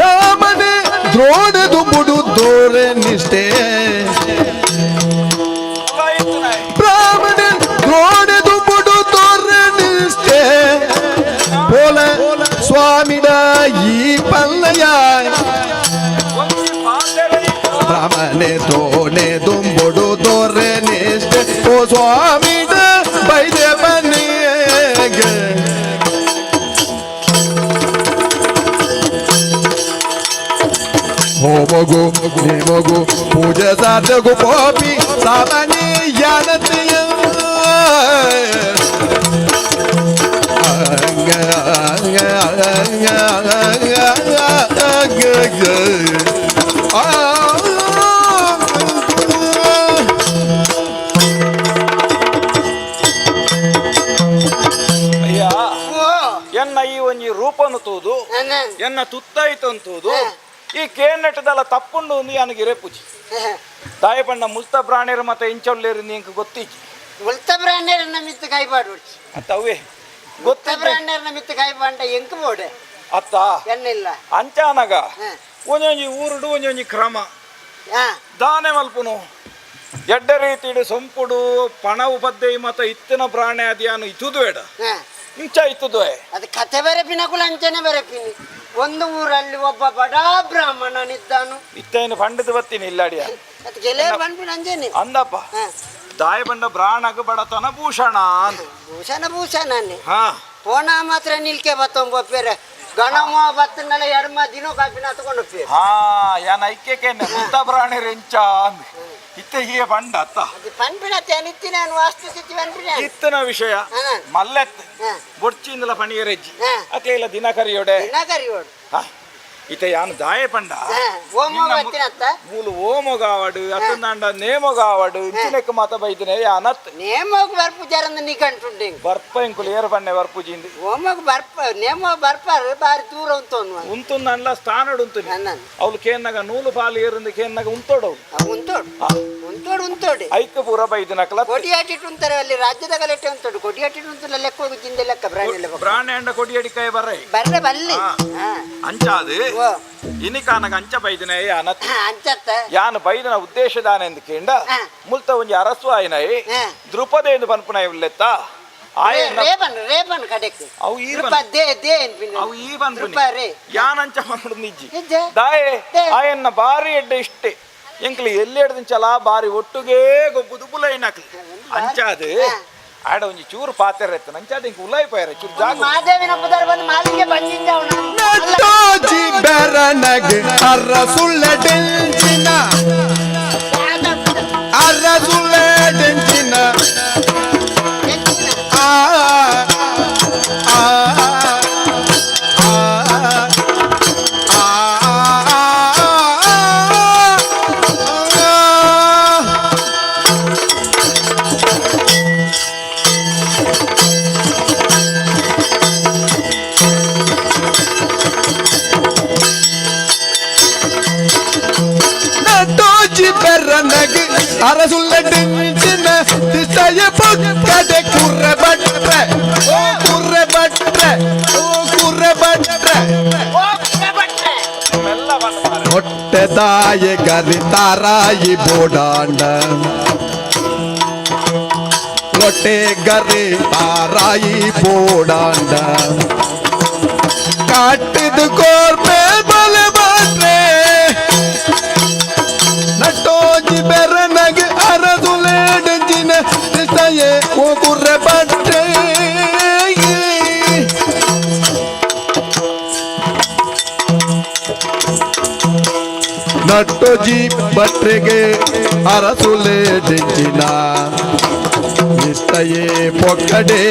ರಾಮನೆ ದ್ರೋಣದು ಬುಡು ದೋರೆ ನಿಷ್ಠೆ ಬ್ರಾಹ್ಮಣ ದ್ರೋಣದು ಬುಡು ದೋರೆ ನಿಷ್ಠೆ ಪೋಲ ಸ್ವಾಮಿಡ ಈ ಪಲ್ಲಯ ಬ್ರಾಹ್ಮಣೆ ದೋಣೆ ದುಂಬುಡು ದೋರೆ ನಿಷ್ಠೆ ಓ ಸ್ವಾಮಿಡ ಬೈದೆ ಬನ್ನಿಗೆ ಹೋಮಗು ನಿಮಗು ಪೂಜೆ ಸಾಧಗು ಪೋಪಿ ಸಾಮಾನ್ಯ ಯಾನತಿಯ ಅಯ್ಯ ಎನ್ನ ಈ ಒಂಜಿ ರೂಪನು ತೂದು ಎನ್ನ ತುತ್ತಾಯ್ತಂತೂದು ಈ ಕೇನೆಟ್ಟದಲ್ಲ ತಪ್ಪುಂಡು ಒಂದು ನನಗೆ ಪೂಜಿ ದಾಯಪಣ್ಣ ಮುಸ್ತ ಪ್ರಾಣಿಯರು ಮತ್ತೆ ಇಂಚೊಳ್ಳೇರು ನೀಂಗೆ ಗೊತ್ತಿಜ್ಜಿ ಉಳ್ತ ಬ್ರಾಂಡೇರನ್ನ ಮಿತ್ತು ಕೈಪಾಡು ಅತ್ತವೇ ಗೊತ್ತ ಬ್ರಾಂಡೇರನ್ನ ಮಿತ್ತು ಕೈಪಾಂಡ ಎಂಕು ಬೋಡೆ ಅತ್ತ ಎನ್ನಿಲ್ಲ ಅಂಚಾನಗ ಒಂಜೊಂಜಿ ಊರುಡು ಒಂಜೊಂಜಿ ಕ್ರಮ ದಾನೆ ಮಲ್ಪುನು ಎಡ್ಡ ರೀತಿಡು ಸೊಂಪುಡು ಪಣ ಉಪದ್ಯಯ ಮತ ಇತ್ತಿನ ಪ್ರಾಣಿ ಅದ್ಯಾನು ಇತ್ತುದು ಬೇಡ ಇಂಚ ಇತ್ತುದು ಅದು ಕತೆ ಬೇರೆ ಪಿನಕುಲ ಅಂಚನೆ ಬೇರೆ ಪಿನಿ ಒಂದು ಊರಲ್ಲಿ ಒಬ್ಬ ಬಡ ಬ್ರಾಹ್ಮಣನಿದ್ದಾನು ಇತ್ತೇನು ಪಂಡಿತ ಬತ್ತೀನಿ ಇಲ್ಲಾಡಿಯ ಅದಕ್ಕೆ ಎಲೆ ಬಂದ್ಬಿಡು ಅಂಜೇನಿ ಅಂದಪ್ಪ ದಾಯ ಬಂಡ ಬ್ರಾಣಗ ಬಡತನ ಭೂಷಣ ಅಂತ ಭೂಷಣನೇ ಹಾ ಪೋಣ ಮಾತ್ರ ನಿಲ್ಕೆ ಬತ್ತೊಂಬ ಬೇರೆ ಗಣಮ ಬತ್ತನೆಲ್ಲ ಎರ್ಮ ದಿನ ಕಾಪಿನ ಹತ್ಕೊಂಡು ಹೋಗ್ತೀವಿ ಹಾ ಯಾನ ಐಕ್ಯಕ್ಕೆ ಮುತ್ತ ಪ್ರಾಣಿ ರೆಂಚ ಅಂದ್ ಇತ್ತೆ ಹೀಗೆ ಬಂಡ ಅತ್ತ ಅದು ಪನ್ಪಿನ ತೆನಿತ್ತಿನ ವಾಸ್ತು ಸ್ಥಿತಿ ಪನ್ಪಿನ ಇತ್ತನ ವಿಷಯ ಮಲ್ಲೆತ್ ಬೊಡ್ಚಿಂದಲ ಪಣಿಯರೆಜ್ಜಿ ಅತ್ತೆ ಇಲ್ಲ ದಿನ ಕರಿಯೋಡೆ ದಿನ ಕರಿಯೋಡು ಇತ್ತೆ ಯಾನು ದಾಯ ಪಂಡ ಓಮ ಬತ್ತಿನತ್ತ ಮೂಲು ಓಮೊಗಾವಡು ಅತ್ತಂದಾಂಡ ನೇಮೊಗಾವಡು ಇಂಚಿನೆಕ್ ಮಾತ ಬೈದಿನ ಯಾನತ್ ನೇಮೋಗ್ ಬರ್ಪುಜಾರಂದ ನೀ ಕಂಟುಂಡೆ ಬರ್ಪ ಇಂಕುಲು ಏರು ಪಣ್ಣೆ ಬರ್ಪುಜಿಂದು ಓಮಗ್ ಬರ್ಪ ನೇಮೋ ಬರ್ಪಾರು ಬಾರಿ ದೂರ ಉಂತುಂದನ್ಲ ಸ್ಥಾನಡು ಉಂತು ಅವ್ಲು ಕೇನ್ನಾಗ ನೂಲು ಪಾಲು ಏರಿಂದ ಕೇನ್ನಾಗ ಉಂತೋಡು ಉಂತೋಡು ಐಕ ಪೂರ ಬೈದಿನಕಲ ಕೊಡಿ ಆಟಿಟ್ಟು ಉಂತಾರೆ ಅಲ್ಲಿ ರಾಜ್ಯದ ಗಲೆಟ್ಟೆ ಉಂಟೋಡು ಕೊಡಿ ಆಟಿಟ್ಟು ಉಂತಲ್ಲ ಲೆಕ್ಕ ಹೋಗಿ ಜಿಂದೆ ಲೆಕ್ಕ ಪ್ರಾಣಿ ಅಂಡ ಕೊಡಿ ಅಡಿಕಾಯ ಬರ್ರೆ ಬರ್ರೆ ಬಲ್ಲಿ ಅಂಚಾದು ಇನಿಕಾನಗ ಅಂಚ ಬೈದಿನ ಅನತ್ ಅಂಚತ್ತ ಯಾನು ಬೈದಿನ ಉದ್ದೇಶದಾನ ಎಂದು ಕೇಂಡ ಮುಲ್ತ ಒಂಜಿ ಅರಸು ಆಯ್ನೈ ದ್ರುಪದ ಎಂದು ಪನ್ಪುನ ಇಲ್ಲೆತ್ತ ರೇಪನ್ ಕಡೆಕ್ ಅವು ಈ ಬಂದು ಯಾನಂಚ ಮನಡು ನಿಜ್ಜಿ ದಾಯೆ ಆಯನ್ನ ಬಾರಿ ಎಡ್ಡೆ ಇಷ್ಟೆ ಎಂಕ್ಲಿ ಎಲ್ಲಿ ಎಡ್ದಿಂಚಲ ಬಾರಿ ಒಟ್ಟುಗೇ ಗೊಬ್ಬುದು ಬುಲೈನಕ್ಲಿ ಅಂಚಾದು ಆಡ ಒಂಜಿ ಚೂರು ಪಾತೆರ ಎತ್ತ ನಂಚಾದ ಇಂಕ ಉಲಾಯಿ ಪಾಯರ ಚೂರು ಜಾಗ ಮಾದೇವಿನ ಪುದರ್ ಬಂದು ಮಾಲಿಗೆ ಬಂದಿದ್ದವನ ನಟೋಜಿ ಬೆರನಗೆ ಅರಸುಳ್ಳೆಡೆಂಚಿನ ಬೆರನಗೆ ಅರಸುಳ್ಳೆಡೆಂಚಿನ ದಿಸಯ ಪೊಕ್ಕಡೆ ಕುರ್ರೆ ಬಟ್ರೆ ಓ ಕುರ್ರೆ ಬಟ್ರೆ ಓ ಕುರ್ರೆ ಬಟ್ರೆ ಹೊಟ್ಟೆ ತಾಯಿ ಗರಿತಾರಾಯಿ ಬೋಡಾಂಡ ಹೊಟ್ಟೆ ಗರಿ ತಾರಾಯಿ ಬೋಡಾಂಡ ಕಾಟಿದ ಕೋರ್ಮೆ ಬಲೆ ಬಾಟ್ರೆ ನಟೋಜಿ ಬೆರನಗೆ ಅರಸುಳ್ಳೆಡೆಂಚಿನ ದಿಸಯ ಓ ಕುರ್ರೆ ಬಟ್ರೆ ನಟ್ಟೋಜಿ ಭಟ್ರಿಗೆ ಅರಸುಲೆ ದಿಂಚಿನ ಇತ್ತಯೇ ಪೊಕ್ಕಡೆ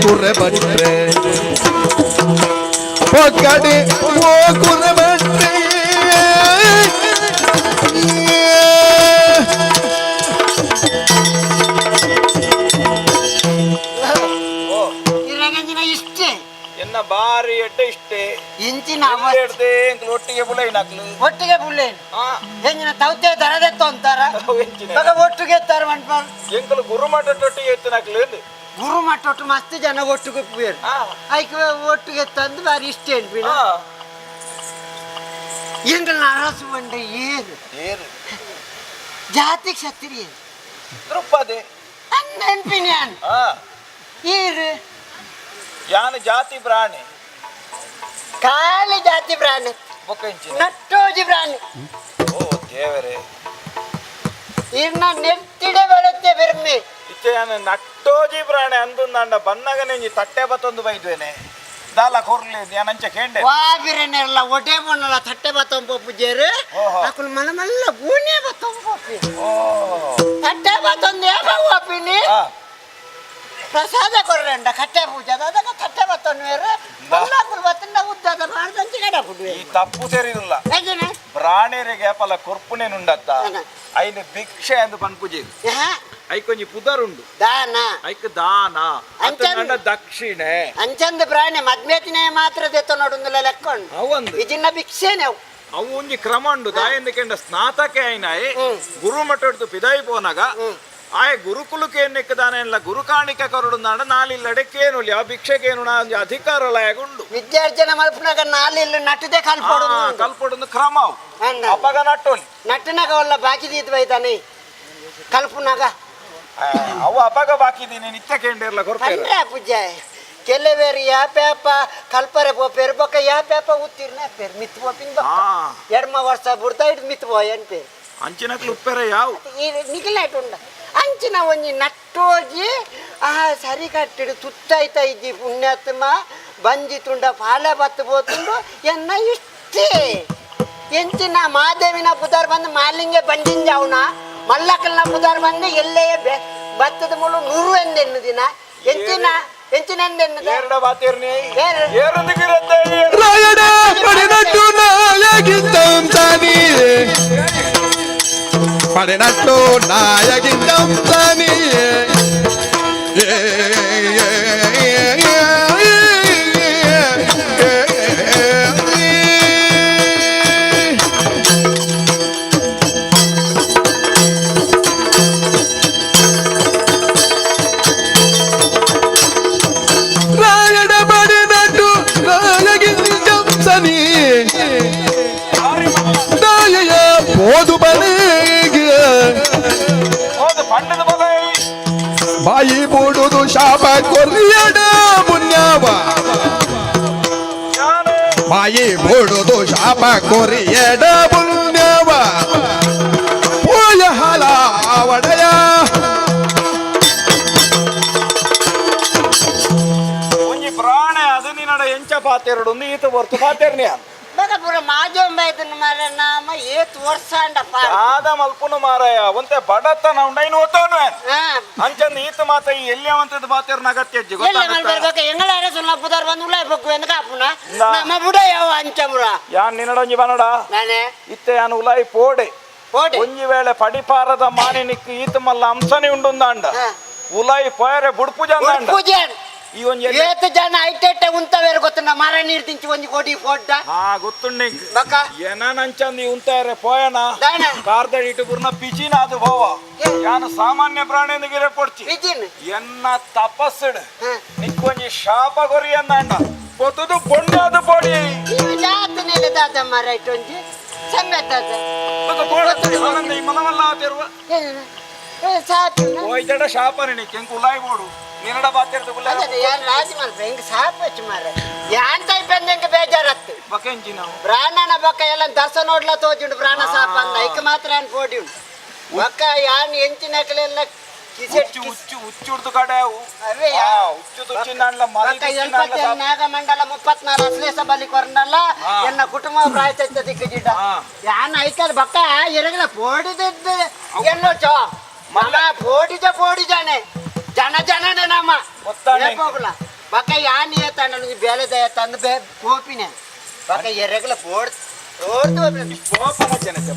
ಕುರ್ರೆ ಭಟ್ರೆ ಪೊಕ್ಕಡೆ ಓ ಕುರ್ರೆ ಭಟ್ರೆ ಇರಾಗಂಜಿನ ಇಷ್ಟೇ ಎನ್ನ ಬಾರಿ ಎಡ್ಡೆ ಇಷ್ಟೇ ಇಂಚಿನ ಎಡ್ದೆ ಒಟ್ಟಿಗೆ ಬುಲೈ ನಕ್ಲು ಒಟ್ಟಿಗೆ ಬುಲ್ಲೇನ್ ಹಾ ಎಂಜಿನ ತೌತೆ ದರದೆತ್ತು ಅಂತಾರ ಎಂಚಿನ ಇವಾಗ ಒಟ್ಟಿಗೆ ಎತ್ತಾರ ಮನ್ಪಾಲ್ ಎಂಕಲು ಗುರುಮಠದೊಟ್ಟಿಗೆ ಎತ್ತು ನಕ್ಲು ಗುರು ಮಟ್ಟೊಟ್ಟು ಮಸ್ತ್ ಜನ ಒಟ್ಟಿಗೆ ಪುಯರ್ ಹಾ ಆಯ್ಕೆ ಒಟ್ಟಿಗೆ ತಂದು ಬಾರಿ ಇಷ್ಟ ಏನ್ಬಿಡ ಹಾ ಎಂಗಳ ಅರಸು ಬಂಡ ಏರು ಏರು ಜಾತಿ ಕ್ಷತ್ರಿಯ ದೃಪದೆ ನೆನ್ಪಿನ್ಯಾನ್ ಹಾ ಈರು ಯಾನ ಜಾತಿ ಪ್ರಾಣಿ ಖಾಲಿ ಜಾತಿ ಪ್ರಾಣಿ ಬೊಕ್ಕಂಚಿನ ನಟ್ಟೋಜಿ ಪ್ರಾಣಿ ಓ ದೇವರೇ ಇನ್ನ ನೆಟ್ಟಿಡೆ ಬೆಳತ್ತೆ ಬೆರ್ಮೆ ಇತ್ತೆ ಯಾನ ನಟ್ಟೋಜಿ ಪ್ರಾಣಿ ಅಂದು ನಂಡ ಬನ್ನಗ ನೆಂಜಿ ತಟ್ಟೆ ಬತ್ತೊಂದು ಬೈದ್ವೇನೆ ದಾಲ ಕೊರ್ಲಿ ಯಾನಂಚ ಕೇಂಡೆ ವಾಬಿರೆನೆಲ್ಲ ಒಡೆ ಮೊನ್ನಲ ತಟ್ಟೆ ಬತ್ತೊಂಬ ಪೂಜೆರು ಓಹೋ. ಅಕುಲ್ ಮಲ್ಲ ಮಲ್ಲ ಗೂನೆ ಬತ್ತೊಂಬ ಓ ತಟ್ಟೆ ಬತ್ತೊಂದು ಯಾವ ಒಪ್ಪಿನಿ ಹಾ ಪ್ರಸಾದ ಕೊರ್ರಂಡ ಕಟ್ಟೆ ಪೂಜೆ ಅದಾಗ ತಟ್ಟೆ ಬತ್ತೊಂದು ಬೇರೆ ಮಲ್ಲಾಕುಲ್ ಬತ್ತಂಡ ಉದ್ದದ ಮಾಡ್ದಂಚೆ ಕಡೆ ಪುಡ್ವೆ ಈ ತಪ್ಪು ಸೇರಿದಿಲ್ಲ ಹೇಗೇನೆ ಪ್ರಾಣಿರಿಗೆ ಪಲ ಕೊರ್ಪುನೇನುಂಡತ್ತ ಹಾ. ಐನು ಭಿಕ್ಷೆ ಅಂದು ಪನ್ಪುಜಿ ಹಾ ಐಕೊಂಜಿ ಪುದರುಂಡು ದಾನ ಐಕ್ ದಾನ ಅಂತ ಅಂಚನ್- ನಂಡ ದಕ್ಷಿಣೆ ಅಂಚಂದ ಪ್ರಾಣಿ ಮದ್ಮೇತಿನೇ ಮಾತ್ರ ದೆತ್ತ ನೋಡುಂದಿಲ್ಲ ಲೆಕ್ಕೊಂಡು ಅವಂದು ಇಜಿನ್ನ ಭಿಕ್ಷೆನೆ ಅವು ಅವು ಒಂಜಿ ಕ್ರಮ ಉಂಡು ದಾಯಂದ ಕೆಂಡ ಸ್ನಾತಕೆ ಆಯ್ನಾಯ್ ಹ್ಮ್. ಗುರು ಮಟ್ಟಡ್ದು ಪಿದಾಯಿ ಪೋನಾಗ ಆಯ್ ಗುರುಕುಲಕ್ಕೆ ನೆಕ್ಕದಾನೆಲ್ಲ ಗುರು ಕಾಣಿಕೆ ಕರಡು ನಾಡ ನಾಲಿಲ್ಲಡಕ್ಕೇನು ಆ ಭಿಕ್ಷೆಗೇನು ನಾ ಒಂಜಿ ಅಧಿಕಾರಲಯಗುಂಡು ವಿದ್ಯಾರ್ಜನ ಮಲ್ಪನಾಗ ನಾಲಿಲ್ಲ ನಟದೆ ಕಲ್ಪೋಡು ಕಲ್ಪೊಡೊಂದು ಕ್ರಮ ಅವು ಅಂದ ಅಪ್ಪಗ ನಟ್ಟೋಲಿ ನಟ್ಟನಾಗ ಒಲ್ಲ ಬಾಕಿ ದೀತ್ ಬೈತಾನೆ ಕಲ್ಪನಾಗ ಅವು ಅಪ್ಪಗ ಬಾಕಿದೀನಿ ನಿತ್ಯ ಕೇಂಡಿರ್ಲ ಕೊರ್ಪೇರ ಅಂದ್ರೆ ಪೂಜೆ ಕೆಲವೇರಿ ಯಾಪ್ಯಾಪ ಕಲ್ಪರೆ ಪೋಪೇರು ಬೊಕ್ಕ ಯಾಪ್ಯಾಪ ಉತ್ತೀರ್ನ ಪೇರು ಮಿತ್ ಪೋಪಿನ ಬೊಕ್ಕ ಹಾ ಎಡ್ಮ ವರ್ಷ ಬುಡ್ತಾ ಇಡ್ ಮಿತ್ ಪೋಯ್ ಅನ್ ಪೇರು ಅಂಚಿನಕ್ಲು ಉಪ್ಪೆರ ಯಾವ ಈ ನಿಖಿಲೇಟ್ ಉಂಡ ಅಂಚಿನ ಒಂಜಿ ನಟ್ಟೋಜಿ ಆ ಸರಿ ಕಟ್ಟಿಡು ತುತ್ತಾಯ್ತಾ ಇದ್ದಿ ಪುಣ್ಯಾತ್ಮ ಬಂಜಿ ತುಂಡ ಪಾಲೆ ಬತ್ತು ಬೋತುಂಡು ಎನ್ನ ಇಷ್ಟೇ ಎಂಚಿನ ಮಾದೇವಿನ ಪುದಾರ್ ಬಂದು ಮಾಲಿಂಗೆ ಬಂದಿಂಜ ಅವನ ಮಲ್ಲಕಲ್ನ ಪುದಾರ್ ಬಂದು ಎಲ್ಲೇ ಭತ್ತದ ಮುಳು 100 ಎಂದೆನ್ನು ದಿನ ಎಂಚಿನ ಎಂದೆನ್ನದ ಏರಡ ಬಾತೇರ್ನಿ ಏರು. ಏರುದಿಗಿರತ್ತೆ ರಾಯಣ ಪಡೆನಟ್ಟು ನಾಯಗಿದ್ದಂತಾನಿ ಪಡೆನಟ್ಟು ನಾಯಗಿದ್ದಂತಾನಿ ರಾಯಣ ಪಡೆನಟ್ಟು ನಾಯಗಿದ್ದಂತಾನಿ ದಾಯಯ ಬೋದು ಬಲೆಗೆ ಹೌದು ಪಂಡದ ಬಲ ಬಾಯಿ ಬೂಡುದು ಶಾಪ ಕೊರ್ರಿಯಡ ಪುಣ್ಯವ ಯಾನು ಬಾಯಿ ಬೂಡುದು ಶಾಪ ಕೊರಿಯಡ ಪುಣ್ಯವ ಪೋಯ ಹಲ ಒಡೆಯ ಒಂಜಿ ಪ್ರಾಣಿ ಅದು ನಿನ್ನಡ ಎಂಚ ಪಾತೆರಡು ಒಂದು ಈತ ಬರ್ತು ಪಾತೆರ್ನಿ ಅಂತ ಮಗ ಪುರ ಮಾಜೊಂಬ ಇದನ್ನ ಮರ ನಾಮ ಏತ್ ವರ್ಷ ಅಂಡಪ್ಪ ಆದ ಮಲ್ಪುನು ಮಾರಾಯ ಒಂತೆ ಬಡತನ ಉಂಡೈನು ಓತವನು ಹಾ ಅಂಚಂದ ಈತ ಮಾತ ಈ ಎಲ್ಲಿಯವಂತದ ಬಾತೆರ್ನ ಅಗತ್ಯ ಅಜ್ಜಿ ಎಲ್ಲ ಗೊತ್ತಾಗುತ್ತಾ ಮಲ್ಬರ್ಬೇಕು ಎಂಗಳ ಅರಸನ ಪುದಾರ್ ಬಂದು ಉಳ್ಳಾಯ್ ಬೇಕು ಎಂದು ಕಾಪುನ ನಾ- ನಮ್ಮ ಬುಡ ಯಾವ ಅಂಚಮುರ ಯಾನ್ ನಿನ್ನಡೊಂಜಿ ಬನಡ ನಾನೇ ಇತ್ತೆ ಯಾನ್ ಉಲಾಯಿ ಪೋಡೆ ಓಡಿ ಒಂಜಿ ವೇಳೆ ಪಡಿಪಾರದ ಮಾನಿನಿಕ್ ಈತ ಮಲ್ಲ ಅಂಶನಿ ಉಂಡುಂದಾಂಡ ಹಾ. ಉಲಾಯಿ ಪೋಯರೆ ಬುಡ್ಪುಜಂದಾಂಡ ಪೂಜೆ ಈ ಒಂಜಿ ಎಲ್ಲಿ- ಏತ್ ಜನ ಐಟೆಟ್ಟೆ ಉಂತವೇರು ಗೊತ್ತ ಮರ ನೀರ್ ತಿಂಚಿ ಒಂಜಿ ಕೋಟಿ ಫೋಡ್ಡ ಹಾ ಗೊತ್ತುಂಡಿ ಬಕ್ಕ ಏನಂಚಂದಿ ಉಂತಾರೆ ಪೋಯನ ದಾಣ ಕಾರ್ದ ಇಟ್ಟು ಬುರ್ನ ಪಿಚಿನ ಅದು ಭವ ಯಾನು ಸಾಮಾನ್ಯ ಪ್ರಾಣಿ ಗಿರೆ ಪೊಡ್ಚಿ ಬಿಜಿನ್ ಎನ್ನ ತಪಸ್ಸಿಡ್ ಹಾ. ನಿಕ್ಕೊಂಜಿ ಶಾಪ ಕೊರಿ ಅಂದಂಡ ಕೊತ್ತದು ಬೊಂಡಾದು ಪೊಡಿ ಇವು ಜಾತ ನೆಲೆ ದಾದ ಮರ ಇಟ್ಟು ಒಂಜಿ ಸಮೇತ ಈ ಮನವಲ್ಲ ಆತಿರುವ ಸಾಕು ಓಯ್ತಡ ಶಾಪನೆ ನೀ ಕೆಂಕು ಉಲಾಯಿ ಬೋಡು ನಿನ್ನಡ ಬಾತಿರ್ದು ಗುಲಾಯಿ ಅದೇ ಯಾರು ರಾಜ ಮಲ್ಪ ಹೆಂಗ್ ಸಾಕು ಹಚ್ಚು ಮರ ಯಾನ್ ಟೈಪ್ ಹೆಂಗೆ ಬೇಜಾರತ್ತು ಬಕೆಂಚಿ ನಾವು ಪ್ರಾಣನ ಬಕ್ಕ ಎಲ್ಲ ದರ್ಶ ನೋಡ್ಲ ತೋಜುಂಡು ಪ್ರಾಣ ಸಾಪ ಅಂದ ಐಕ ಮಾತ್ರ ಏನ್ ಪೋಡಿ ಉಂಟು ಬಕ್ಕ ಯಾನ್ ಎಂಚಿನಕಲೆಲ್ಲ ಕಿಸೆಟ್ ಉಚ್ಚು ಉಚ್ಚು ಉಚ್ಚುಡ್ದು ಕಡೆ ಅವು ಅವೇ ಆ, ಉಚ್ಚು ತುಚ್ಚಿನ ಬಕ್ಕ 70 ನಾಗಮಂಡಲ 34 ಅಶ್ಲೇಷ ಬಲಿ ಕೊರ್ನಲ್ಲ ಹಾ. ಎನ್ನ ಕುಟುಂಬ ಪ್ರಾಯತ ದಿಕ್ಕಜಿಟ ಯಾನ್ ಐಕಲ್ ಬಕ್ಕ ಎರಗಲ ಪೋಡಿದ ಎಲ್ಲೋ ಚೋ ಮಗ ಪೋಡಿಜಾನೆ ಜನನೇ ನಮ್ಮ ಹೋಗಲ್ಲ ಬಕ್ಕ ಯಾನ್ ಏತಾನ ಬೇಲೆ ದಯ ತಂದು ಪೋಪಿನೇ ಬಕ್ಕ ಎರಗಲ ಪೋಪನ ಜನತೆ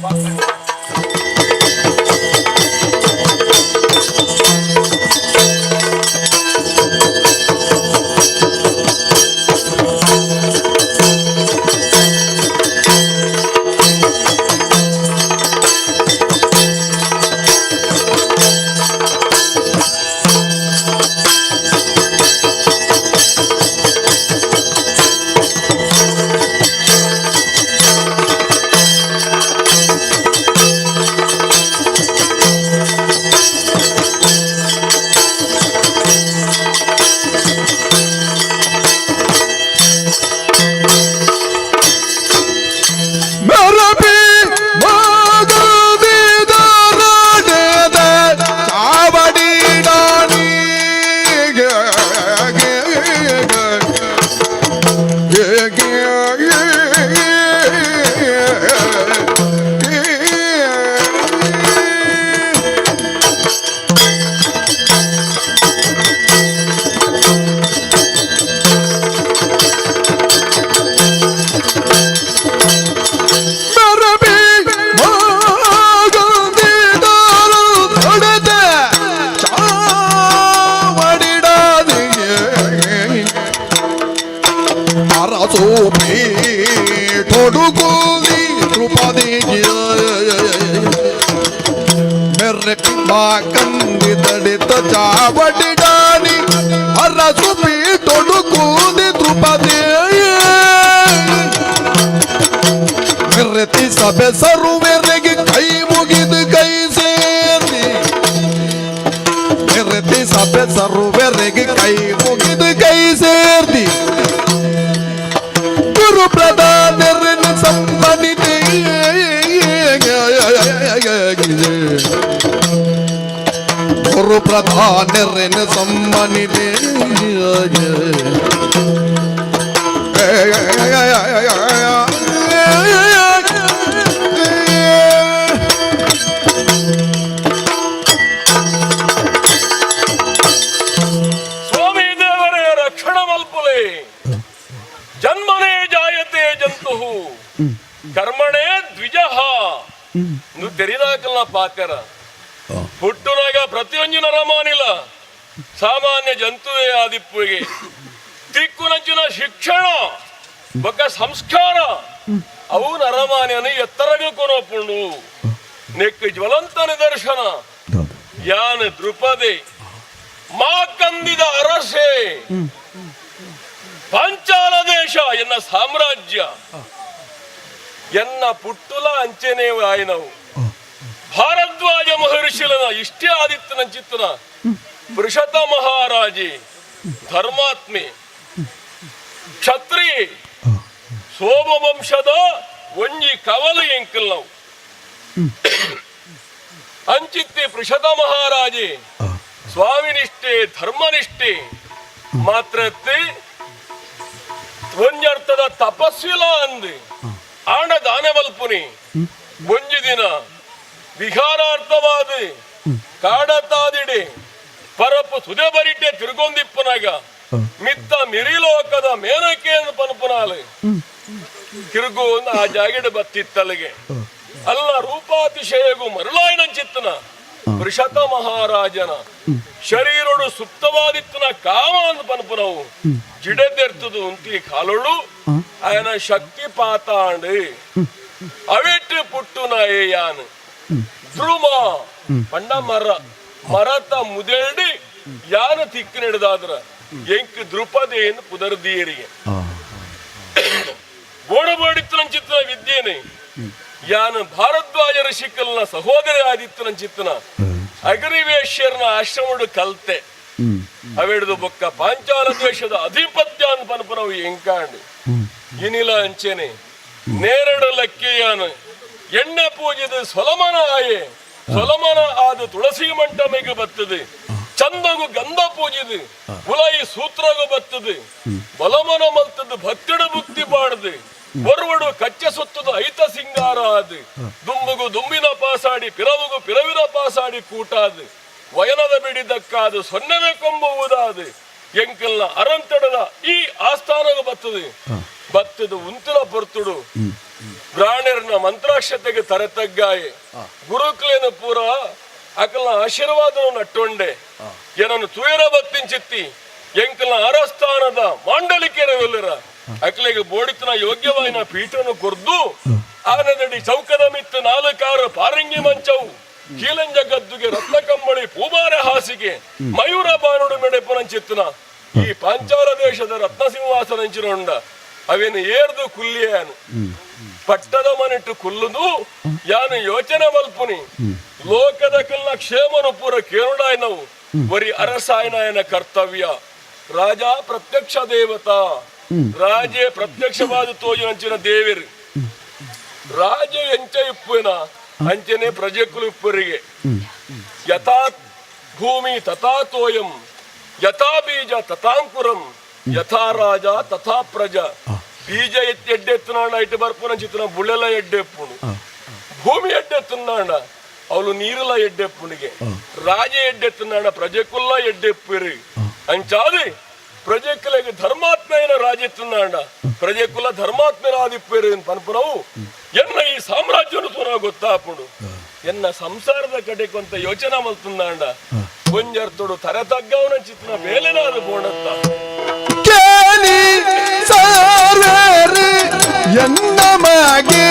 ಮೆರಪಿ ಮಗದಿದ ರಾಡೇದ ಚಾವಡಿ ಡಾಣಿ ಅರಸೋಪಿ ತೊಡುಗುಲಿ ದ್ರುಪದಿ ಮೆರ್ರೆ ಕಂದಿದಡಿತ ಚಾವಡಿಡಾನಿ ಅರಸುಪಿ ತೊಡುಗುಲಿ ದ್ರುಪದಿ ಮೆರ್ರೆತಿ ಸಭೆ ಸರುವೆರೆಗೆ ಕೈ ಮುಗಿದು ಕೈ ಸೇರಿ ಮೆರ್ರೆತಿ ಸಭೆ ಸರುವೆರೆಗೆ ಕೈ ಮುಗಿದು ಕೈ ಸೇರ್ತಿ ಗುರು ಪ್ರಧಾನರನ್ನು ಸಂಬಂಧಿತೆ ಗುರು ಪ್ರಧಾನರನ್ನು ಸಂಬಂಧಿತೆ ಸ್ವಾಮಿ ದೇವರೇ ರಕ್ಷಣ ಮಲ್ಪುಲೆ ಜನ್ಮನೇ ಜಾಯತೆ ಜಂತು ಕರ್ಮಣೇ ದ್ವಿಜಃ ತೆರಿದಾಕಲ್ಲ ಪಾಕರ ಹುಟ್ಟುನಾಗ ಪ್ರತಿಯೊಂದು ನರಮಾನಿಲ್ಲ ಸಾಮಾನ್ಯ ಜಂತುವೇ ಆದಿಪ್ಪುಗೆ ದಿಕ್ಕುನಂಚಿನ ಶಿಕ್ಷಣ ಬೊಕ್ಕ ಸಂಸ್ಕಾರ ಅವು ನರಮಾನ್ಯನ ಎತ್ತರಗ ಕೊನೊಪ್ಪುಂಡು ನೆಕ್ ಜ್ವಲಂತ ನಿದರ್ಶನ ಯಾನ್ ದ್ರುಪದಿ ಮಾ ಕಂದಿದ ಅರಸೆ ಪಾಂಚಾಲ ದೇಶ ಎನ್ನ ಸಾಮ್ರಾಜ್ಯ ಎನ್ನ ಪುಟ್ಟುಲ ಅಂಚೆನೇ ಆಯ್ನವು ಭಾರದ್ವಾಜ ಮಹರ್ಷಿಲನ ಇಷ್ಟೇ ಆದಿತ್ಯನ ಚಿತ್ತನ ಪುರುಷತ ಮಹಾರಾಜಿ ಧರ್ಮಾತ್ಮೆ ಕ್ಷತ್ರಿ ಸೋಮವಂಶದ ಒಂಜಿ ಕವಲು ಎಂಕಲ್ ನಾವು ಅಂಚಿತ್ತಿ ಪುರುಷತ ಮಹಾರಾಜಿ ಸ್ವಾಮಿನಿಷ್ಠೆ ಧರ್ಮನಿಷ್ಠೆ ಮಾತ್ರತ್ತೆ ಒಂಜರ್ಥದ ತಪಸ್ವಿಲ ಅಂದು ಆಣ ದಾನವಲ್ಪುನಿ ಒಂಜಿ ದಿನ ವಿಹಾರಾರ್ಥವಾದ ಕಾಡತಾದಿಡೆ ಪರಪು ಸುದೆ ಬರಿಟೆ ತಿರುಗೊಂದಿಪ್ಪನಾಗ ಮಿತ್ತ ಮಿರಿಲೋಕದ ಮೇನಕೆ ಪನ್ಪುನಾಲು ತಿರುಗು ಆ ಜಾಗಿಡ ಬತ್ತಿತ್ತಲ್ಲಿಗೆ ಅಲ್ಲ ರೂಪಾತಿಶಯಗು ಮರುಳಾಯನಂಚಿತ್ತನ ಪುರುಷತ ಮಹಾರಾಜನ ಶರೀರಡು ಸುಪ್ತವಾದಿತ್ತನ ಕಾಮ ಅಂದ್ ಪನ್ಪುನವು ಜಿಡೆದೆರ್ತದು ಉಂತಿ ಕಾಲೊಳು ఆయన ಶಕ್ತಿ ಪಾತಾಂಡು ಅವೆಟ್ಟು ಪುಟ್ಟುನ ಏಯಾನ್ ಧ್ರುವ ಪಂಡ ಮರತ ಮುದೆಲ್ಡಿ ಯಾನ ತಿಕ್ಕಿನಿಡ್ದಾದ್ರ ಎಂಕ್ ದ್ರುಪದೇನ್ ಪುದರ್ದೀರಿಗೆ ಗೋಡಬಾಡಿತ್ತನ ವಿದ್ಯೆನೆ ಯಾನ ಭಾರದ್ವಾಜ ಋಷಿಕಲ್ನ ಸಹೋದರಿ ಆದಿತ್ತನ ಚಿತ್ತನ ಅಗ್ನಿವೇಶ್ವರನ ಆಶ್ರಮಡು ಕಲ್ತೆ ಅವೆಡ್ದು ಬೊಕ್ಕ ಪಾಂಚಾಲ ದೇಶದ ಅಧಿಪತ್ಯ ಅಂತ ಪನ್ಪನವು ಎಂಕಾಂಡು ಇನಿಲ ಅಂಚೆನೆ ನೇರಡು ಲಕ್ಕಿಯಾನ ಎಣ್ಣೆ ಪೂಜಿದ ಸೊಲಮನ ಆಯೆ ಸೊಲಮನ ಆದ ತುಳಸಿ ಮಂಟಮೆಗೆ ಬರ್ತದೆ ಚಂದಗು ಗಂಧ ಪೂಜಿದು ಪುಲೈ ಸೂತ್ರಗು ಬರ್ತದೆ ಬಲಮನ ಮಲ್ತದ ಭಕ್ತಿಡ ಮುಕ್ತಿ ಪಾಡದು ಒರುವಡು ಕಚ್ಚೆ ಸುತ್ತದ ಐತ ಸಿಂಗಾರ ಅದು ದುಂಬುಗು ದುಂಬಿನ ಪಾಸಾಡಿ ಪಿರವುಗು ಪಿರವಿನ ಪಾಸಾಡಿ ಕೂಟಾದು ವಯನದ ಬಿಡಿದಕ್ಕಾದು ಸೊನ್ನೆವೆ ಕೊಂಬುವುದಾದು ಎಂಕಲ್ನ ಅರಂತಡದ ಈ ಆಸ್ಥಾನಗ ಬತ್ತದು ಉಂತಿನ ಪೊರ್ತುಡು ಬ್ರಾಣ್ಯರನ್ನ ಮಂತ್ರಾಕ್ಷತೆಗೆ ತರೆತಗ್ಗಾಯಿ ಗುರುಕ್ಲೇನ ಪೂರ ಅಕಲ್ನ ಆಶೀರ್ವಾದ ನಟ್ಟೊಂಡೆ ಏನನ್ನು ತುಯರ ಬತ್ತಿಂಚಿತ್ತಿ ಎಂಕಲ್ನ ಅರಸ್ಥಾನದ ಮಾಂಡಲಿಕೆರವೆಲ್ಲರ ಅಕ್ಲೆಗೆ ಬೋಡಿತನ ಯೋಗ್ಯವಾಯಿನ ಪೀಠನು ಕೊರ್ದು ಆನದಡಿ ಚೌಕದ ಮಿತ್ತು ನಾಲ್ಕಾರು ಪಾರಂಗಿ ಮಂಚವು ಕೀಲಂಜ ಗದ್ದುಗೆ ರತ್ನ ಕಂಬಳಿ ಪೂಬಾರ ಹಾಸಿಗೆ ಮಯೂರ ಬಾನುಡು ಮೆಡೆಪುನಂಚಿತ್ತನ ಈ ಪಾಂಚಾಲ ದೇಶದ ರತ್ನ ಸಿಂಹಾಸನಂಚಿನೊಂಡ ಅವೇನು ಏರ್ದು ಕುಲ್ಲಿಯಾನು ಪಟ್ಟದ ಮನೆಟ್ಟು ಕುಲ್ಲುದು ಯಾನು ಯೋಚನೆ ಮಲ್ಪುನಿ ಲೋಕದ ಕಲ್ನ ಕ್ಷೇಮನು ಪೂರ ಕೇರುಡಾಯ್ನವು ಬರೀ ಅರಸಾಯನಾಯನ ಕರ್ತವ್ಯ ರಾಜ ಪ್ರತ್ಯಕ್ಷ ದೇವತಾ ರಾಜೇ ಪ್ರತ್ಯಕ್ಷವಾದ ತೋಜನಂಚಿನ ದೇವಿರು ರಾಜ ಎಂಚ ಇಪ್ಪುನ ಅಂಚನೆ ಪ್ರಜೆಕುಲು ಇಪ್ಪರಿಗೆ ಯಥಾ ಭೂಮಿ ತಥಾ ತೋಯಂ ಯಥಾ ಬೀಜ ತಥಾಂಕುರಂ ಯಥಾ ರಾಜ ತಥಾ ಪ್ರಜ ಬೀಜ ಎಡ್ಡೆತ್ತುನಾಂಡ ಇಟ್ಟು ಬರ್ಪುನ ಚಿತ್ರ ಬುಳ್ಳೆಲ್ಲ ಎಡ್ಡೆಪ್ಪುನು ಭೂಮಿ ಎಡ್ಡೆತ್ತುನಾಂಡ ಅವಳು ನೀರೆಲ್ಲ ಎಡ್ಡೆಪ್ಪುನಿಗೆ ರಾಜ ಎಡ್ಡೆತ್ತುನಾಂಡ ಪ್ರಜೆಕುಲ್ಲ ಎಡ್ಡೆಪ್ಪಿರಿ ಅಂಚಾದಿ ಪ್ರಜೆಕುಲೆಗೆ ಧರ್ಮಾತ್ಮೆಯನ ರಾಜೆತ್ತುನಾಂಡ ಪ್ರಜೆಕುಲ ಧರ್ಮಾತ್ಮರಾದಿಪ್ಪೇರು ಪನ್ಪುನವು ಎನ್ನ ಈ ಸಾಮ್ರಾಜ್ಯನು ತುನ ಗೊತ್ತಾಪುಡು ಎನ್ನ ಸಂಸಾರದ ಕಡೆ ಕೊಂತ ಯೋಚನೆ ಮಲ್ತುಂದಾಂಡ ಕೊಂಜರ್ತುಡು ತರೆ ತಗ್ಗವನ ಚಿತ್ರ ಮೇಲೆನಾದ ಬೋಣತ್ತ ಎನ್ನ ಮಗೆ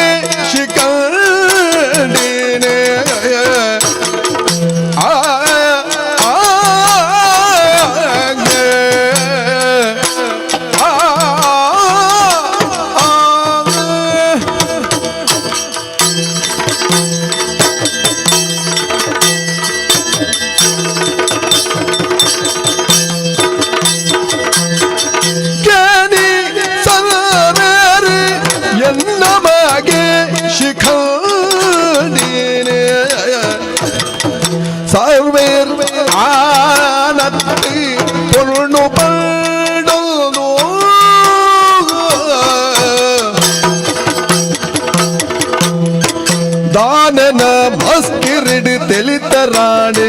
ಶಿಖಂಡಿನೇ ದಾನನ ಮಸ್ಕಿರಿಡಿ ತೆಲಿತರಾಣೆ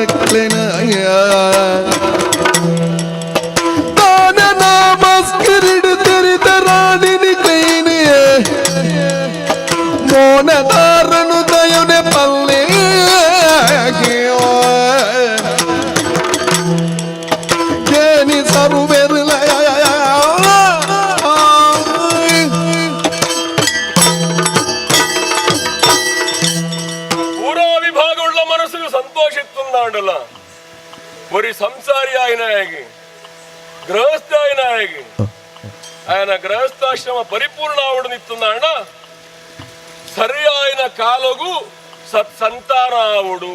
ದಾನನ ಮಸ್ಕಿರಿಡಿ ತೆಲಿತರಾಣಿನಿ ಕೈನಿಯ ಮೋನದಾರನು ದಯನೆ ಪಲ್ಲೆ ಕೇನಿ ಸರುವೆರುಲ ഒരു സംസാരി ആയനായി ഗൃഹസ്ഥ ആയനായി ఆయన గృహస్థాశ్రమ పరిపూర్ణ ఆవిడ నిత్తున్నాడ సరి ఆయన కాలగు సత్సంతాన ఆవుడు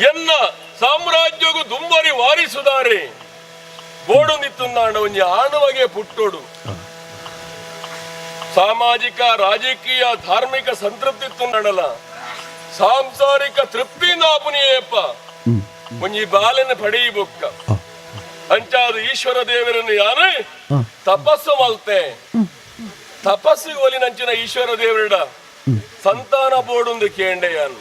ಎನ್ನ ಸಾಮ್ರಾಜ್ಯಗು ದುಂಬರಿ ವಾರಿಸುದಾರೆ ಬೋಡು ನಿತ್ತುಂದಾಂಡ ಒಂಜಿ ಆಣುವಗೆ ಪುಟ್ಟೋಡು ಸಾಮಾಜಿಕ ರಾಜಕೀಯ ಧಾರ್ಮಿಕ ಸಂತೃಪ್ತಿ ತುಂಡಲ್ಲ ಸಾಂಸಾರಿಕ ತೃಪ್ತಿ ನಾಪುನಿಯಪ್ಪ ಒಂಜಿ ಬಾಲನ ಪಡೆಯಬೊಕ್ಕ ಅಂಚಾದ ಈಶ್ವರ ದೇವರನ್ನು ಯಾರು ತಪಸ್ಸು ಮಲ್ತೆ ತಪಸ್ಸಿಗೆ ಒಲಿನಂಚಿನ ಈಶ್ವರ ದೇವರಡ ಸಂತಾನ ಬೋಡುಂದು ಕೇಂಡೆಯಾನು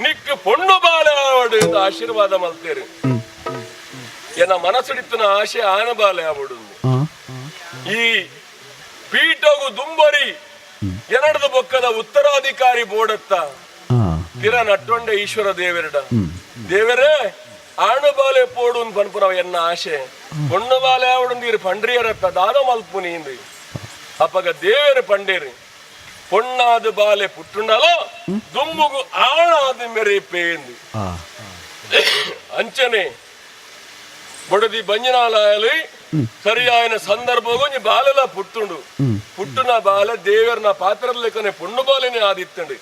ನಿಕ್ಕು ಪೊಣ್ಣು ಬಾಲೆ ಆವಡು ಆಶೀರ್ವಾದ ಮಲ್ತೇರು ಎನ್ನ ಮನಸ್ಸಿಡಿತನ ಆಶೆ ಆನ ಬಾಲೆ ಆವಡು ಈ ಪೀಠಗು ದುಂಬರಿ ಎನಡದ ಬೊಕ್ಕದ ಉತ್ತರಾಧಿಕಾರಿ ಬೋಡತ್ತ ತಿರ ನಟ್ಟೊಂಡೆ ಈಶ್ವರ ದೇವರಡ ದೇವರೇ ಆಣು ಬಾಲೆ ಪೋಡು ಪನ್ಪುರ ಎನ್ನ ಆಶೆ ಪೊಣ್ಣು ಬಾಲೆ ಆವಡು ನೀರು ಪಂಡ್ರಿಯರತ್ತ ದಾದ ಮಲ್ಪು ನೀಂದು ಅಪ್ಪಗ ದೇವರು ಪಂಡೇರು பொண்ணாது பாலே புட்டுண்டாலோ ದುಂಬುಗು ಆಳಾದ ಮೇರೆ ಪೇಂದು ಅಂಚನೆ ಬಡದಿ ಬಂಜನಾಲಯಲಿ ಸರಿಯಾಯಿನ ಸಂದರ್ಭಗೂ ಬಾಲೆಲ ಪುಟ್ಟುಂಡು ಪುಟ್ಟುನ ಬಾಲೆ ದೇವರನ ಪಾತ್ರದಲ್ಲಿಕನೆ ಪೊಣ್ಣು ಬಾಲೆನೆ ಆದಿತ್ತಂಡು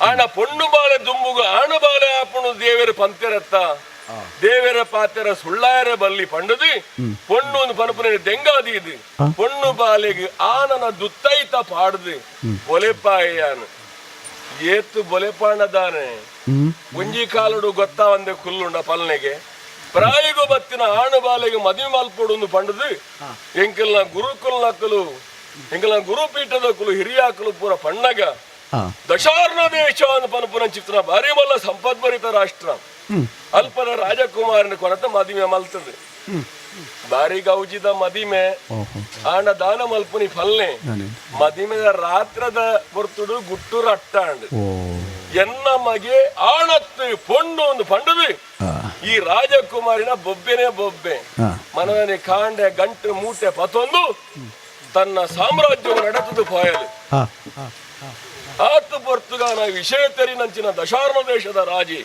ಆಣ ಪೊಣ್ಣು ಬಾಲೆ ದುಂಬುಗು ಆಣು ಬಾಲೆ ಆಪುಣು ದೇವರು ಪಂತೆರತ್ತ ದೇವರ ಪಾತ್ರ ಸುಳ್ಳಾಯರ ಬಲ್ಲಿ ಪಂಡದು ಪೊಣ್ಣು ಪನಪನ ದೆಂಗಾದೀದು ಪೊಣ್ಣು ಬಾಲೆಗೆ ಆನನ ದುತ್ತೈತ ಪಾಡ್ದು ಬೊಲೆಪಾಯಾನು ಏತು ಬೊಲೆಪಾಣದಾನೆ ಒಂಜಿ ಕಾಲುಡು ಗೊತ್ತಾ ಒಂದೆ ಕುಲ್ಲುಂಡ ಪಲ್ನೆಗೆ ಪ್ರಾಯಿಗೂ ಬತ್ತಿನ ಆಣ ಬಾಲೆಗೆ ಮದುವೆ ಮಲ್ಪೊಡು ಪಂಡದು ಎಂಕಲ್ನ ಗುರುಕುಲ್ ನಕ್ಕಲು ಎಂಕಲ್ನ ಗುರುಪೀಠದಕ್ಕಲು ಹಿರಿಯಾಕಲು ಪೂರ ಪಣ್ಣಗ ದಶಾರ್ಣ ದೇಶ ಅಂತ ಪನಪುನ ಚಿತ್ರ ಭಾರಿ ಮಲ್ಲ ಸಂಪದ್ಭರಿತ ರಾಷ್ಟ್ರ ಅಲ್ಪನ ರಾಜಕುಮಾರನ ಕೊನತ ಮದುವೆ ಮಲ್ತದೆ ಬಾರಿ ಗೌಜಿದ ಮದಿಮೆ ಆಂಡ ದಾನ ಮಲ್ಪುನಿ ಫಲ್ನೆ ಮದಿಮೆದ ರಾತ್ರದ ಬರ್ತುಡು ಗುಟ್ಟುರ ಅಟ್ಟಾಂಡ್ ಎನ್ನ ಮಗೆ ಆಣತ್ತು ಪೊಂಡು ಒಂದು ಪಂಡದು ಈ ರಾಜಕುಮಾರಿನ ಬೊಬ್ಬೆನೇ ಬೊಬ್ಬೆ ಮನವನೆ ಕಾಂಡೆ ಗಂಟು ಮೂಟೆ ಪತೊಂದು ತನ್ನ ಸಾಮ್ರಾಜ್ಯವನ್ನು ನಡೆತದು ಪಾಯಲು ಆತು ಪೊರ್ತುಗಾನ ವಿಷಯ ತೆರಿನಂಚಿನ ದಶಾರ್ಣ ದೇಶದ ರಾಜಿ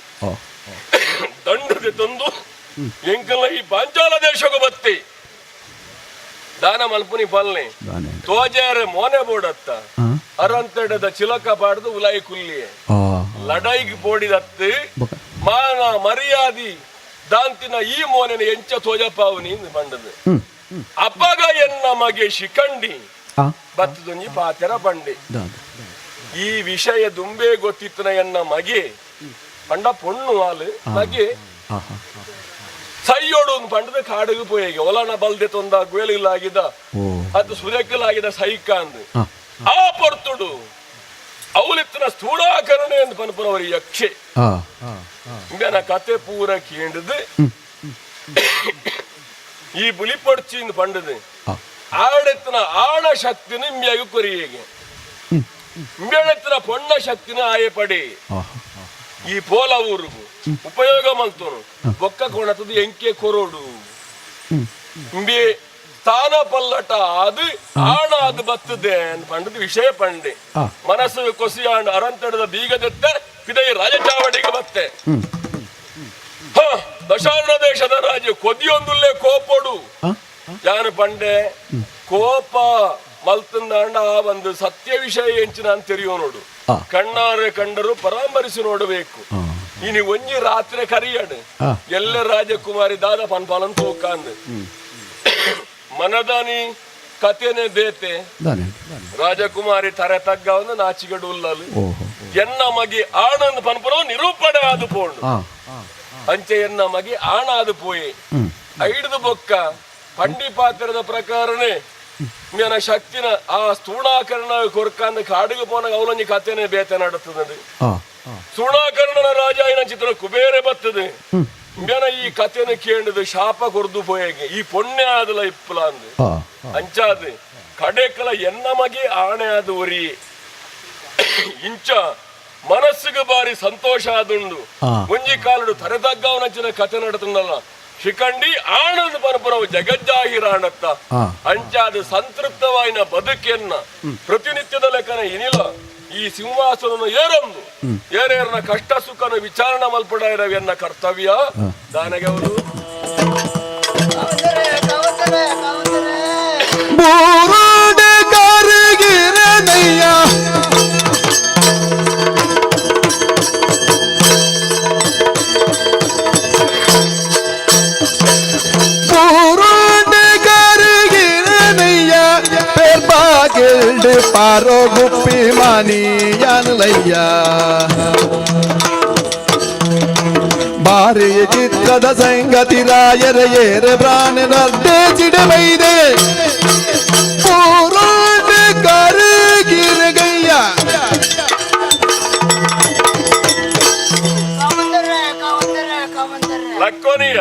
ದಂಡದೆ ತಂದು ಎಂಕಲ್ಲ ಈ ಪಾಂಚಾಲ ದೇಶಕ್ಕೆ ಬತ್ತಿ ದಾನ ಮಲ್ಪುನಿ ಪಲ್ನೆ ತೋಜಾರೆ ಮೋನೆ ಬೋಡತ್ತ ಅರಂತಡದ ಚಿಲಕ ಪಾಡ್ದು ಉಲಾಯಿ ಕುಲ್ಲಿಯೇ ಲಡೈಗೆ ಬೋಡಿದತ್ತು ಮಾನ ಮರ್ಯಾದಿ ದಾಂತಿನ ಈ ಮೋನೆನ ಎಂಚ ತೋಜಪಾವನಿ ಬಂಡದು ಅಪ್ಪಗ ಎನ್ನ ಮಗೆ ಶಿಖಂಡಿ ಬತ್ತದೊಂಜಿ ಪಾತೆರ ಬಂಡೆ ಈ ವಿಷಯ ದುಂಬೆ ಗೊತ್ತಿತ್ತನ ಎನ್ನ ಮಗೆ ಪಂಡ ಪೊಣ್ಣು ಹಾಲು ಮಗೆ ಸೈಯೋಡು ಪಂಡದ ಕಾಡಿಗೆ ಪೋಯಿಗೆ ಒಲನ ಬಲ್ದೆ ತೊಂದ ಗೋಲಿಲಾಗಿದ ಅದು ಸುರೇಕಲಾಗಿದ ಸೈಕ ಅಂದು ಆ ಪೊರ್ತುಡು ಅವಲಿತ್ತಿನ ಸ್ಥೂಳಾಕರಣೆ ಎಂದು ಪನ್ಪುನವರ ಯಕ್ಷೆ ಇಂಗನ ಕತೆ ಪೂರ ಕೇಂದ್ರದು ಈ ಬುಲಿಪಡ್ಚಿ ಪಂಡದು ಆಡೆತ್ತಿನ ಆಣ ಶಕ್ತಿನ ಇಂಬ್ಯಾಗ ಕೊರಿಯೇಗೆ ಇಂಬ್ಯಾಳೆತ್ತಿನ ಪೊಣ್ಣ ಶಕ್ತಿನ ಆಯೆ ಪಡೆ ಈ ಪೋಲ ಊರುಗು ಉಪಯೋಗ ಮಲ್ತೋನು ಬೊಕ್ಕ ಕೊಣತದು ಎಂಕೆ ಕೊರೋಡು ಇಂಬೆ ಸ್ಥಾನ ಪಲ್ಲಟ ಅದು ಆಣ ಅದು ಬತ್ತದೆ ಪಂಡದು ವಿಷಯ ಪಂಡೆ ಮನಸ್ಸು ಕೊಸಿ ಆಂಡ ಅರಂತಡದ ಬೀಗದೆತ್ತ ಪಿದೈ ರಾಜಚಾವಡಿಗೆ ಬತ್ತೆ ದಶಾರ್ಣ ದೇಶದ ರಾಜ್ಯ ಕೊದಿಯೊಂದುಲ್ಲೇ ಕೋಪೋಡು ಯಾನು ಪಂಡೆ ಕೋಪ ಮಲ್ತಂದಾಂಡ ಆ ಒಂದು ಸತ್ಯ ವಿಷಯ ಎಂಚಿನ ಅಂತ ತೆರೆಯೋ ನೋಡು ಕಣ್ಣಾರೆ ಕಂಡರು ಪರಾಮರಿಸಿ ನೋಡಬೇಕು ಇನಿ ಒಂಜಿ ರಾತ್ರಿ ಕರಿಯಡು ಎಲ್ಲ ರಾಜಕುಮಾರಿ ದಾದ ಪನ್ಪಾಲನ್ ತೂಕಾಂದ್ ಮನದಾನಿ ಕತೆನೆ ದೇತೆ ರಾಜಕುಮಾರಿ ತರೆ ತಗ್ಗ ಒಂದು ನಾಚಿಗಡು ಉಲ್ಲಲು ಎನ್ನ ಮಗೆ ಆನಂದ್ ಪನ್ಪುರ ನಿರೂಪಣೆ ಆದು ಪೋಂಡು ಅಂಚೆ ಎನ್ನ ಮಗೆ ಆಣ ಆದು ಪೋಯಿ ಐಡ್ದು ಬೊಕ್ಕ ಪಂಡಿ ಪಾತ್ರದ ಪ್ರಕಾರನೇ ಮೇನ ಶಕ್ತಿನ ಆ ಸ್ಥೂಣಾಕರಣ ಕೊರ್ಕಂದ ಕಾಡಿಗೆ ಪೋನಾಗ ಅವಲೊಂಜಿ ಕತೆನೆ ಬೇತೆ ನಡತದೆ ಸ್ಥೂಣಾಕರಣನ ರಾಜ ಇನ ಚಿತ್ರ ಕುಬೇರೆ ಬರ್ತದೆ ಮೇನ ಈ ಕತೆನ ಕೇಂದ್ರದ ಶಾಪ ಕೊರ್ದು ಪೋಯಗೆ ಈ ಪುಣ್ಯ ಆದಲ ಇಪ್ಪಲ ಅಂದ್ ಅಂಚಾದ ಕಡೆಕಲ ಎನ್ನ ಮಗೆ ಆಣೆ ಆದ ಒರಿ ಇಂಚ ಮನಸ್ಸಿಗೆ ಬಾರಿ ಸಂತೋಷ ಆದುಂಡು ಮುಂಜಿ ಕಾಲಡು ತರೆದಗ್ಗವನಂಚಿನ ಕತೆ ನಡತನಲ್ಲ ಶಿಖಂಡಿ ಆನಂದ ಪರಪರವು ಜಗಜ್ಜಾಹಿರಾಣತ್ತ ಅಂಚಾದ ಸಂತೃಪ್ತವಾಯಿನ ಬದುಕಿಯನ್ನ ಪ್ರತಿನಿತ್ಯದ ಲೆಕ್ಕನ ಏನಿಲ್ಲ ಈ ಸಿಂಹಾಸನ ಏರೊಂದು ಏರೇರನ ಕಷ್ಟ ಸುಖನ ವಿಚಾರಣ ಮಲ್ಪಡ ಇರವೆನ್ನ ಕರ್ತವ್ಯ ದಾನಗೆ ಅವರು ಪಾರೋ ಗುಪ್ಪಿ ಮಾನಿ ಯಾನಲಯ್ಯ ಭಾರಿ ಚಿತ್ರದ ಸಂಗತಿ ರಾಯರ ಏರೆ ಪ್ರಾಣ ನಿರ್ದೇಶಿಡಬೈದೆ ಪೂರಾಟ ಕರಗಿರಗಯ್ಯ ಲಕ್ಕೋನಿಯ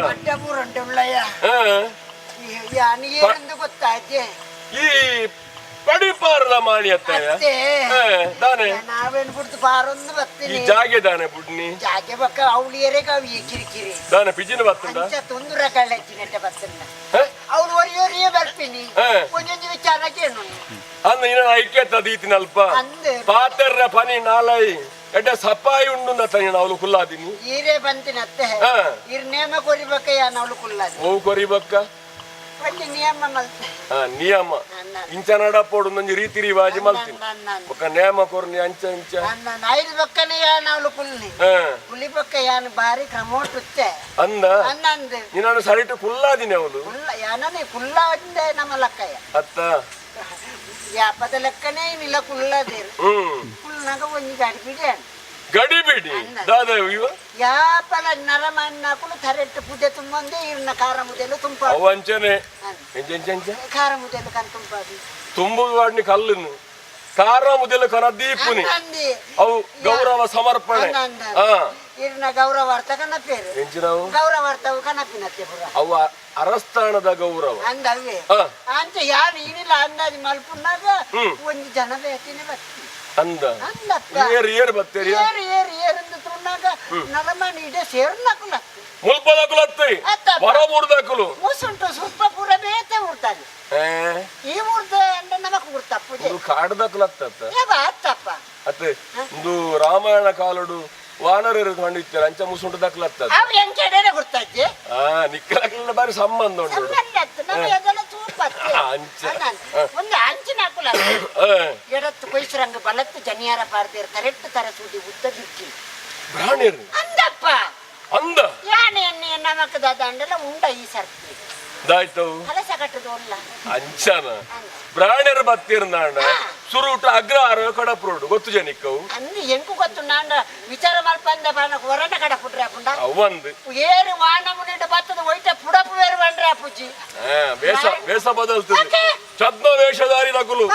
ಗೊತ್ತಾಯ್ತೆ ಈ ಪಡಿಪಾರದ ಮಾಣಿಯತ್ತೆ ದಾನೆ ನಾವೇನ್ ಬಿಡ್ತು ಪಾರೊಂದು ಬರ್ತೀನಿ ಈ ಜಾಗೆ ದಾನೆ ಬುಡ್ನಿ ಜಾಗೆ ಬಕ್ಕ ಅವಳಿಯರೇ ಕವಿ ಕಿರಿಕಿರಿ ದಾನೆ ಪಿಜಿನ ಬರ್ತದ ತೊಂದ್ರ ಕಳ್ಳೆಚ್ಚಿನಟ್ಟ ಬರ್ತಂದ ಅವ್ರು ಒರಿಯೋರಿಯೇ ಬರ್ತೀನಿ ಒಂದೊಂದು ವಿಚಾರ ಕೇಳು ಅಂದ ಇನ್ನ ಐಕ್ಯತ ದೀತಿನಲ್ಪ ಪಾತೆರ್ರ ಪನಿ ನಾಲೈ ಎಡ್ಡ ಸಪಾಯಿ ಉಂಡು ತನಿ ಅವಳು ಕುಲ್ಲಾದಿನಿ ಈರೇ ಬಂತಿನತ್ತೆ ಇರ್ ನೇಮ ಕೊರಿಬೇಕ ಯಾನ್ ಅವಳು ಕುಲ್ಲಾದಿ ಓ ಕೊರಿಬೇಕ ನಿಯಮ ಮಲ್ತೆ ನಿಯಮ ಇಂಚ ನಡಪೋಡು ನಂಜಿ ರೀತಿ ರಿವಾಜಿ ಮಲ್ತೀನಿ ಒಕ್ಕ ನೇಮ ಕೊರ್ನಿ ಅಂಚ ಇಂಚ ಐದು ಬಕ್ಕನೆ ಯಾನ್ ಅವಳು ಕುಲ್ನಿ ಕುಲಿ ಬಕ್ಕ ಯಾನ್ ಬಾರಿ ಕ್ರಮೋಟುತ್ತೆ ಅಂದ ನೀನು ಸರಿಟು ಕುಲ್ಲಾದಿನಿ ಅವಳು ಯಾನೇ ಕುಲ್ಲ ಒಂದೇ ನಮ್ಮ ಲಕ್ಕಯ್ಯ ಅತ್ತ ಯಾಪದ ಲೆಕ್ಕನೇ ನಿಲ್ಲ ಕುಲ್ಲದೇರು ಕುಲ್ನಾಗ ಒಂಜಿ ಗಾಡಿ ಬಿಡಿ ಗಡಿಬಿಡಿ ದಾದ ಇವ ಯಾಪಲ ನರಮನ್ನಕುಲು ಕರೆಕ್ಟ್ ಪುದೆ ತುಂಬಂದೆ ಇರ್ನ ಖಾರ ಮುದೆಲು ತುಂಬ ಅವಂಚನೆ ಎಂಚ ಖಾರ ಮುದೆಲು ಕನ್ ತುಂಬಾದಿ ತುಂಬುದು ವಾಡ್ನಿ ಕಲ್ಲುನು ಕಾರ ಮುದೆಲು ಕನ ದೀಪುನಿ ಅಂದಿ ಅವು ಗೌರವ ಸಮರ್ಪಣೆ ಇರ್ನ ಗೌರವಾರ್ಥ ಕನಪೇರು ಎಂಚಿನವು ಗೌರವಾರ್ಥವು ಕನಪಿನತ್ತೆ ಪುರ ಅವು ಅರಸ್ಥಾನದ ಗೌರವ ಅಂದವೇ ಅಂತ ಯಾರು ಏನಿಲ್ಲ ಅಂದಾಜು ಮಲ್ಪುನ್ನಾಗ ಒಂದು ಜನ ಬೇತಿನೇ ಬರ್ತಿ ಅಂದ ಅಂದಪ್ಪ ಏರ್ ಬತ್ತೇರಿ ಏರು ಅಂತ ತುನ್ನಾಗ ನಲಮಣಿ ಇಡೆ ಸೇರ್ನಕುಲ ಮುಲ್ಪದಕುಲತ್ತಿ ಬರ ಮೂರ್ದಕುಲು ಮುಸುಂಟು ಸುಪ್ಪ ಪೂರ ಬೇತೆ ಉಡ್ತಾನೆ ಈ ಊರ್ದ ಅಂಡ ನಮಕ್ ಉಡ್ತಪ್ಪುದೆ ಕಾಡ್ದಕುಲತ್ತ ಅತ್ತಪ್ಪ ಅತ್ತೆ ಒಂದು ರಾಮಾಯಣ ಕಾಲಡು ವಾನರರು ಕಂಡಿರ್ತಾರೆ ಅಂಚ ಮುಸುಂಟು ದಕ್ಲತ್ತದ ಅವ್ರು ಎಂಕೆಡೆನೆ ಗುರ್ತಾಯ್ತಿ ನಿಕ್ಕಲಕ್ಕೆಲ್ಲ ಬಾರಿ ಸಂಬಂಧ ಉಂಟು ನಮಗೆಲ್ಲ ತೂಪತ್ತೆ ಅಂಚ ಒಂದು ಅಂಚಿನ ಹಾಕುಲ ಎಡತ್ತು ಕೊಯ್ಸರಂಗ ಬಲತ್ತು ಜನಿಯಾರ ಪಾರ್ದೇರ್ ಕರೆಕ್ಟ್ ತರ ಸೂದಿ ಉದ್ದ ದಿಕ್ಕಿ ಪ್ರಾಣಿಯರು ಅಂದಪ್ಪ ಅಂದ ಯಾನೆ ನಮಕ್ ದಂಡೆಲ್ಲ ಉಂಡ ಈ ಸರ್ತಿ ದಾಯ್ತವು ಹಲಸ ಕಟ್ಟದೋಲ್ಲ ಅಂಚನ ಪ್ರಾಣಿಯರು ಬತ್ತಿರ್ನಾಂಡ ಸುರುಟ ಅಗ್ರಹಾರ ಕಡಪ್ರೋಡು ಗೊತ್ತು ಜನಿಕ್ಕವು ಅಂದು ಎಂಕು ಗೊತ್ತು ನಾನು ವಿಚಾರ ಮಲ್ಪಂದ ಬಾನ ಹೊರನ ಕಡ ಪುಡ್ರೆ ಅಪ್ಪುಂಡ ಅವಂದು ಏರು ವಾಣ ಮುನಿಟ ಬತ್ತದ ಒಯ್ಟ ಪುಡಪು ಬೇರೆ ಬಂಡ್ರೆ ಅಪ್ಪುಜಿ ವೇಷ ಬದಲ್ತದೆ ಚದ್ಮ ವೇಷಧಾರಿ ನಕುಲು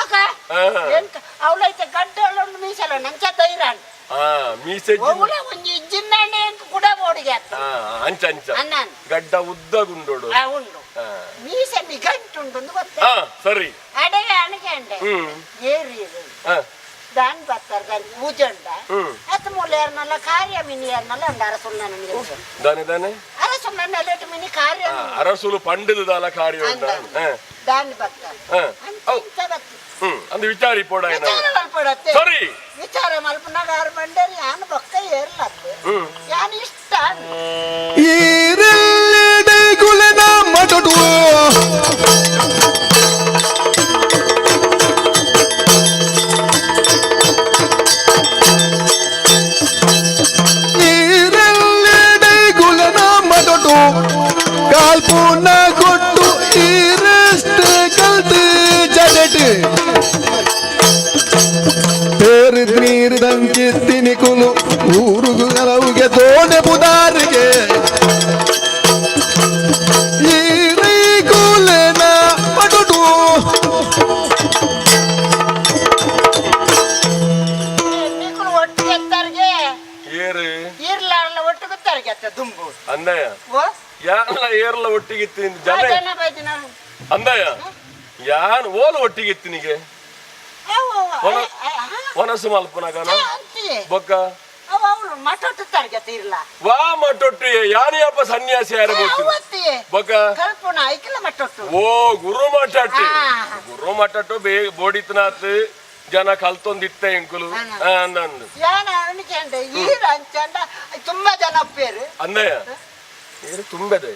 ಎಂತ ಅವಳೈತೆ ಗಡ್ಡ ಮೀಸಲ ನಂಚ ಧೈರ್ಯ ಮೀಸೆ ಒಗುಳ ಒಂಜಿ ಜಿನ್ನಣ್ಣೆ ಎಂಕು ಕೂಡ ಬೋಡಿಗೆ ಅಂಚ ಅಂಚ ಅಣ್ಣನ್ ಗಡ್ಡ ಉದ್ದ ಗುಂಡೋಡು ಉಂಡು ಮೀಸೆ ನಿಘಂಟುಂಡು ಗೊತ್ತ ಸರಿ ಅಡೆಗೆ ಅಣಗೆ ಅಂಡೆ ಏರಿ ದಾನ್ ಬರ್ತಾರೆ ದಾನ್ ಪೂಜೆ ಉಂಡ ಅತ್ತ ಮೂಲೆಯರ್ನೆಲ್ಲ ಕಾರ್ಯ ಮಿನಿಯರ್ನೆಲ್ಲ ಉಂಡ ಅರಸುಲ್ ನನಗೆ ದಾನೆ ದಾನೆ ಅರಸುಲ್ ನನ್ನ ಲೇಟ್ ಮಿನಿ ಕಾರ್ಯ ಅರಸುಲು ಪಂಡದ ದಾಲ ಕಾರ್ಯ ಉಂಡ ದಾನ್ ಬರ್ತಾರೆ ಅಂದು ವಿಚಾರಿ ಪೋಡ ಮಲ್ಪಡತ್ತೆ ಸರಿ ವಿಚಾರ ಮಲ್ಪನಾಗ ಆರು ಬಂಡೇರಿ ಯಾನು ಬೊಕ್ಕ ಏರ್ಲತ್ತೆ ಯಾನು ಇಷ್ಟ ಈರೆಲ್ಲೆಡೆ ಗುಲೆನ ಮಟುಟು ಈರೆಲ್ಲೆಡೆ ಗುಲೆನ ಮಟುಟು ಕಾಲ್ಪುನ ಕೊಟ್ಟು ಈರೆಸ್ಟ್ ಕಲ್ತು ಜಡಟ್ ನೀರು ದಂಚಿತ್ತಿನಿ ಕುಲು ಊರುಗು ಗಲವುಗೆ ತೋಡೆ ಬುದಾರಿಗೆ ಈ ಕುಲೆನ ಪಟುಟು ಒಟ್ಟಿಗೆ ಎತ್ತಾರಿಗೆ ಏರು ಇರ್ಲಾರ್ಲ ಒಟ್ಟಿಗೆ ಎತ್ತಾರಿಗೆ ಅತ್ತ ದುಂಬು ಅಂದಯ್ಯ ಯಾನ ಏರ್ಲ ಒಟ್ಟಿಗಿತ್ತಿ ಜನ ಜನ ಬೈದಿ ನಾನು ಅಂದಯ್ಯ ಯಾನ್ ಓಲು ಒಟ್ಟಿಗಿತ್ತಿನಿಗೆ ಒನಸು ಮಲ್ಪನಾಗನ ಬೊಕ್ಕ ಅವಳು ಮಠೊಟ್ಟು ತರ್ಗತ ಇರ್ಲ ವಾ ಮಟ್ಟೊಟ್ಟು ಯಾನಿಯಪ್ಪ ಸನ್ಯಾಸಿ ಯಾರು ಬೊಕ್ಕ ಕಲ್ಪನ ಐಕಲ ಮಠೊಟ್ಟು ಓ ಗುರು ಮಟ್ಟಟ್ಟು ಗುರು ಮಟ್ಟಟ್ಟು ಬೋಡಿತನಾತ್ ಜನ ಕಲ್ತೊಂದಿತ್ತ ಎಂಕುಲು ಅಂದಂದು ಯಾನ ಅವನಿಗೆ ಅಂಡೆ ಈರ ಅಂಚಂಡ ತುಂಬಾ ಜನ ಅಪ್ಪೇರು ಅಂದಯ್ಯ ಏನು ತುಂಬೆದೆ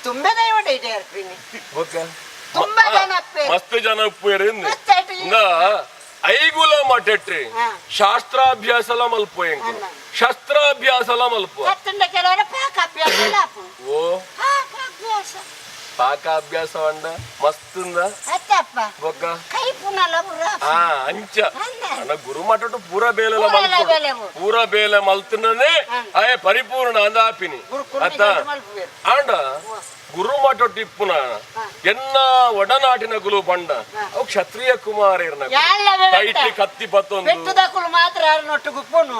ತುಂಬೆದೆ ಒಡೆ ಇದೆ ಅರ್ಪಿನಿ ಬೊಕ್ಕ ತುಂಬಾ ಜನ ಅಪ್ಪೇರು ಮಸ್ತ್ ಜನ ಉಪ್ಪೇರು ಐಗುಲ ಮಟ್ಟೆಟ್ರಿ ಶಾಸ್ತ್ರಾಭ್ಯಾಸಲ ಮಲ್ಪು ಎಂಕು ಶಸ್ತ್ರಾಭ್ಯಾಸಲ ಮಲ್ಪು ಕೆಲವರ ಪಾಕ ಅಭ್ಯಾಸ ಓ ಪಾಕಾಭ್ಯಾಸ ಅಂಡ ಮಸ್ತ್ ಅತ್ತಪ್ಪ ಬೊಕ್ಕ ಕೈ ಪುನಲ ಅಂಚ ಅಣ್ಣ ಗುರು ಮಟ್ಟಟ್ಟು ಪೂರ ಬೇಲೆಲ ಪೂರ ಬೇಲೆ ಮಲ್ತನೇ ಅಯ್ಯ ಪರಿಪೂರ್ಣ ಅಂದಾಪಿನಿ ಅತ್ತ ಆಂಡ ಗುರು ಮಟ್ಟೊಟ್ಟು ಇಪ್ಪುನ ಎನ್ನ ಒಡನಾಟಿನ ಗುಲು ಬಂಡ ಅವು ಕ್ಷತ್ರಿಯ ಕುಮಾರ ಕೈಟಿ ಕತ್ತಿ ಪತ್ತೊಂದು ಪೆಟ್ಟುದಕ್ಕಲು ಮಾತ್ರ ನೊಟ್ಟು ಗುಪ್ಪುನು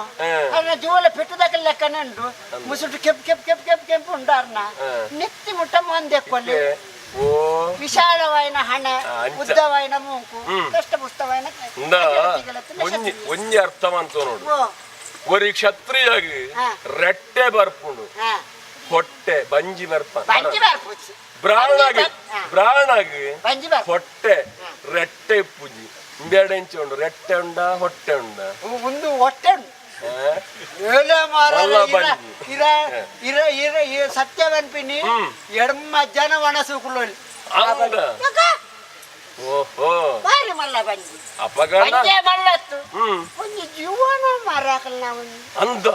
ಅನ್ನ ಜೀವಲ ಪೆಟ್ಟುದಕ್ಕಲ್ ಲೆಕ್ಕ ನಂಡು ಮುಸುಟು ಕೆಂಪ್ ಕೆಂಪ್ ಕೆಂಪ್ ಕೆಂಪ್ ಕೆಂಪು ಉಂಡಾರ್ನ ನೆತ್ತಿ ಮುಟ್ಟ ಮಂದೆ ಕೊಲ್ಲಿ ಓ ವಿಶಾಲವಾಯಿನ ಹಣ ಉದ್ದವಾಯಿನ ಮೂಕು ದಷ್ಟಪುಷ್ಟವಾಯಿನ ಒಂಜಿ ಅರ್ಥ ಮಂತ ನೋಡು ಒರಿ ಕ್ಷತ್ರಿಯಾಗಿ ರೆಟ್ಟೆ ಬರ್ಪುಂಡು ಹೊಟ್ಟೆ ಬಂಜಿ ಬರ್ಪ ಬ್ರಾಣಾಗಿ ಹೊಟ್ಟೆ ರೆಟ್ಟೆ ಪೂಜಿ ಇಂಬೆಡೆಂಚಿ ಉಂಡು ರೆಟ್ಟೆ ಉಂಡ ಹೊಟ್ಟೆ ಉಂಡ ಒಂದು ಹೊಟ್ಟೆ ಸತ್ಯವನ್ಪಿನಿ ಎಡಮ್ಮ ಜನ ಒಣಸುకులు ಓಹೋ ಬಾರಿ ಮಲ್ಲ ಬಂಜಿ ಅಪಗಣ ಮಲ್ಲತ್ತು ಒಂದು ಜೀವನ ಮಾರಾಕಲ್ಲ ನಾವು ಅಂದ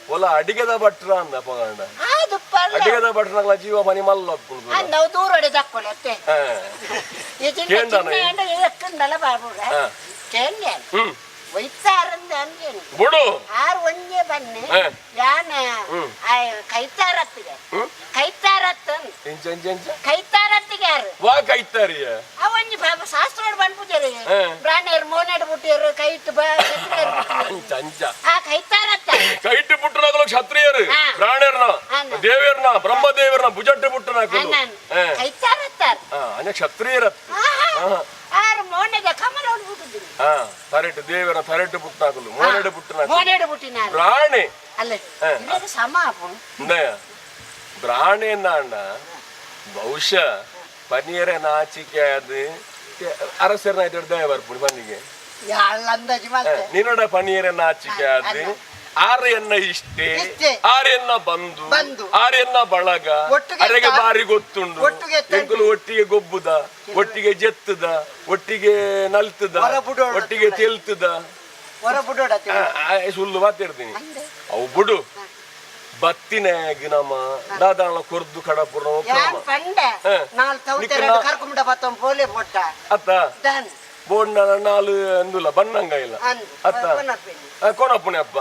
ಒಲ ಅಡಿಗೆದ ಭಟ್ರ ಅಂದ ಅಪಗಣ ಅದು ಅಡಿಗೆದ ಭಟ್ರಗಳ ಜೀವ ಮನಿ ಮಲ್ಲ ಒಪ್ಕೊಂಡು ನಾವು ದೂರ ಅಡೆ ದಕ್ಕೊಳತ್ತೆ ಈ ಚಿನ್ನ ಚಿನ್ನ ಎಕ್ಕಂದಲ್ಲ ಬಾಬುಗ ಕೇಳ್ಯ ವೈತಾರಂದ ಅಂಜೇನು ಬಿಡು ಆರು ಒಂದೇ ಬನ್ನಿ ಹ. ಯಾನ ಕೈತಾರತ್ತಿಗೆ ಕೈತಾರತ್ತ ಎಂಚ ಎಂಚ ಎಂಚ ಕೈತಾರತ್ತಿಗೆ ಯಾರು ವಾ ಕೈತಾರಿಯ ಅವನ್ನಿ ಬಾಬಾ ಶಾಸ್ತ್ರ ಬಂದ್ಬಿಟ್ಟಾರೆ ಹ. ಪ್ರಾಣಿಯರು ಮೋನಾಡ್ ಬಿಟ್ಟಿರು ಕೈಟ್ ಅಂಚ ಅಂಚ ಆ ಕೈತಾರತ್ತ ಕೈಟ್ ಪುಟ್ಟನಾಗಲು ಕ್ಷತ್ರಿಯರು ಹಾ. ಪ್ರಾಣ್ಯರ್ನ ಅನ್ನ. ದೇವ್ಯರ್ನ ಬ್ರಹ್ಮದೇವರನ ಭುಜಟ್ಟು ಪುಟ್ಟನಾಕಲು ಕೈತಾರತ್ತಾರ ಅನ್ನ ಕ್ಷತ್ರಿಯರ ಆರು ಮೋನೆಗೆ ಕಮಲ ಹೊಡ್ಬಿಟ್ಟಿದ್ರು ತರೆಟ್ಟು ದೇವರ ತರೆಟ್ಟು ಪುಟ್ಟನಾಕಲು ಮೋನೆಡು ಪುಟ್ಟನಾಕಲು ಮೋನಾಡ್ ಬಿಟ್ಟಿನ ಪ್ರಾಣಿ ಅಲ್ಲ ಹ. ಇದು ಸಮ ಅಪ್ಪು ಪ್ರಾಣಿ എന്നാണ്ട ಬಹುಶಃ പനിയരെ നാച്ചിക്ക് അത് അരസരനായിട്ട് എടുത്താൽ പറപ്പുണ്ട് പന്നിക്ക് ಯಾಳ ಅಂದಾಜು ಮಾಡ್ತೆ ನಿನ್ನೋಡ ಪನಿಯರೆ ನಾಚಿಕೆ ಅದು ಆರೆಯನ್ನ ಇಷ್ಟೇ ಇಷ್ಟೇ. ಆರೆಯನ್ನ ಬಂದು ಬಂದು. ಆರೆಯನ್ನ ಬಳಗ ಒಟ್ಟಿಗೆ ಅರೆಗೆ ತ- ಬಾರಿ ಗೊತ್ತುಂಡು ಒಟ್ಟಿಗೆ ತಂದು. ಎಂಕುಲು ಒಟ್ಟಿಗೆ ಗೊಬ್ಬುದ ಒಟ್ಟಿಗೆ ಜೆತ್ತದ ಒಟ್ಟಿಗೆ ನಲ್ತದ ಹೊರ ಬುಡೋಡ ಒಟ್ಟಿಗೆ ತೆಲ್ತದ ಹೊರ ಬಿಡೋಡ ಸುಳ್ಳು ಮಾತಾಡ್ತೀನಿ ಅವು ಬಿಡು ಬತ್ತಿನಾಗ ನಮ್ಮ ದಾದಾಳ ಕೊರ್ದು ಕಡಪುರ ಯಾನ್ ಪಂಡ ಹ. ನಾಲ್ ತೌತೆರ ನಿಕ್ನ- ಕರ್ಕೊಂಡ ಬತ್ತಂ ಪೋಲೆ ಮೊಟ್ಟ ಅತ್ತ ದನ್ ಬೋಂಡ ನಾಲು ಅಂದುಲ ಬನ್ನಂಗ ಇಲ್ಲ ಅನ್ ಅತ್ತ ಕೊನಪೆನಿ ಕೊನಪುಣೆ ಅಪ್ಪ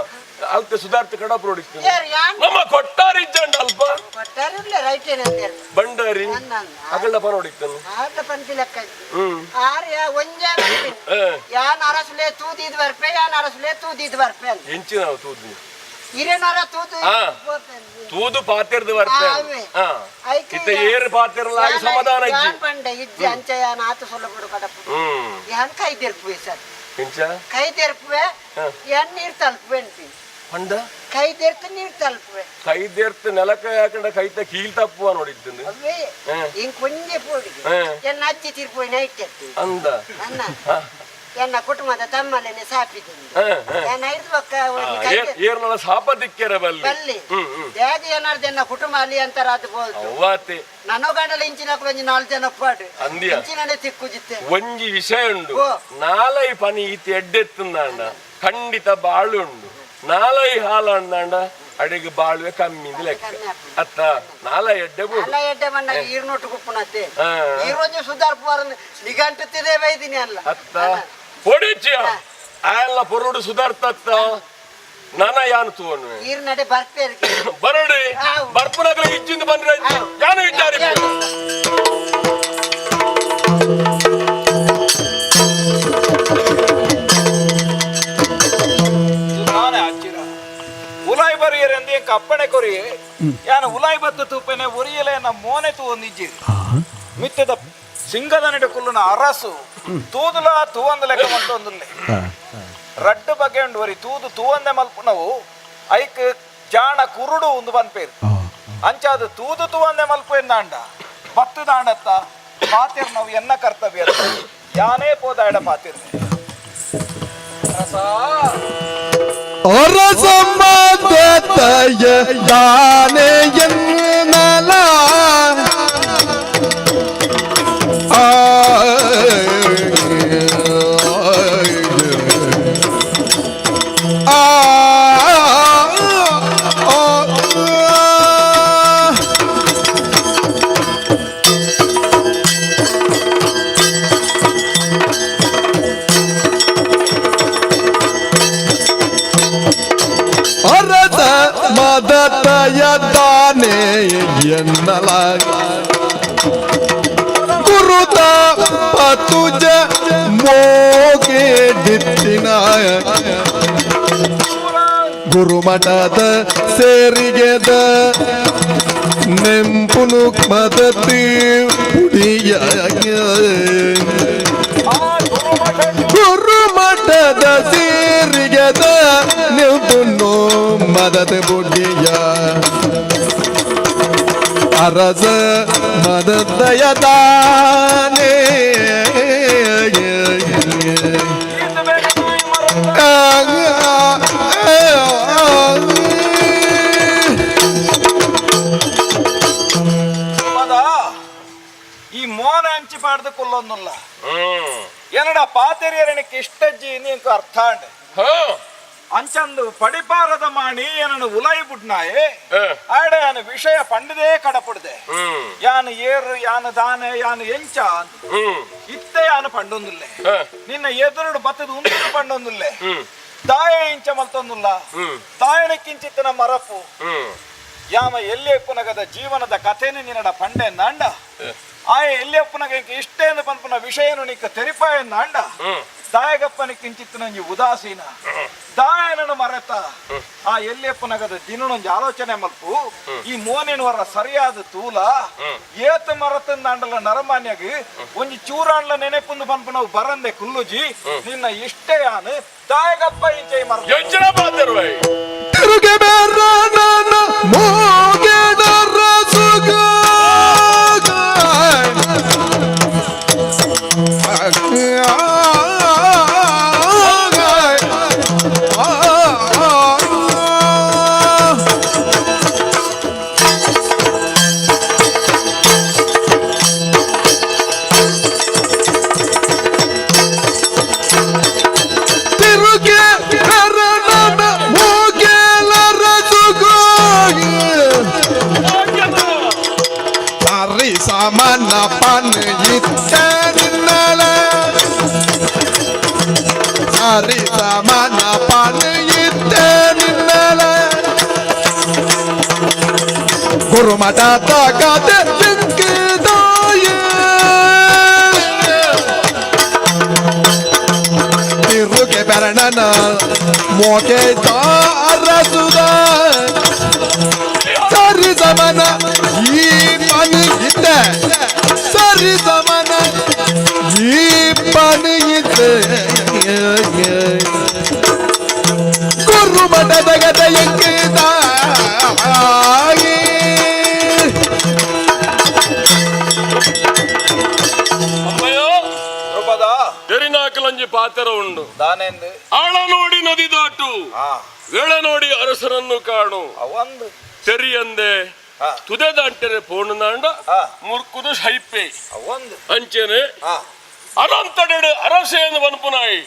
ಅಲ್ತೆ ಸುಧಾರ್ಥ ಕಡಪುರ ಹೊಡಿಸ್ತೀನಿ ಯಾರ್ ಯಾನ್ ನಮ್ಮ ಕೊಟ್ಟಾರಿ ಇಜ್ಜಂಡ ಅಲ್ಪ ಕೊಟ್ಟಾರಿಲ್ಲ ರೈಟ್ ಏನಂತ ಬಂಡಾರಿ ಅನ್ನನ್ನ ಅಗಲ ಪನ ಹೊಡಿತಾನೆ ಆಟ ಪಂತಿ ಲೆಕ್ಕ ಹ್ಮ್ ಆರ್ ಯಾ ಒಂಜಾ ಬರ್ಪಿನಿ ಯಾನ್ ಅರಸಲೆ ತೂದಿದ್ ಬರ್ಪೆ ಯಾನ್ ಅರಸಲೆ ತೂದಿದ್ ಬರ್ಪೆ ಅಂತ ಹೆಂಚಿನ ನಾವು ತೂದ್ನಿ ಹಿರೇನರ ತೂದು ಹಾ. ತೂದು ಪಾತಿರ್ದು ಬರ್ತೆ ಆವೆ. ಹಾ ಇತ್ತ ಏರು ಪಾತಿರ್ಲಾಗಿ ಸಮಾಧಾನ ಇಜ್ಜಿ ಯಾನ್ ಪಂಡ ಇಜ್ಜಿ ಅಂಚ ಯಾನ್ ಆತ ಸೊಲ್ಲಬಿಡು ಕಡಪು ಹ್ಮ್ ಯಾನ್ ಕೈ ತೆರ್ಪುವೆ ಸರ್ ಹೆಂಚ ಕೈ ತೆರ್ಪುವೆ ಯಾನ್ ನೀರ್ ತಲುಪುವೆ ಅಂತೀನಿ ಪಂಡ ಕೈ ತೆರ್ತು ನೀರ್ ತಲುಪುವೆ ಕೈದೇರ್ತ ನೆಲಕ ಯಾಕಂಡ ಕೈತ ಕೀಲ್ ತಪ್ಪುವ ನೋಡಿದ್ದೀನಿ ಅವೇ ಹ. ಹಿಂಗ್ ಕೊಂಜೆ ಪೋಡಿಗೆ ಹ. ಎನ್ನ ಅಜ್ಜಿ ತಿರ್ಪುವೆ ನೈಟ್ ಎತ್ತಿ ಅಂದ ಅನ್ನ ಹ. ಎನ್ನ ಕುಟುಂಬದ ತಮ್ಮಲ್ಲೇನೆ ಸಾಪಿದ್ದೀನಿ ಹ, ಹ. ಎನ್ನ ಐದು ಪಕ್ಕ ಕೈ ಏರ್ನಲ್ಲ ಸಾಪ ದಿಕ್ಕ್ಯಾರ ಬಲ್ಲಿ ಬಲ್ಲಿ ಹ್ಮ್ ಹ್ಮ್ ಯಾಗ ಏನಾರ್ದು ಎನ್ನ ಕುಟುಂಬ ಅಲ್ಲಿ ಅಂತಾರ ಅದು ಬೋದು ಅವ್ವಾತೆ ನನ್ನ ಗಂಡಲ ಇಂಚಿನ ಒಂಜಿ 4 ಜನ ಪಾಡು ಅಂದ್ಯ? ಇಂಚಿನೇ ತಿಕ್ಕುಜಿತ್ತೆ ಒಂಜಿ ವಿಷಯ ಉಂಡು ಓ. ನಾಲೈ ಪನಿ ಈತಿ ಎಡ್ಡೆತ್ತುಂದಾಂಡ ಖಂಡಿತ ಬಾಳು ಉಂಡು ನಾಲೈ ಹಾಲು ಅಂದಾಂಡ ಅಡಿಗೆ ಬಾಳುವೆ ಕಮ್ಮಿ ಲೆಕ್ಕ ಅತ್ತ ನಾಲ ಎಡ್ಡೆ ಬೋದು ಅಲ್ಲ ಎಡ್ಡೆ ಮಣ್ಣ ಈರ್ನೊಟ್ಟು ಕುಪ್ಪುನತ್ತೆ ಹಾ. ಈರೊಂಜು ಸುಧಾರ್ಪುವಾರ ನಿಗಂಟುತ್ತಿದೆ ಬೈದಿನಿ ಅಲ್ಲ ಅತ್ತ ಹೊಡಿಚಿಯ ಆಯಲ್ಲ ಪೊರುಡು ಸುಧಾರ್ತತ್ತ ನನ ಯಾನು ತೂವನು ಈರ್ ನಡೆ ಬರ್ಪೇರಿ ಬರಡಿ ಬರ್ಪುನಗಲ ಇಜ್ಜಿಂದ ಬಂದ್ರೆ ಯಾನು ವಿಚಾರಿ ನಾನೇ ಹಚ್ಚಿರ ಉಲಾಯ್ ಬರಿಯರೆ ಅಂದಿ ಕಪ್ಪಣೆ ಕೊರಿ ಯಾನ ಉಲಾಯ್ ಬತ್ತು ತೂಪೆನೆ ಒರಿಯಲೆ ನಮ್ಮ ಮೋನೆ ತೂ ಒಂದಿಜ್ಜಿ ಮಿತ್ತದ ಸಿಂಗದ ನಡೆ ಕುಲ್ಲುನ ಅರಸು ತೂದುಲ ತೂವಂದ ಲೆಕ್ಕ ಮಂತೊಂದುಲ್ಲೆ ರಡ್ಡು ಬಗೆ ಉಂಡು ವರಿ ತೂದು ತೂವಂದೆ ಮಲ್ಪುನವು ಐಕ್ ಜಾಣ ಕುರುಡು ಒಂದು ಬಂದ್ಪೇರು ಅಂಚಾದ ತೂದು ತೂವಂದೆ ಮಲ್ಪು ಎಂದಾಂಡ ಬತ್ತು ದಾಂಡತ್ತ ಪಾತಿರ್ ನಾವು ಎನ್ನ ಕರ್ತವ್ಯ ಅಂತ. ಯಾನೇ ಪೋದಾಡ ಪಾತಿರ್ ಅರಸಮ್ಮದಯ ಯಾನೆ ಎನ್ನಲ ಅರಸ ಮದತಯ ತಾನೆ ಎನ್ನಲ ಗುರುತ ಪತುಜ ಮೋಗೆ ದಿತ್ತಿನ ಗುರುಮಠದ ಸೇರಿಗೆದ ನೆಂಪುನು ಮದತಿ ಹುಡಿಯ ಗುರುಮಠದ ಸೇರಿಗೆದ ನೆಂಪುನು ಮದದ ಬುಡಿಯ ಅರಸ ಮದದಯದಾನೆ ಈ ಮೋನ ಹಂಚಿ ಪಾಡ್ದು ಕೊಲ್ಲೊಂದುಲ್ಲ ಏನಡ ಪಾತೆರಿಯರನಕ್ಕೆ ಇಷ್ಟಜ್ಜಿ ನೀಕು ಅರ್ಥ ಅಂಡ್ ಅಂಚಂದು ಪಡಿಪಾರದ ಮಾಣಿ ಏನನ್ನು ಉಲಾಯಿ ಬುಡ್ನಾಯೆ ಆಡ ಯಾನ ವಿಷಯ ಪಂಡದೇ ಕಡಪುಡ್ದೆ ಯಾನು ಏರು ಯಾನು ದಾನೆ ಯಾನು ಎಂಚ ಇತ್ತೆ ಯಾನು ಪಂಡೊಂದುಲ್ಲೆ ನಿನ್ನ ಎದುರುಡು ಬತ್ತದ ಉಂಟು ಪಂಡೊಂದುಲ್ಲೆ ತಾಯ ಇಂಚ ಮಲ್ತೊಂದುಲ್ಲ ತಾಯನ ಕಿಂಚಿತ್ತಿನ ಮರಪು ಯಾಮ ಎಲ್ಲಿಯಪ್ಪನಗದ ಜೀವನದ ಕಥೆನ ನಿನ್ನಡ ಪಂಡೆ ನಾಂಡ ಆಯ ಎಲ್ಲಿಯಪ್ಪನಗ ಇಷ್ಟೇಂದು ಪನ್ಪನ ವಿಷಯನು ನಿಕ್ಕ ತೆರಿಪಾಯ ನಾಂಡ ದಾಯಗಪ್ಪನ ಕಿಂಚಿತ್ತು ನಂಜಿ ಉದಾಸೀನ ದಾಯನನ್ನು ಮರೆತ ಆ ಎಲ್ಲಿಯಪ್ಪನಗದ ದಿನನೊಂಜಿ ಆಲೋಚನೆ ಮಲ್ಪು ಈ ಮೋನಿನವರ ಸರಿಯಾದ ತೂಲ ಏತ ಮರತಂದಾಂಡಲ ನರಮಾನ್ಯಾಗ ಒಂಜಿ ಚೂರಾಂಡ್ಲ ನೆನೆಪುಂದು ಪನ್ಪು ನಾವು ಬರಂದೆ ಕುಲ್ಲುಜಿ ನಿನ್ನ ಇಷ್ಟೇ ಆನು ದಾಯಗಪ್ಪ ಇಂಚೈ ಮರ ತಿರುಗೆ ಬೇರ ನನ್ನ ಮೋಗೆದ ರಸುಗ Samana pan yittenale Sari samana pan yittenale Guru mata takate tinkidaye Tiruke beranana moke tarasuda Sari samana yipan yitte Sari samana yipan yitte Guru mata takate tinkidaye ತೆರಿನಾಕಲಂಜಿ ಪಾತ್ರ ಉಂಡು ದಾನೆಂದು ಆಳ ನೋಡಿ ನದಿ ದಾಟು ವೇಳೆ ನೋಡಿ ಅರಸರನ್ನು ಕಾಣು ಅವಂದು ತೆರಿಯಂದೆ ತುದೆ ದಾಂಟೆರೆ ಪೋಣನಾಂಡ ಮುರ್ಕುದು ಶೈಪೆ ಅವಂದು ಅಂಚೆನೆ ಅನಂತಡೆಡು ಅರಸೇನು ಬನ್ಪುನಾಯಿ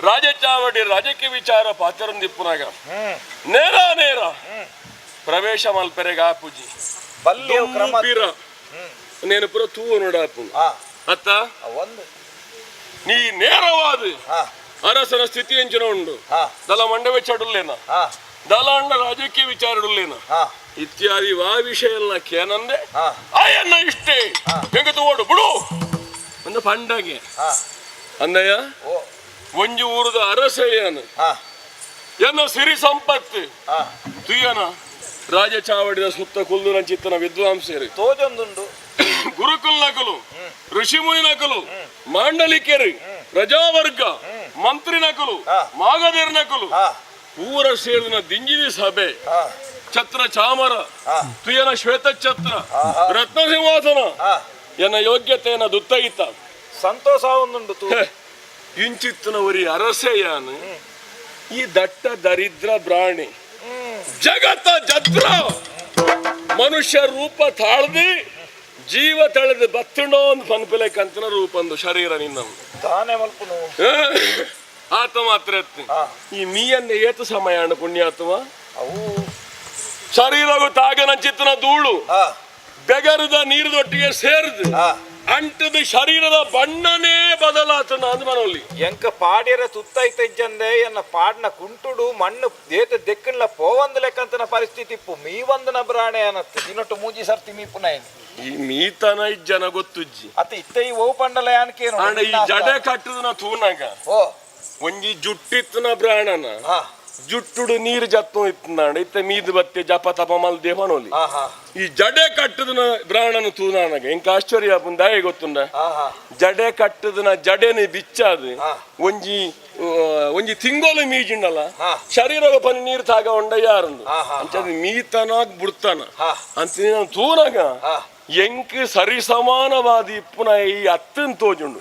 ರಾಜಚಾವಡಿ ರಾಜಕೀಯ ವಿಚಾರ ಪಾತ್ರಂದಿಪ್ಪುನಾಗ ನೇರ ನೇರ ಪ್ರವೇಶ ಮಲ್ಪೆರೆಗ ಆಪುಜಿ ಬಲ್ಯ ಕ್ರಮ ಪೀರ ನೇನು ಪುರ ತೂವು ನೋಡಾಪು ಅತ್ತ ಅವಂದು ನೀ ನೇರವಾದ ಅರಸನ ಸ್ಥಿತಿ ಎಂಚಿನ ಉಂಡು ದಲ ಮಂಡವೆ ಚಡುಲ್ಲೇನ ದಲಾಂಡ ರಾಜಕೀಯ ವಿಚಾರಡುಲ್ಲೇನ ಇತ್ಯಾದಿ ವಾ ವಿಷಯಲ್ನ ಕೇನಂದೆ ಆಯನ್ನ ಇಷ್ಟೇ ಹೆಂಗತು ಓಡು ಬಿಡು ಒಂದು ಪಂಡಗೆ ಅಂದಯ್ಯ ಒಂಜಿ ಊರದ ಅರಸಯ್ಯನು ಎನ್ನ ಸಿರಿ ಸಂಪತ್ತು ತುಯ್ಯನ ರಾಜ ಚಾವಡಿದ ಸುತ್ತ ಕುಲ್ದುನ ಚಿತ್ತನ ವಿದ್ವಾಂಸರು ತೋಜೊಂದುಂಡು ಗುರುಕುಲ್ ನಕಲು ಋಷಿಮುನಿ ನಕಲು ಮಾಂಡಲಿಕೆರು ಪ್ರಜಾವರ್ಗ ಮಂತ್ರಿ ನಕಲು ಮಾಗದೇರ್ ನಕಲು ಊರ ಸೇರಿನ ದಿಂಜಿದಿ ಸಭೆ ಛತ್ರ ಚಾಮರ ತುಯನ ಶ್ವೇತ ಛತ್ರ ರತ್ನ ಸಿಂಹಾಸನ ಎನ್ನ ಯೋಗ್ಯತೆಯನ್ನ ದುತ್ತಯಿತ ಸಂತೋಷ ಒಂದುಂಡು ಇಂಚಿತ್ತನವರಿ ಅರಸೆಯಾನು ಈ ದಟ್ಟ ದರಿದ್ರ ಪ್ರಾಣಿ ಜಗತ್ತ ಜತ್ರ ಮನುಷ್ಯ ರೂಪ ತಾಳ್ದಿ ಜೀವ ತಳೆದು ಬತ್ತುಂಡೋ ಒಂದು ಪನ್ಪಿಲೆಕ್ಕಂತನ ರೂಪಂದು ಶರೀರ ನಿನ್ನ ತಾನೇ ಮಲ್ಪುನು ಆತ ಮಾತ್ರ ಈ ಮೀಯನ್ನ ಏತು ಸಮಯ ಅಣ್ಣ ಪುಣ್ಯಾತ್ಮ ಅವು ಶರೀರವು ತಾಗನ ಚಿತ್ತನ ಧೂಳು ಬೆಗರದ ನೀರದೊಟ್ಟಿಗೆ ಸೇರಿದು ಅಂಟದ ಶರೀರದ ಬಣ್ಣನೇ ಬದಲಾತನ ಅಂದ್ ಮನೋಲಿ ಎಂಕ ಪಾಡ್ಯರ ತುತ್ತೈತಜ್ಜಂದೆ ಎನ್ನ ಪಾಡ್ನ ಕುಂಟುಡು ಮಣ್ಣು ದೇತ ದೆಕ್ಕನ್ಲ ಪೋವಂದ ಲೆಕ್ಕಂತನ ಪರಿಸ್ಥಿತಿ ಇಪ್ಪು ಮೀ ಒಂದನ ಬ್ರಾಣೆ ಅನ್ನತ್ತು ದಿನೊಟ್ಟು ಮೂಜಿ ಸರ್ತಿ ಮೀ ಪುನಃ ಈ ಮೀತನ ಜನ ಗೊತ್ತುಜ್ಜಿ ಅತ್ತ ಇತ್ತ ಈ ಓ ಪಂಡಲ ಯಾನಕೇನು ಅಣ್ಣ ಈ ಜಡೆ ಕಟ್ಟದನ ತೂನಾಗ ಓ ಒಂಜಿ ಜುಟ್ಟಿತ್ತನ ಬ್ರಾಣನ ಜುಟ್ಟುಡು ನೀರು ಜತ್ತು ಇತ್ತಂದಾಂಡ ಇತ್ತ ಮೀದು ಬತ್ತೆ ಜಪ ತಪ ಮಲ್ ದೇವನೋಲಿ ಈ ಜಡೆ ಕಟ್ಟದನ ಬ್ರಾಣನ ತೂನಾನಗ ಎಂಕ ಆಶ್ಚರ್ಯ ಪುಂದಾಯ ಗೊತ್ತುಂಡ ಜಡೆ ಕಟ್ಟದನ ಜಡೆನೆ ಬಿಚ್ಚಾದು ಒಂಜಿ ತಿಂಗೋಲು ಮೀಜಿಂಡಲ್ಲ ಶರೀರ ಪನಿ ನೀರು ತಾಗ ಉಂಡ ಯಾರಂದು ಅಂಚದ ಮೀತನಾಗ್ ಬಿಡ್ತಾನ ಅಂತ ತೂನಾಗ ಎಂಕ್ ಸರಿ ಸಮಾನವಾದ ಇಪ್ಪುನ ಈ ಅತ್ತನ್ ತೋಜುಂಡು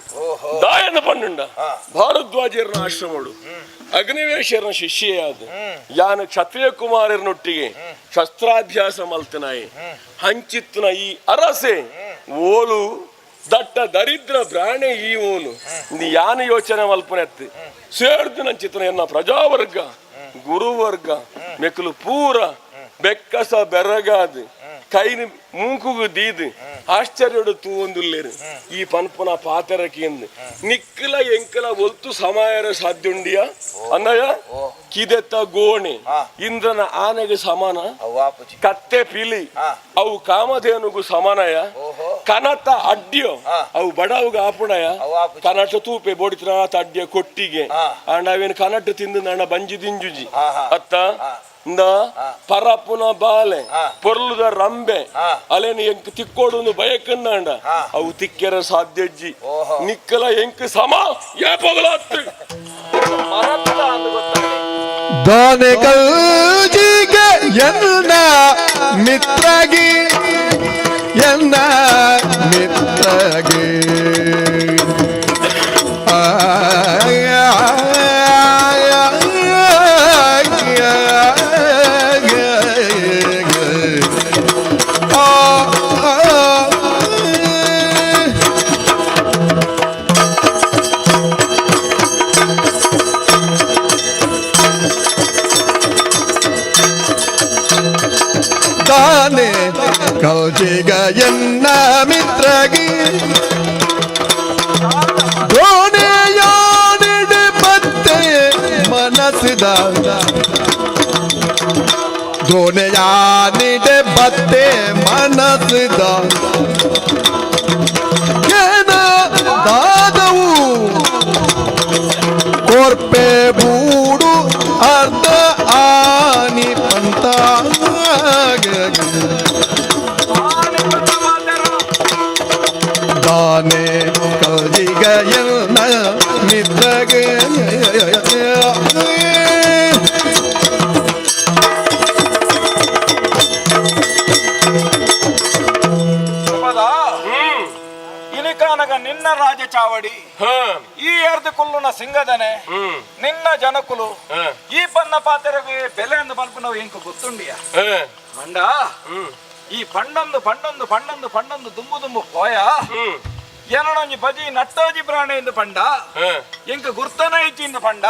ದಾಯನ ಪಂಡುಂಡ ಭಾರದ್ವಾಜರನ ಆಶ್ರಮಡು ಅಗ್ನಿವೇಶರನ ಶಿಷ್ಯೆಯಾದ ಯಾನ ಕ್ಷತ್ರಿಯ ಕುಮಾರನೊಟ್ಟಿಗೆ ಶಸ್ತ್ರಾಭ್ಯಾಸ ಮಲ್ತನಾಯಿ ಹಂಚಿತ್ತನ ಈ ಅರಸೆ ಓಲು ದಟ್ಟ ದರಿದ್ರ ಬ್ರಾಣೆ ಈ ಓಲು ಯಾನ ಯೋಚನೆ ಮಲ್ಪನೆತ್ತಿ ಸೇರ್ದು ನಂಚಿತ್ತನ ಎನ್ನ ಪ್ರಜಾವರ್ಗ ಗುರುವರ್ಗ ಮೆಕ್ಕಲು ಪೂರ ಬೆಕ್ಕಸ ಬೆರಗಾದು ಕೈನ ಮೂಕುಗು ದೀದು ಆಶ್ಚರ್ಯಡು ತೂವೊಂದುಲ್ಲೇರು ಈ ಪನ್ಪುನ ಪಾತರಕಿಂದು ನಿಕ್ಕಲ ಎಂಕಲ ಒಲ್ತು ಸಮಾಯರ ಸಾಧ್ಯುಂಡಿಯ ಅನ್ನಯ್ಯ ಕಿದೆತ್ತ ಗೋಣಿ ಇಂದ್ರನ ಆನೆಗೆ ಸಮಾನ, ಕತ್ತೆ ಪಿಲಿ ಅವು ಕಾಮಧೇನುಗೂ ಸಮಾನಯ, ಕನತ ಅಡ್ಡ್ಯೋ ಅವು ಬಡವುಗ ಆಪುಣಯ, ಕನಟ ತೂಪೆ ಬೋಡಿತನಾಥ ಅಡ್ಡ್ಯ ಕೊಟ್ಟಿಗೆ ಅಂಡ ಅವೇನು ಕನಟ ತಿಂದು ನನ್ನ ಬಂಜಿ ದಿಂಜುಜಿ ಅತ್ತ ಪರಪುನ ಬಾಲೆ ಪೊರ್ಲುದ ರಂಬೆ ಅಲೇನು ಎಂಕ್ ತಿಕ್ಕೋಡು ಬಯಕನ್ನಂಡ ಅವು ತಿಕ್ಕೆರ ಸಾಧ್ಯಜ್ಜಿ ನಿಕ್ಕಲ ಎಂಕ್ ಸಮ ಏಪಗಲತ್ತು ದಾನೆ ಕಲ್ಜಿಗೆ ಎನ್ನ ಮಿತ್ರಗಿ ಎನ್ನ ಮಿತ್ರಗಿ ದಾನೆ ಕಲ್ಜಿಗ ಎನ್ನ ಮಿತ್ರಗಿ ಗೋಣೆಯಾಡಿಡೆ ಬತ್ತೆ ಮನಸ್ಸಿದ ಗೋಣೆಯಾಡಿಡೆ ಬತ್ತೆ ಮನಸ್ಸಿದ ಏನ ದಾದವು ಕೊರ್ಪೆ ಬೂಡು ಅರ್ಧ ಆನಿ ಪಂತ ದಾನೆ ಕಲ್ಜಿಗ ಎನ್ನ ಮಿತ್ರಗೆ ಇನಿಕಾನಗ ನಿನ್ನ ರಾಜ ಚಾವಡಿ ಈ ಎರ್ದು ಕುಲ್ಲುನ ಸಿಂಗದನೆ ನಿನ್ನ ಜನಕುಲು ಈ ಪನ್ನ ಪಾತೆರಗೆ ಬೆಲೆ ಅಂದು ಬಲ್ಪು ನಾವು ಹೆಂಗ ಗೊತ್ತುಂಡಿಯ ಮಂಡ ಈ ಪಂಡೊಂದು ಪಂಡೊಂದು ಪಂಡೊಂದು ಪಂಡೊಂದು ದುಂಬು ದುಂಬು ಪೋಯ ಏನೊಂಜಿ ಬಜಿ ನಟ್ಟೋಜಿ ಪ್ರಾಣ ಎಂದು ಪಂಡ ಎಂಕ ಗುರ್ತನ ಇಚ್ಚಿಂದು ಪಂಡ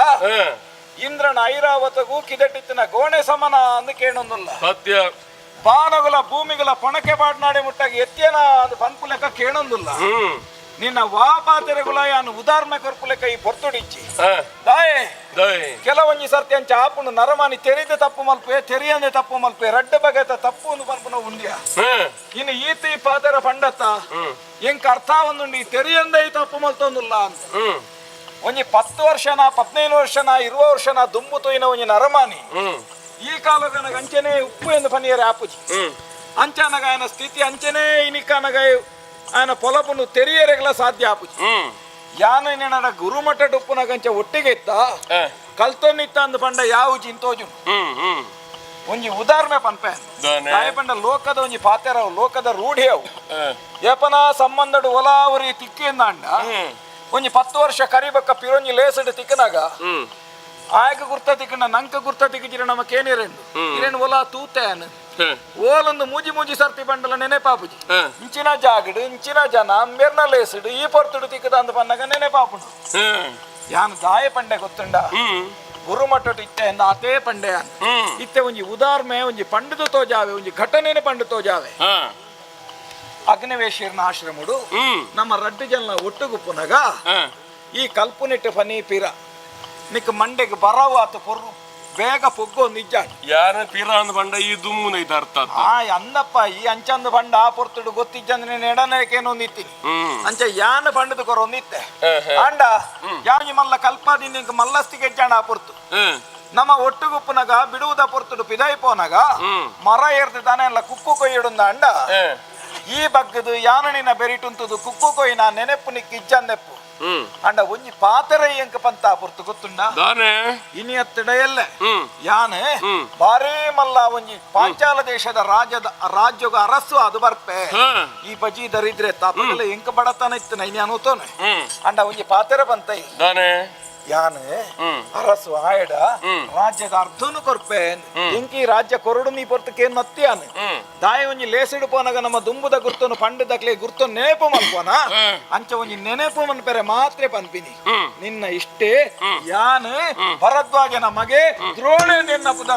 ಇಂದ್ರನ ಐರಾವತಗೂ ಕಿದಟಿತ್ತಿನ ಗೋಣೆ ಸಮನ ಅಂದು ಕೇಳೊಂದಿಲ್ಲ ಸತ್ಯ ಬಾನಗುಲ ಭೂಮಿಗಳ ಪೊಣಕೆ ಬಾಡ್ನಾಡೆ ಮುಟ್ಟಾಗಿ ಎತ್ತೇನ ಅದು ಪನ್ಪು ಲೆಕ್ಕ ಕೇಳೊಂದಿಲ್ಲ ನಿನ್ನ ವಾಪಾತೆರೆಗುಲ ಯಾನು ಉದಾಹರಣೆ ಕೊರ್ಪು ಲೆಕ್ಕ ಈ ಪೊರ್ತುಡಿಚ್ಚಿ ದಾಯೆ ಕೆಲವೊಂಜಿ ಸರ್ತಿ ಅಂಚ ಆಪುಂಡು ನರಮಾನಿ ತೆರಿದ ತಪ್ಪು ಮಲ್ಪೆ ತೆರಿಯಂದೆ ತಪ್ಪು ಮಲ್ಪೆ ರಡ್ಡ ಬಗೆತ ತಪ್ಪು ಒಂದು ಮಲ್ಪು ನಾವು ಉಂಡ್ಯ ಇನ್ನು ಈತಿ ಪಾತೆರ ಪಂಡತ್ತ ಎಂಕ ಅರ್ಥ ಒಂದುಂಡಿ ತೆರಿಯಂದೆ ಈ ತಪ್ಪು ಮಲ್ತೊಂದಿಲ್ಲ ಅಂತ ಒಂಜಿ 10 ವರ್ಷನ 15 ವರ್ಷನ 20 ವರ್ಷನ ದುಂಬು ತೊಯ್ನ ಒಂಜಿ ನರಮಾನಿ ಈ ಕಾಲದ ಅಂಚನೆ ಉಪ್ಪು ಎಂದು ಪನಿಯರೆ ಆಪುಜಿ ಅಂಚನಗ ఆయన ಸ್ಥಿತಿ ಅಂಚನೆ ಇನಿಕನಗ ఆయన పొలపును ತೆರಿಯರೆಗಲ ಸಾಧ್ಯ ಆಪುಜಿ ಯಾನ ನಡ ಗುರುಮಠ ಉಪ್ಪುನಗ ಅಂಚ ಒಟ್ಟಿಗೆ ಇತ್ತ ಕಲ್ತೊನ್ನಿತ್ತ ಅಂದು ಪಂಡ ಯಾವ ಚಿಂತೋಜು ಒಂಜಿ ಉದಾಹರಣೆ ಪನ್ಪೆ ಪಂಡ ಲೋಕದ ಒಂಜಿ ಪಾತೆರವು ಲೋಕದ ರೂಢಿ ಅವು ಏಪನ ಸಂಬಂಧಡು ಒಲಾವರಿ ತಿಕ್ಕಿಂದ ಅಂಡ ಒಂಜಿ 10 ವರ್ಷ ಕರಿಬಕ್ಕ ಪಿರೊಂಜಿ ಲೇಸಡ್ ತಿಕ್ಕನಾಗ ಆಯಕ ಗುರ್ತ ತಿಕ್ಕನ ನಂಕ ಗುರ್ತ ತಿಕ್ಕಿಜಿರ ನಮಕೇನಿರೆಂಡು ಇರೇನು ಒಲ ತೂತೇನ್ ಓಲೊಂದು ಮೂಜಿ ಮೂಜಿ ಸರ್ತಿ ಬಂಡಲ ನೆನೆ ಪಾಪುಜಿ ಇಂಚಿನ ಜಾಗಡು ಇಂಚಿನ ಜನ ಮೆರ್ನ ಲೇಸಡು ಈ ಪೊರ್ತುಡು ತಿಕ್ಕದ ಅಂದ ಪನ್ನಗ ನೆನೆ ಪಾಪುಡು ಯಾನು ದಾಯ ಪಂಡೆ ಗೊತ್ತುಂಡ ಗುರುಮಠ ಇತ್ತೆ ಅತೇ ಪಂಡೆ ಇತ್ತೆ ಒಂಜಿ ಉದಾಹರಣೆ ಒಂಜಿ ಪಂಡಿತು ತೋಜಾವೆ ಒಂಜಿ ಘಟನೆನೆ ಪಂಡು ತೋಜಾವೆ ಅಗ್ನಿವೇಶೀರ್ನ ಆಶ್ರಮಡು ನಮ್ಮ ರಡ್ಡು ಜನ ಒಟ್ಟುಗುಪ್ಪುನಗ ಈ ಕಲ್ಪುನಿಟ್ಟು ಫನಿ ಪಿರ ನಿಕ್ ಮಂಡೆಗೆ ಬರವು ಆತ ಪೊರ್ರು ಬೇಗ ಪೊಗ್ಗೋ ನಿಜ ಯಾರ ಪಿರ ಅಂದ್ ಬಂಡ ಈ ದುಮ್ಮುನ ಇದು ಅರ್ಥ ಅಂದಪ್ಪ ಈ ಅಂಚಂದ ಬಂಡ ಆ ಪೊರ್ತುಡು ಗೊತ್ತಿಜ್ಜಂದ್ರೆ ನೆಡನೇಕೇನು ಒಂದಿತ್ತೀನಿ ಅಂಚ ಯಾನ ಬಂಡದ ಕೊರ ಒಂದಿತ್ತೆ ಅಂಡ ಯಾವಿ ಮಲ್ಲ ಕಲ್ಪಾದಿಂದ ಮಲ್ಲಸ್ತಿಗೆ ಜಾಣ ಆ ಪೊರ್ತು ನಮ್ಮ ಒಟ್ಟುಗುಪ್ಪುನಗ ಬಿಡುವುದ ಪೊರ್ತುಡು ಪಿದಾಯಿಪೋನಗ ಮರ ಏರ್ದು ತಾನೆ ಎಲ್ಲ ಕುಕ್ಕು ಕೊಯ್ಯಿಡುಂದ ಅಂಡ ಈ ಬಗ್ಗದು ಯಾನಣಿನ ಬೆರಿಟುಂತದು ಕುಕ್ಕು ಕೊಯ್ಯಿನ ನೆನೆಪ್ಪು ನಿಕ್ ಇಜ್ಜಂದೆಪ್ಪು ಅಂಡ ಒಂಜಿ ಪಾತೆರ ಎಂಕ ಪಂತ ಪುರ್ತು ಗೊತ್ತುಂಡ ಇನಿ ಹತ್ತಿಡೆಯಲ್ಲೇ ಯಾನೆ ಬಾರೇ ಮಲ್ಲ ಒಂಜಿ ಪಾಂಚಾಲ ದೇಶದ ರಾಜ್ಯಗ ಅರಸು ಅದು ಬರ್ಪೆ ಈ ಬಜಿ ದರಿದ್ರೆ ತಾಪಗಲ ಎಂಕ ಬಡತನ ಇತ್ತು ನೈನಿ ಅನುತೋನೆ ಅಂಡ ಒಂಜಿ ಪಾತೆರ ಬಂತೈ ಯಾನೆ ಅರಸು ಆಯಡ ರಾಜ್ಯದ ಅರ್ಧನು ಕೊರ್ಪೆ ಎಂಕಿ ರಾಜ್ಯ ಕೊರಡು ನೀ ಪೊರ್ತಕೇನು ನತ್ತಿಯಾನೆ ದಾಯ ಒಂಜಿ ಲೇಸಿಡು ಪೋನಾಗ ನಮ್ಮ ದುಂಬುದ ಗುರ್ತನು ಪಂಡದಕ್ಲೆ ಗುರ್ತು ನೆನಪು ಮಲ್ಪೋನ ಅಂಚ ಒಂಜಿ ನೆನಪು ಮನ್ಪೆರೆ ಮಾತ್ರ ಪನ್ಪಿನಿ ನಿನ್ನ ಇಷ್ಟೇ ಯಾನ್ ಭರದ್ವಾಜನ ಮಗೆ ದ್ರೋಣೆ ನಿನ್ನ ಪುದ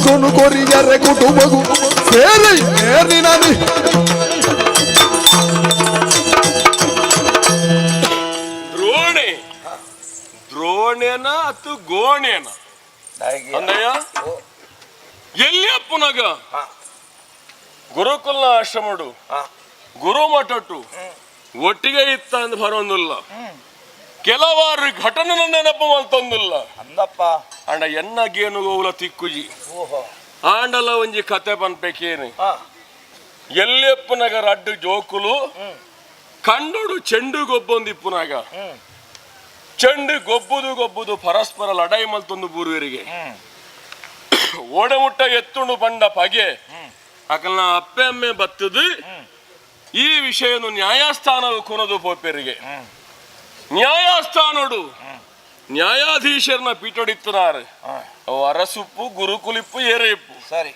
ಕೊನು ಕೊರಿಯರೆ ಕುಟುಂಬಗು ಸೇರಿ ಏರಿನನಿ ದ್ರೋಣೆ ದ್ರೋಣೇನ ಅಥವಾ ಗೋಣೇನ ಅಂದಯ್ಯ ಎಲ್ಲಿ ಅಪ್ಪನಾಗ ಗುರುಕುಲ ಆಶ್ರಮಡು ಗುರು ಮಠಟ್ಟು ಒಟ್ಟಿಗೆ ಇತ್ತ ಅಂತ ಬರೋದಿಲ್ಲ ಕೆಲವಾರು ಘಟನೆ ನೆನಪು ಅಂತಂದಿಲ್ಲ ಅಂದಪ್ಪ ಅಂಡ ಎನ್ನ ಗೇನುಗೋಲ ತಿಕ್ಕುಜಿ ಆಂಡಲ ಒಂಜಿ ಕತೆ ಪನ್ಪೇಕೇನು ಎಲ್ಲಿಯಪ್ಪನಾಗ ರಡ್ಡು ಜೋಕುಲು ಕಂಡುಡು ಚೆಂಡು ಗೊಬ್ಬೊಂದಿಪ್ಪುನಾಗ ಚೆಂಡು ಗೊಬ್ಬುದು ಪರಸ್ಪರ ಲಡಾಯಿ ಮಲ್ತೊಂದು ಬೂರುವರಿಗೆ ಓಡಮುಟ್ಟ ಎತ್ತುಂಡು ಬಂಡ ಪಗೆ ಅಕಲ್ನ ಅಪ್ಪೆ ಅಮ್ಮೆ ಬತ್ತದು ಈ ವಿಷಯನು ನ್ಯಾಯಸ್ಥಾನವು ಕೊನದು ಪೋಪೆರಿಗೆ ನ್ಯಾಯಸ್ಥಾನಡು ನ್ಯಾಯಾಧೀಶರನ್ನ ಪೀಠಡಿತ್ತನಾರು ಅವು ಅರಸುಪ್ಪು ಗುರುಕುಲಿಪ್ಪು ಏರೆಪ್ಪು ಸರಿ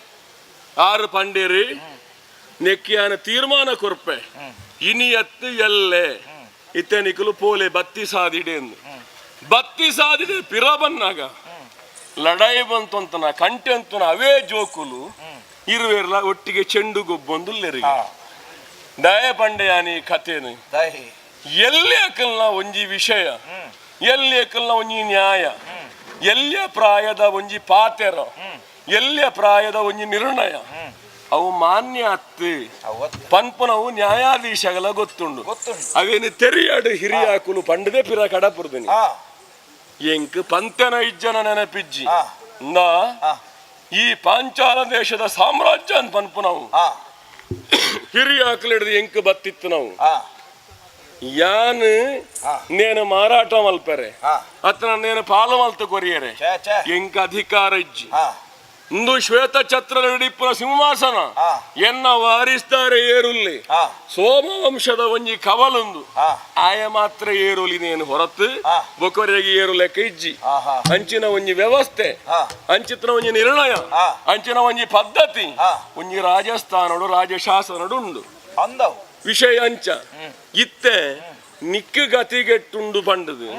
ಆರು ಪಂಡೇರಿ ನೆಕ್ಕಿಯಾನ ತೀರ್ಮಾನ ಕೊರ್ಪೆ ಇನಿ ಎತ್ತು ಎಲ್ಲೆ ಇತ್ತೆ ನಿಕಲು ಪೋಲೆ ಬತ್ತಿ ಸಾದಿಡೆ ಎಂದು ಬತ್ತಿ ಸಾದಿಡೆ ಪಿರ ಬನ್ನಾಗ ಲಡಾಯಿ ಬಂತಂತನ ಕಂಟೆ ಅಂತನ ಅವೇ ಜೋಕುಲು ಇರುವೆರ್ಲ ಒಟ್ಟಿಗೆ ಚೆಂಡು ಗೊಬ್ಬೊಂದು ಲೆರಿಗೆ ದಯ ಪಂಡೆಯಾನಿ ಕಥೆನು ದಹಿ ಎಲ್ಲಿ ಅಕಲ್ನ ಒಂಜಿ ವಿಷಯ ಎಲ್ಲಿ ಅಕಲ್ನ ಒಂಜಿ ನ್ಯಾಯ ಎಲ್ಲಿಯ ಪ್ರಾಯದ ಒಂಜಿ ಪಾತೆರ ಎಲ್ಲಿಯ ಪ್ರಾಯದ ಒಂಜಿ ನಿರ್ಣಯ ಅವು ಮಾನ್ಯ ಅತ್ತು ಪನ್ಪನವು ನ್ಯಾಯಾಧೀಶಗಳ ಗೊತ್ತುಂಡು ಅವೇನು ತೆರಿಯಾಡು ಹಿರಿಯಾಕುಲು ಪಂಡದೆ ಪಿರ ಕಡಪುರ್ದಿನಿ ಎಂಕ್ ಪಂತೆನ ಇಜ್ಜನ ನೆನಪಿಜ್ಜಿ ನಾ ಈ ಪಾಂಚಾಲ ದೇಶದ ಸಾಮ್ರಾಜ್ಯ ಅಂತ ಪನ್ಪನವು ಹಿರಿಯಾಕಲು ಹಿಡಿದು ಎಂಕ್ ಬತ್ತಿತ್ತು ನಾವು ಯಾನ್ ನೇನು ಮಾರಾಟ ಮಲ್ಪರೆ ಅತ್ತ ನೇನು ಪಾಲು ಮಲ್ತು ಕೊರಿಯರೆ ಎಂಕ ಅಧಿಕಾರ ಇಜ್ಜಿ ಇಂದು ಶ್ವೇತ ಛತ್ರ ಹಿಡಿಪ್ಪನ ಸಿಂಹಾಸನ ಎನ್ನ ವಾರಿಸ್ತಾರೆ ಏರುಲ್ಲಿ ಸೋಮವಂಶದ ಒಂಜಿ ಕವಲೊಂದು ಆಯ ಮಾತ್ರ ಏರುಲಿ ನೇನು ಹೊರತು ಬೊಕೊರೆಗೆ ಏರು ಲೆಕ್ಕ ಇಜ್ಜಿ ಅಂಚಿನ ಒಂಜಿ ವ್ಯವಸ್ಥೆ ಅಂಚಿನ ಒಂಜಿ ನಿರ್ಣಯ ಅಂಚಿನ ಒಂಜಿ ಪದ್ಧತಿ ಒಂಜಿ ರಾಜಸ್ಥಾನಡು ರಾಜಶಾಸನಡು ಉಂಡು ಅಂದವು ವಿಷಯ ಅಂಚ ಇತ್ತೆ ನಿಕ್ಕು ಗತಿಗೆಟ್ಟುಂಡು ಪಂಡದು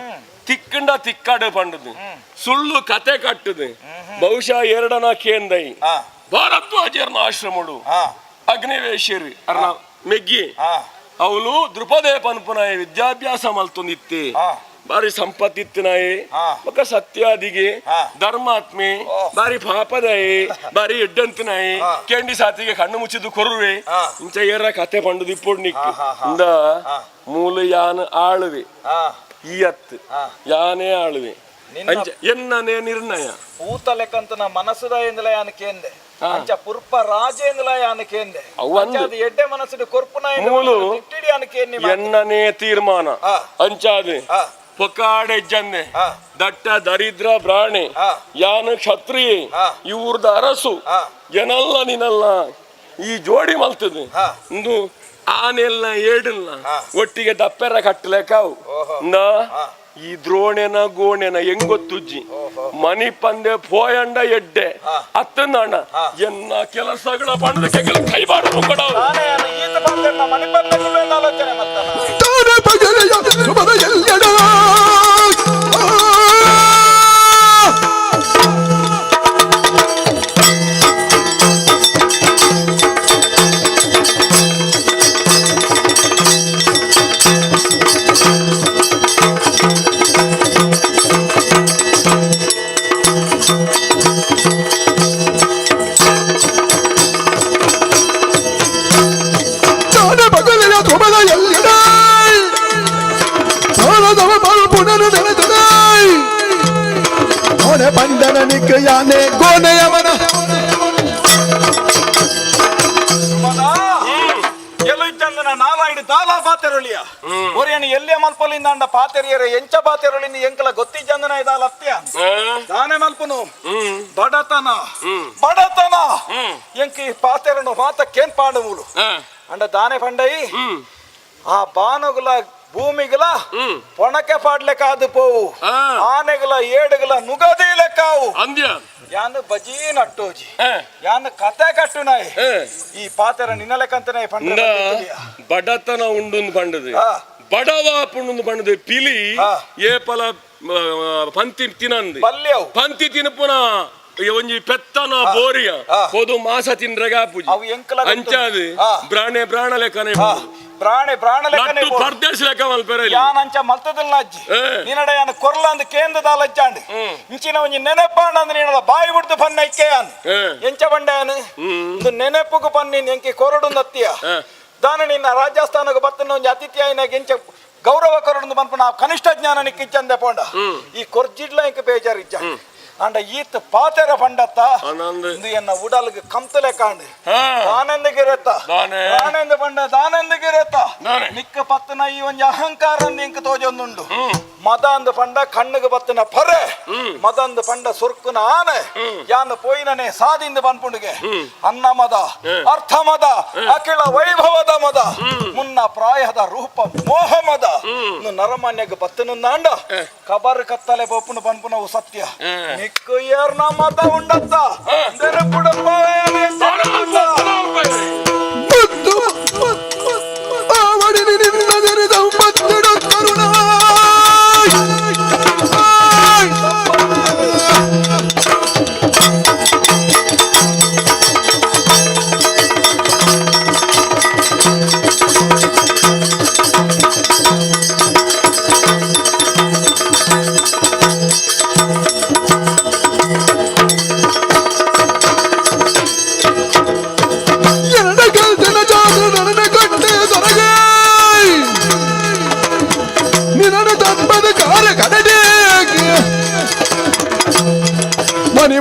ತಿಕ್ಕಂಡ ತಿಕ್ಕಾಡು ಪಂಡದು ಸುಳ್ಳು ಕತೆ ಕಟ್ಟದು ಬಹುಶಃ ಎರಡನ ಕೇಂದೈ ಭಾರದ್ವಾಜರ್ನ ಆಶ್ರಮಡು ಅಗ್ನಿವೇಶ್ಯರಿ ಅರ್ನ ಮೆಗ್ಗಿ ಅವಳು ದೃಪದೇ ಪನ್ಪುನಾಯ ವಿದ್ಯಾಭ್ಯಾಸ ಮಲ್ತೊಂದಿತ್ತೆ ಬಾರಿ ಸಂಪತ್ತಿತ್ತಿನಾಯಿ ఒక ಸತ್ಯಾದಿಗೆ ಧರ್ಮಾತ್ಮೆ ಬಾರಿ ಪಾಪದಾಯಿ ಬಾರಿ ಎಡ್ಡಂತಿನಾಯಿ ಕೆಂಡಿ ಸಾತಿಗೆ ಕಣ್ಣು ಮುಚ್ಚಿದ್ದು ಕೊರುವೆ ಇಂಚ ಏರ ಕತೆ ಪಂಡುದು ಇಪ್ಪೊಡ್ ನಿಕ್ಕು ಇಂದ ಮೂಲ ಯಾನ ಆಳುವೆ ಈ ಅತ್ತು ಯಾನೇ ಆಳುವೆ ಅಂಚ ಎನ್ನನೇ ನಿರ್ಣಯ ಊತ ಲೆಕ್ಕಂತನ ಮನಸ್ಸುದ ಎಂದಲ ಯಾನ ಕೇಂದೆ ಅಂಚ ಪುರ್ಪ ರಾಜೇಂದ್ರ ಯಾನ ಕೇಂದೆ ಅಂಚಾದ ಎಡ್ಡೆ ಮನಸ್ಸುಡು ಕೊರ್ಪುನ ಮೂಲು ಇಟ್ಟಿಡಿ ಯಾನ ಕೇಂದಿ ಎನ್ನನೇ ತೀರ್ಮಾನ ಅಂಚಾದು ಪೊಕ್ಕಾಡೆ ಜನ್ನೆ ದಟ್ಟ ದರಿದ್ರ ಪ್ರಾಣಿ ಯಾನ ಕ್ಷತ್ರಿಯ ಇವ್ರದ ಅರಸು ಏನಲ್ಲ ನೀನಲ್ಲ ಈ ಜೋಡಿ ಮಲ್ತದೆ ಇಂದು ಆನೆಲ್ಲ ಏಡಲ್ಲ ಒಟ್ಟಿಗೆ ದಪ್ಪೆರ ಕಟ್ಟಲೆಕಾವು ಈ ದ್ರೋಣೆನ ಗೋಣೆನ ಹೆಂಗೊತ್ತುಜ್ಜಿ ಮನಿ ಪಂದೆ ಪೋಯಂಡ ಎಡ್ಡೆ ಅತ್ತಂದಣ್ಣ ಎನ್ನ ಕೆಲಸಗಳ ಪಂಡಕ್ಕೆ ಕೈ ಬಾಡು ಕೊಡ ಆಲೋಚನೆ ಮಾಡ್ತಾನೆ ಬಂಧನ ನಿಕ್ಕ ಯಾನೆ ಗೋನೆಯವನ ಎಲ್ಲಿಂದ ನಾಲಾಯ್ಡು ದಾಲ ಪಾತೆರೊಳಿಯ ಒರಿಯನು ಎಲ್ಲೇ ಮಲ್ಪಲಿಂದ ಅಂಡ ಪಾತೆರಿಯರ ಎಂಚ ಪಾತೆರೊಳಿಂದ ಎಂಕಲ ಗೊತ್ತಿಜ್ಜಂದನ ಇದಾಲ ಅತ್ಯ ದಾನೆ ಮಲ್ಪನು ಬಡತನ ಬಡತನ ಎಂಕಿ ಪಾತೆರನು ಮಾತಕ್ಕೇನ್ ಪಾಂಡವುಲು ಅಂಡ ದಾನೆ ಪಂಡೈ ಆ ಬಾನುಗುಲ ಭೂಮಿಗಲ ಪೊಣಕೆ ಪಾಡ್ಲೆಕ್ಕಾದು ಪೋವು ಆನೆಗಲ ಏಡುಗಲ ನುಗದಿ ಲೆಕ್ಕಾವು ಅಂದ್ಯ ಯಾನು ಬಜಿ ನಟ್ಟೋಜಿ ಯಾನು ಕತೆ ಕಟ್ಟುನಾಯಿ ಈ ಪಾತೆರ ನಿನ್ನಲೆಕ್ಕಂತನೇ ಪಂಡ ಬಡತನ ಉಂಡು ಪಂಡದು ಬಡವ ಪುಂಡು ಪಂಡದು ಪಿಲಿ ಏಪಲ ಪಂತಿ ತಿನಂದು ಪಲ್ಯವು ಪಂತಿ ತಿನ್ಪುನ ಒಂಜಿ ಪೆತ್ತನ ಬೋರಿಯ ಪೋದು ಮಾಸ ತಿಂದ್ರಗ ಪೂಜಿ ಅವು ಎಂಕಲ ಅಂಚಾದು ಪ್ರಾಣ ಲೆಕ್ಕನೆ ಪ್ರಾಣ ಲೆಕ್ಕನೆ ಪರ್ದೇಶ ಲೆಕ್ಕ ಮಲ್ಪೆರಲಿ ಯಾನ್ ಅಂಚ ಮಲ್ತದಿಲ್ಲ ಅಜ್ಜಿ ನೀನಡ ಯಾನ ಕೊರ್ಲ ಅಂದ್ ಕೇಂದ್ರದ ಲಜ್ಜಾಂಡ್ ಇಂಚಿನ ಒಂಜಿ ನೆನಪಾಂಡ ಅಂದ್ ನೀನಡ ಬಾಯಿ ಬಿಡ್ದು ಪನ್ನ ಇಕ್ಕೆ ಯಾನ್ ಎಂಚ ಬಂಡ ಯಾನು ಒಂದು ನೆನಪುಗು ಪನ್ನಿನ್ ಎಂಕಿ ಕೊರಡುಂದತ್ತಿಯ ದಾನ ನಿನ್ನ ರಾಜಸ್ಥಾನಕ್ಕೆ ಬತ್ತನ ಒಂಜಿ ಅತಿಥಿ ಆಯ್ನಾಗ ಎಂಚ ಗೌರವ ಕೊರಡು ಬಂದ್ಪ ನಾವು ಕನಿಷ್ಠ ಜ್ಞಾನ ನಿಕ್ ಇಚ್ಚಂದೆ ಪೋಂಡ ಈ ಕೊರ್ಜಿಡ್ಲ ಎಂಕ ಬೇಜಾರ್ ಇಚ್ಚ ಅಂಡ ಈತ್ ಪಾತೆರ ಪಂಡತ್ತ ಇಂದು ಎನ್ನ ಉಡಲ್ಗೆ ಕಂತಲೆ ಕಾಂಡ್ ದಾನೆಂದಗಿರತ್ತ ದಾನೆಂದ ಪಂಡ ದಾನೆಂದಗಿರತ್ತ ನಿಕ್ಕ ಪತ್ತನ ಈ ಒಂಜಿ ಅಹಂಕಾರ ಇಂಕ ತೋಜೊಂದುಂಡು ಮದ ಅಂದ ಪಂಡ ಕಣ್ಣಿಗೆ ಬತ್ತನ ಪರೆ ಮದ ಅಂದ ಪಂಡ ಸುರ್ಕುನ ಆನೆ ಯಾನು ಪೋಯಿನನೆ ಸಾದಿಂದ ಬನ್ಪುಂಡಿಗೆ ಅನ್ನ ಮದ ಅರ್ಥ ಮದ ಅಖಿಲ ವೈಭವದ ಮದ ಮುನ್ನ ಪ್ರಾಯದ ರೂಪ ಮೋಹ ಮದ ನರಮಾನ್ಯಗ ಬತ್ತನಂದಾಂಡ ಕಬರ್ ಕತ್ತಲೆ ಬೊಪ್ಪುನ ಬನ್ಪುನವು ಸತ್ಯ ನಿಕ್ಕು ಏರ್ನ ಮತ ಉಂಡತ್ತ ನೆನಪುಡಪ್ಪ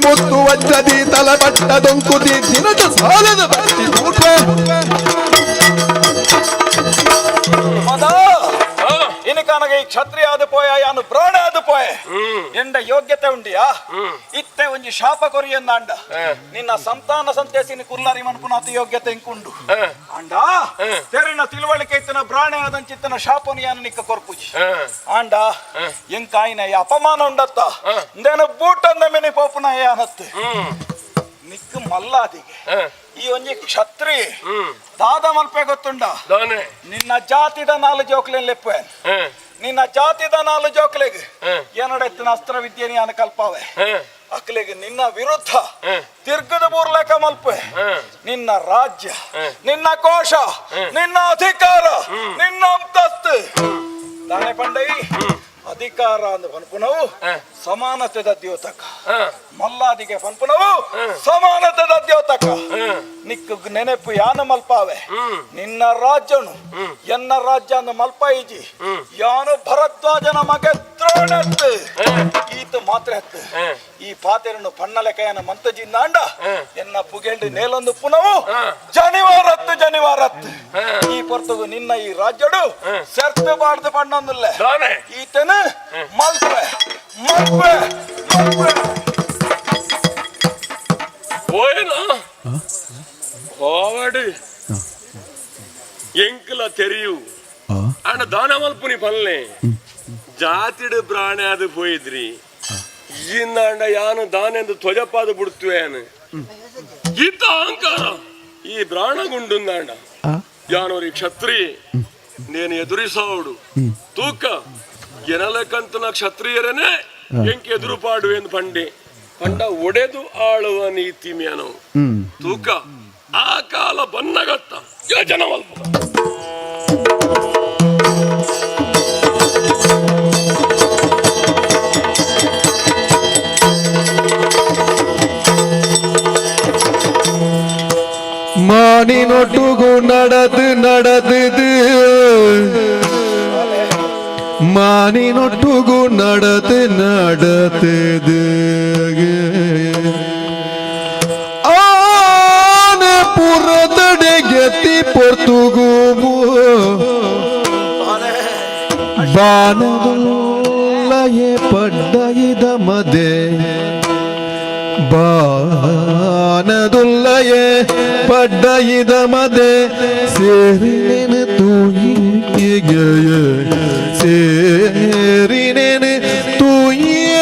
ಮುತ್ತು ವಜ್ರದಿ ತಲಪಟ್ಟ ದೊಂಕುದಿ ದಿನದ ಸಾಲದ ಇನಕಾನಗ ಈ ಕ್ಷತ್ರಿಯ ಆದ ಪೋಯ ಯಾನು ಪ್ರಾಣ ಆದ ಪೋಯ ಎಂಡ ಯೋಗ್ಯತೆ ಉಂಡಿಯಾ ಇತ್ತೆ ಒಂಜಿ ಶಾಪ ಕೊರಿಯಂದ ಅಂಡ ನಿನ್ನ ಸಂತಾನ ಸಂತೇಸಿನ ಕುಲ್ಲರಿ ಮನ್ಪುನ ಅತಿ ಯೋಗ್ಯತೆ ಇಂಕುಂಡು ಅಂಡ ತೆರಿನ ತಿಳುವಳಿಕೆ ಇತ್ತನ ಪ್ರಾಣೆ ಆದಂಚಿತ್ತನ ಶಾಪನು ಯಾನು ನಿಕ್ಕ ಕೊರ್ಪುಜಿ ಅಂಡ ಎಂಕಾಯಿನ ಅಪಮಾನ ಉಂಡತ್ತ ಇಂದೇನ ಬೂಟಂದ ಮೆನಿ ಪೋಪುನ ಯಾನತ್ತೆ ನಿಕ್ಕ ಮಲ್ಲಾದಿಗೆ ಈ ಒಂಜಿ ಕ್ಷತ್ರಿ ದಾದ ಮಲ್ಪೆ ಗೊತ್ತುಂಡ ನಿನ್ನ ಜಾತಿದ ನಾಲು ಜೋಕ್ಲೆ ಲೆಪ್ಪೆ ನಿನ್ನ ಜಾತಿದ ನಾಲು ಜೋಕ್ಲೆಗೆ ಏನಡೆತ್ತಿನ ಅಸ್ತ್ರ ವಿದ್ಯೆ ನೀನು ಕಲ್ಪಾವೆ ಅಕ್ಲೆಗೆ ನಿನ್ನ ವಿರುದ್ಧ ತಿರ್ಗದ ಬೂರ್ಲೆಕ ಮಲ್ಪೆ ನಿನ್ನ ರಾಜ್ಯ ನಿನ್ನ ಕೋಶ ನಿನ್ನ ಅಧಿಕಾರ ನಿನ್ನ ಅಂತಸ್ತು ದಾನೆ ಪಂಡೈ ಅಧಿಕಾರ ಅಂದ ಪನ್ಪುನವು ಸಮಾನತೆದ ದ್ಯೋತಕ ಮಲ್ಲಾದಿಗೆ ಪನ್ಪುನವು ಸಮಾನತೆದ ದ್ಯೋತಕ ನಿಕ್ಕು ನೆನಪು ಯಾನ ಮಲ್ಪಾವೆ ನಿನ್ನ ರಾಜ್ಯನು ಎನ್ನ ರಾಜ್ಯ ಅಂದ ಮಲ್ಪಾಯಿಜಿ ಯಾನು ಭರದ್ವಾಜನ ಮಗೆ ದ್ರೋಣತ್ತು ಈತ ಮಾತ್ರ ಎತ್ತು ಈ ಪಾತೆರನ್ನು ಪಣ್ಣಲೆಕೆಯನ ಮಂತಜಿಂದಾಂಡ ಎನ್ನ ಪುಗೆಂಡು ನೇಲೊಂದು ಪುನವು ಜನಿವಾರತ್ತು ಈ ಪೊರ್ತುಗು ನಿನ್ನ ಈ ರಾಜ್ಯಡು ಸೆರ್ತು ಬಾಡ್ದು ಪಣ್ಣೊಂದಿಲ್ಲ ಈತನು ಮಲ್ಪೆ ಎಂಕಲ ತೆರಿಯು ಅಣ್ಣ ದಾನ ಮಲ್ಪುನಿ ಪಲ್ಲೆ ಜಾತಿಡು ಪ್ರಾಣಿ ಅದು ಪೋಯಿದ್ರಿ ಇಂದ ಅಂಡ ಯಾನು ದಾನೆಂದು ಧ್ವಜಪಾದ ಬಿಡ್ತುವೇನು ಈತ ಅಹಂಕಾರ ಈ ಪ್ರಾಣಗುಂಡುಂದಾಂಡ ಯಾನೋರಿ ಕ್ಷತ್ರಿ ನೇನು ಎದುರಿಸೋಡು ತೂಕ ಎನಲೆಕ್ಕಂತನ ಕ್ಷತ್ರಿಯರನೇ ಎಂಕೆ ಎದುರು ಪಾಡುವೆಂದು ಪಂಡ ಒಡೆದು ಆಳುವ ನೀತಿ ಮ್ಯಾನವು ತೂಕ ಆ ಕಾಲ ಬನ್ನಗತ್ತ ಯೋಜನವಲ್ಪ மானினொட்டுகு நடது மானினொட்டுகு நடது ஆನೆ ಪುರದಡೆ ಗೆತಿ ಪೊರ್ತುಗು ಬಾನದುಲ್ಲಯೇ ಪಡ್ಡಯಿದ ಮದೆ ಬಾನದುಲ್ಲಯೇ ಪಡ್ಡಯಿದ ಮದೆ ಸೇರಿನೇನು ತೂಯಿಗೆ ಸೇರಿನೇನು ತೂಯಿಯ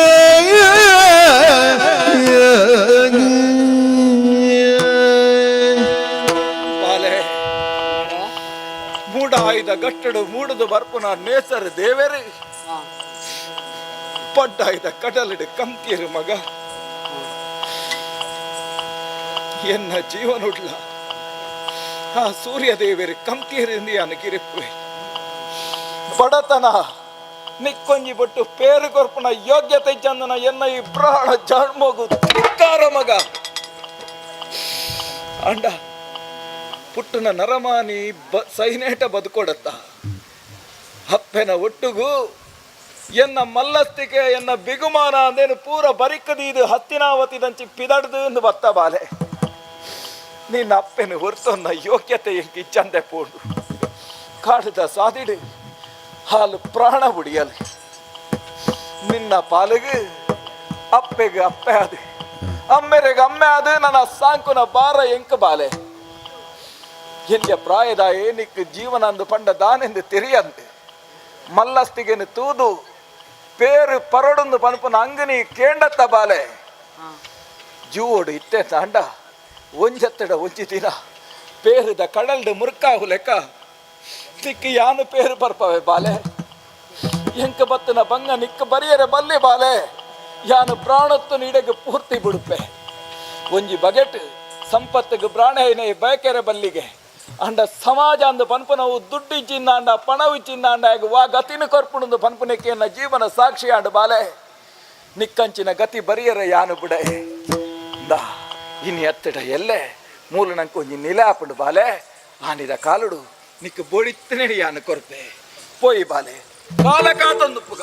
ಮೂಡ ಆಯ್ದ ಗಟ್ಟಡು ಮೂಡದು ಬರ್ಪುನ ನೇಸರು ದೇವರೇ ಪಡ್ಡಾಯ್ದ ಕಡಲಿಡು ಕಂತಿಯರು ಮಗ ಎನ್ನ ಜೀವನುಡ್ಲ ಆ ಸೂರ್ಯದೇವರಿ ಕಂತಿಯರಿಂದ ಅನಗಿರಿಪ್ಪುವೆ ಬಡತನ ನಿಕ್ಕೊಂಜಿ ಬಟ್ಟು ಪೇರು ಕೊರ್ಪುನ ಯೋಗ್ಯತೆ ಚಂದನ ಎನ್ನ ಈ ಪ್ರಾಣ ಜನ್ಮಗು ಧಿಕ್ಕಾರ ಮಗ ಅಂಡ ಪುಟ್ಟನ ನರಮಾನಿ ಸೈನೇಟ ಬದುಕೊಡತ್ತ ಅಪ್ಪೆನ ಒಟ್ಟುಗು ಎನ್ನ ಮಲ್ಲಸ್ತಿಕೆ ಎನ್ನ ಬಿಗುಮಾನ ಅಂದೇನು ಪೂರ ಬರಿಕದೀದು ಹತ್ತಿನಾವತಿದಂಚಿ ಪಿದಡ್ದು ಎಂದು ಬತ್ತ ಬಾಲೆ ನಿನ್ನ ಅಪ್ಪೆನ ಹೊರ್ತೊನ್ನ ಯೋಗ್ಯತೆ ಎಂಕಿ ಚಂದೆ ಪೋಂಡು ಕಾಡದ ಸಾದಿಡು ಹಾಲು ಪ್ರಾಣ ಬುಡಿಯಲಿ ನಿನ್ನ ಪಾಲಿಗೆ ಅಪ್ಪೆಗೆ ಅಪ್ಪೆ ಅದು ಅಮ್ಮೆರೆಗೆ ಅಮ್ಮೆ ಅದು ನನ್ನ ಸಾಂಕುನ ಬಾರ ಎಂಕ ಬಾಲೆ ಎಲ್ಲಿಯ ಪ್ರಾಯದ ಏನಿಕ್ ಜೀವನ ಅಂದು ಪಂಡ ದಾನೆಂದು ತೆರಿಯಂತೆ ಮಲ್ಲಸ್ತಿಗೆನು ತೂದು ಪೇರು ಪರಡೊಂದು ಪನ್ಪನ ಅಂಗನಿ ಕೇಂಡತ್ತ ಬಾಲೆ ಜೂವೋಡು ಇತ್ತೆ ತಾಂಡ ಒಂಜತ್ತಡ ಒಂಜಿ ದಿನ ಪೇರುದ ಕಡಲ್ಡು ಮುರ್ಕಾಹು ಲೆಕ್ಕ ತಿಕ್ಕಿ ಯಾನು ಪೇರು ಬರ್ಪವೆ ಬಾಲೆ ಎಂಕ ಬತ್ತನ ಬಂಗ ನಿಕ್ಕ ಬರಿಯರೆ ಬಲ್ಲೆ ಬಾಲೆ ಯಾನು ಪ್ರಾಣತ್ತು ನೀಡೆಗೆ ಪೂರ್ತಿ ಬಿಡುಪೆ ಒಂಜಿ ಬಗೆಟ್ ಸಂಪತ್ತಿಗೆ ಪ್ರಾಣೇನೆ ಬಯಕೆರೆ ಬಲ್ಲಿಗೆ ಅಂಡ ಸಮಾಜ ಅಂದ ಪನ್ಪನವು ದುಡ್ಡಿ ಚಿನ್ನ ಅಂಡ ಪಣವು ಚಿನ್ನ ಅಂಡ ವಾ ಗತಿನ ಕೊರ್ಪುಣದು ಪನ್ಪನಕ್ಕೆನ್ನ ಜೀವನ ಸಾಕ್ಷಿ ಅಂಡ ಬಾಲೆ ನಿಕ್ಕಂಚಿನ ಗತಿ ಬರಿಯರೆ ಯಾನು ಬಿಡೆ ಇನ್ನು ಎತ್ತಡ ಎಲ್ಲೆ ಮೂಲ ನಂಗೆ ಒಂಜಿ ನಿಲೆ ಹಾಪುಂಡು ಬಾಲೆ ಆನಿದ ಕಾಲುಡು ನಿಕ್ಕ ಬೋಡಿತ್ತನೆ ಯಾನು ಕೊರ್ಪೆ ಪೋಯಿ ಬಾಲೆ ಕಾಲ ಕಾತೊಂದು ಪುಗ